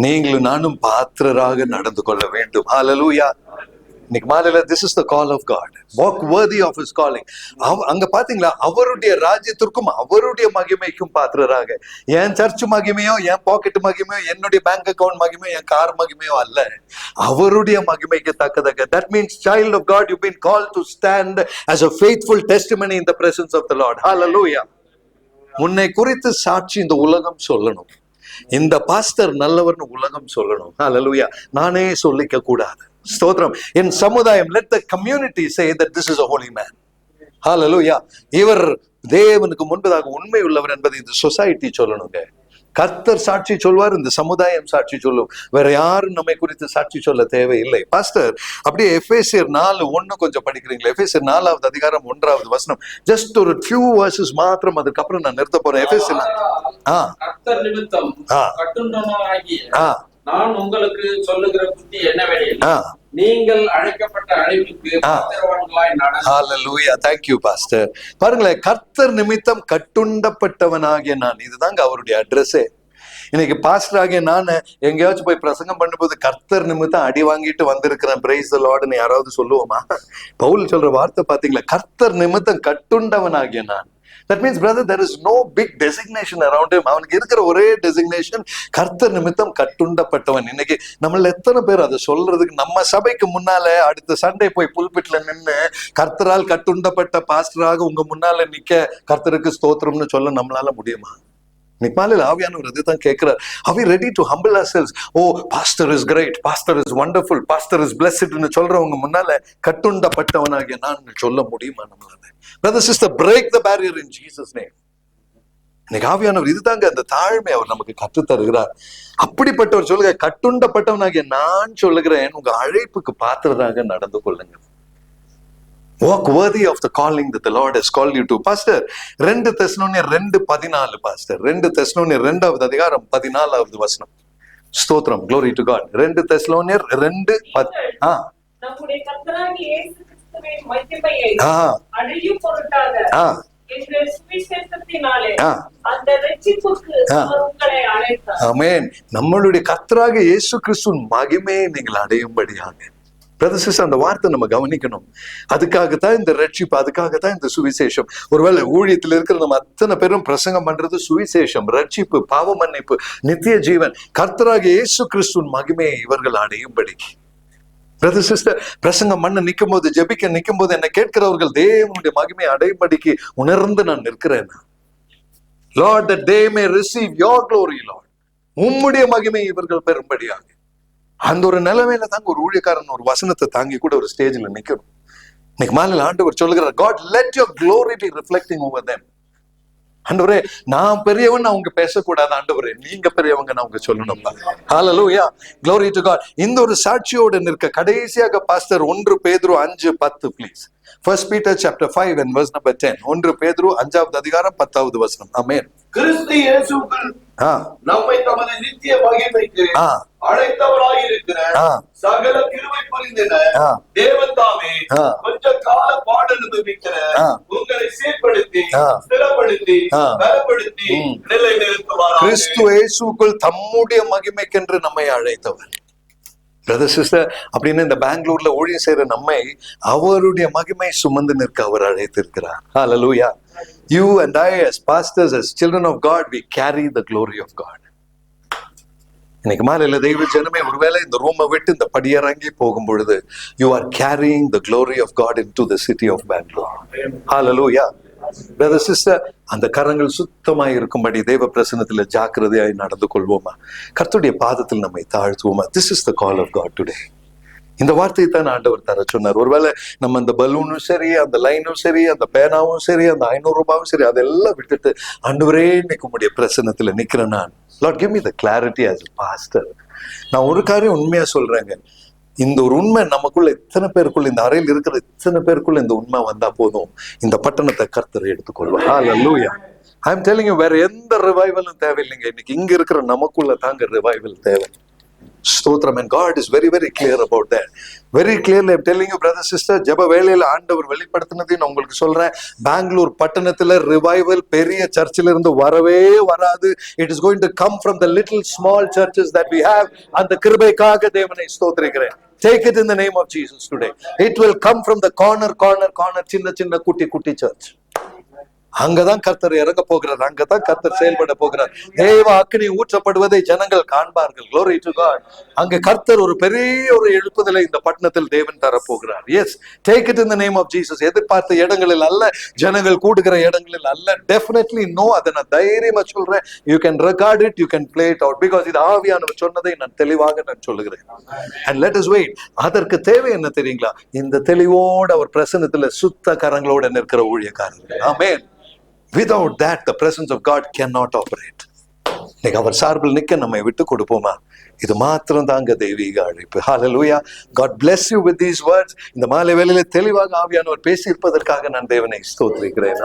நீங்களும் நானும் பாத்திரராக நடந்து கொள்ள வேண்டும். ஹல்லேலூயா. இன்னைக்கு மாலையில this is the call of God. Walk worthy of his calling. அங்க பாத்தீங்களா, அவருடைய ராஜ்யத்திற்கும் அவருடைய மகிமைக்கும் பாத்திரராக. என் சர்ச் மகிமையோ, என் பாக்கெட் மகிமையோ, என்னுடைய பேங்க் அக்கவுண்ட் மகிமையோ, என் கார் மகிமையோ அல்ல, அவருடைய மகிமைக்கு தக்கதாக. That means child of God, you've been called to stand as a faithful testimony in the presence of the Lord. Hallelujah. உன்னை குறித்து சாட்சி இந்த உலகம் சொல்லணும். இந்த பாஸ்டர் நல்லவர்னு உலகம் சொல்லணும். ஹல்லேலூயா. நானே சொல்லிக்க கூடாது. ஸ்தோத்திரம். என் சமுதாயம், let the community say that this is a holy man. ஹல்லேலூயா. இவர் தேவனுக்கு முன்பதாக உண்மை உள்ளவர் என்பதை இந்த சொசைட்டி சொல்லணுங்க. கர்த்தர் சாட்சி சொல்வார், இந்த சமுதாயம் சாட்சி சொல்லும். வேற யாரும் நம்மை குறித்து சாட்சி சொல்ல தேவையில்லை. பாஸ்டர், அப்படியே எபேசியர் 4:1 கொஞ்சம் படிக்கிறீங்களா? எபேசியர் 4வது அதிகாரம் 1வது வசனம். ஜஸ்ட் ஒரு few verses மாத்திரம், அதுக்கப்புறம் நான் நிறுத்த போறேன். எபேசியர் கர்த்தர் நிமித்தம் கட்டுண்டவனாகிய நான் உங்களுக்கு சொல்லுகிற புத்தி என்னவெனில் நீங்கள் அழைக்கப்பட்ட அழைப்புக்கு பாத்திரவான்களாய் நடந்து. ஹalleluya, thank you pastor. பாருங்களேன், கர்த்தர் நிமித்தம் கட்டுண்டப்பட்டவனாகிய நான், இதுதாங்க அவருடைய அட்ரஸே. இன்னைக்கு பாஸ்டர் ஆகிய நான் எங்கேயாச்சும் போய் பிரசங்கம் பண்ணும்போது கர்த்தர் நிமித்தம் அடி வாங்கிட்டு வந்திருக்கிறேன் பிரைஸ் தி லார்ட்னு யாராவது சொல்லுவோமா? பவுல் சொல்ற வார்த்தை பாத்தீங்களா, கர்த்தர் நிமித்தம் கட்டுண்டவனாகிய நான். That means brother, there is no big designation around him. அவனுக்கு இருக்கிற ஒரே டெசிக்னேஷன் கர்த்தர் நிமித்தம் கட்டுண்டப்பட்டவன். இன்னைக்கு நம்மள எத்தனை பேர் அதை சொல்றதுக்கு, நம்ம சபைக்கு முன்னால அடுத்த சண்டே போய் புல்பிட்ல நின்று கர்த்தரால் கட்டுண்டப்பட்ட பாஸ்டராக உங்க முன்னால நிக்க கர்த்தருக்கு ஸ்தோத்திரம்னு சொல்ல நம்மளால முடியுமா? இன்னைக்கு மாலையில் ஆவியானவர் அதுதான் கேட்கிறார். Are we ready to humble ourselves? Oh, pastor is great, pastor is wonderful, pastor is blessed ன்னு சொல்றவங்க முன்னால கட்டுண்டப்பட்டவனாகிய நான் சொல்ல முடியுமா நம்மளால? Brother, sister, break the barrier in Jesus name. இன்னைக்கு ஆவியானவர் இதுதாங்க அந்த தாழ்மை அவர் நமக்கு கற்று தருகிறார். அப்படிப்பட்டவர் சொல்லுங்க, கட்டுண்டப்பட்டவனாகிய நான் சொல்லுகிறேன், உங்க அழைப்புக்கு பாத்திரதாக நடந்து கொள்ளுங்க. Walk worthy of the calling that the Lord has called you to. Pastor, 2 தெசலோனியர் 2:14 pastor. 2 தெசலோனியர் 2வது அதிகாரம் 14வது வசனம். ஸ்தோத்திரம், glory to God. 2 தெசலோனியர் 2:10. நம்முடைய கர்த்தராகிய இயேசு கிறிஸ்துவின் மகிமையை அடையும் பொருட்டாக எங்கள் சுவிசேஷத்தினாலே அந்த இரட்சிப்புக்கு அவர் உங்களை அழைத்தார். ஆமென். நம்மளுடைய கர்த்தராகிய இயேசு கிறிஸ்துவின் மகிமையை நீங்கள் அடையும்படியாக. பிரதர் சிஸ்டர், அந்த வார்த்தை நம்ம கவனிக்கணும். அதுக்காகத்தான் இந்த ரட்சிப்பு, அதுக்காகத்தான் இந்த சுவிசேஷம். ஒருவேளை ஊழியத்தில் இருக்கிற நம்ம அத்தனை பேரும் பிரசங்கம் பண்றது சுவிசேஷம், ரட்சிப்பு, பாவ மன்னிப்பு, நித்திய ஜீவன், கர்த்தராகிய இயேசு கிறிஸ்துவின் மகிமையை இவர்கள் அடையும்படி. பிரதர் சிஸ்டர், பிரசங்கம் பண்ண நிற்கும் போது, ஜெபிக்க நிற்கும் போது என்னை கேட்கிறவர்கள் தேவனுடைய மகிமையை அடையும்படிக்கு உணர்ந்து நான் நிற்கிறேன். Lord, that they may receive your glory, Lord. உம்முடைய மகிமை இவர்கள் பெறும்படியாக. அந்த ஒரு நிலைமையில தாங்க ஒரு ஊழியக்காரன் ஒரு வசனத்தை தாங்கி கூட ஒரு ஸ்டேஜ்ல நிக்கணும். இன்னைக்கு மாலையில ஆண்டவர் சொல்லுகிறார், God, let your glory be reflecting over them. ஆண்டவரே, நான் பெரியவன் அவங்க பேசக்கூடாது, ஆண்டவரே நீங்க பெரியவங்க அவங்க சொல்லணும். ஹalleluya, glory to God. இந்த ஒரு சாட்சியோடு நிற்க கடைசியாக பாஸ்டர் 1 பேதுரு 5:10 please. 1 Peter chapter 5 and verse number 10. 1 பேதுரு 5வது அதிகாரம் 10வது வசனம். ஆமென். கிறிஸ்து இயேசுவுக்குள் நம்மை தமது நித்திய மகிமைக்கு அழைத்தவராய் இருக்கிற சகல கிருபை புரிந்திட தேவன் தாமே கொஞ்ச கால பாட அனுபவிக்கிற உங்களை சீர்படுத்தி ஸ்திரப்படுத்தி பலப்படுத்தி நிலை நிறுத்துவார். கிறிஸ்து இயேசுக்குள் தம்முடைய மகிமைக்கென்று நம்மை அழைத்தவர். பிரதர் சிஸ்டர், அப்படின்னு இந்த பெங்களூர்ல ஊழியம் செய்யற நம்மை அவருடைய மகிமை சுமந்து நிற்க அவர் அழைத்திருக்கிறார். ஹalleluya. You and I as pastors, as children of God, we carry the glory of God. இன்னைக்கு மாலையில தெய்வ ஜனமே, ஒருவேளை இந்த ரூமை விட்டு இந்த படியிறங்கி போகும் பொழுது you are carrying the glory of God into the city of Bangalore. Hallelujah. Brother sister, அந்த கரங்கள் சுத்தமாய் இருக்கும்படி தேவ பிரசன்னத்துல ஜாக்கிரதையாய் நடந்து கொள்வோமா? கர்த்தருடைய பாதத்தில் நம்மை தாழ்த்துவோமா? This is the call of God today. இந்த வார்த்தையை தான் ஆண்டவர் தர சொன்னார். ஒருவேளை நம்ம அந்த பலூனும் சரி, அந்த லைனும் சரி, அந்த பேனாவும் சரி, அந்த 500 ரூபாயும் சரி, அதெல்லாம் விட்டுட்டு ஆண்டவரே இன்னைக்கு உங்களுடைய பிரசன்னத்துல நிக்கிறேன் நான். Lord, give me the clarity as a pastor. நான் ஒரு காரியம் உண்மையா சொல்றேங்க, இந்த ஒரு உண்மை நமக்குள்ள இத்தனை பேருக்குள்ள, இந்த அறையில் இருக்கிற இத்தனை பேருக்குள்ள இந்த உண்மை வந்தா போதும், இந்த பட்டணத்தை கர்த்தர் எடுத்துக்கொள்வார். ஹalleluya. I am telling you, வேற எந்த ரிவைவலும் தேவையில்லைங்க. இன்னைக்கு இங்க இருக்கிற நமக்குள்ள தாங்க ரிவைவல் தேவை. ஸ்தோத்திரம். And God is very very clear about that. Very clearly I'm telling you, brother sister, ஜெப வேளையில ஆண்டவர் வெளிப்படுத்தினதையும் நான் உங்களுக்கு சொல்றேன். பெங்களூர் பட்டணத்துல ரிவைவல் பெரிய சர்ச்சில இருந்து வரவே வராது. It is going to come from the little small churches that we have. அந்த கிருபைக்காக தேவனை ஸ்தோத்திரிக்கிறேன். Take it in the name of Jesus today. It will come from the corner சின்ன சின்ன குட்டி குட்டி church. அங்கதான் கர்த்தர் இறங்க போகிறார், அங்கதான் கர்த்தர் செயல்பட போகிறார். தேவ அக்கினி ஊற்றப்படுவதை ஜனங்கள் காண்பார்கள். Glory to God. அங்க கர்த்தர் ஒரு பெரிய ஒரு எழுப்புதலை இந்த பட்டணத்தில் தேவன் தர போகிறார். Yes, take it in the name of Jesus. எதிர்பார்த்த இடங்களில் அல்ல, ஜனங்கள் கூடுகிற இடங்களில் அல்ல. Definitely no. அதை நான் தைரியமா சொல்றேன். You can record it, you can play it out, because இது ஆவியானவர் சொன்னதை நான் தெளிவாக நான் சொல்லுகிறேன். And let us wait. அதற்கு தேவை என்ன தெரியுங்களா? இந்த தெளிவோடு அவர் பிரசன்னத்துல சுத்த கரங்களோட நிற்கிற ஊழியக்காரர்கள். ஆமென். Without that, the presence of God cannot operate. இன்னைக்கு அவர் சார்பில் நிக்க நம்மை விட்டு கொடுப்போமா? இது மாத்திரம் தாங்க தெய்வீக அழைப்பு. Hallelujah. God bless you with these words. இந்த மாலை வேளையில தெளிவாக ஆவியானவர் பேசி இருப்பதற்காக நான் தேவனை ஸ்தோத்திரிக்கிறேன்.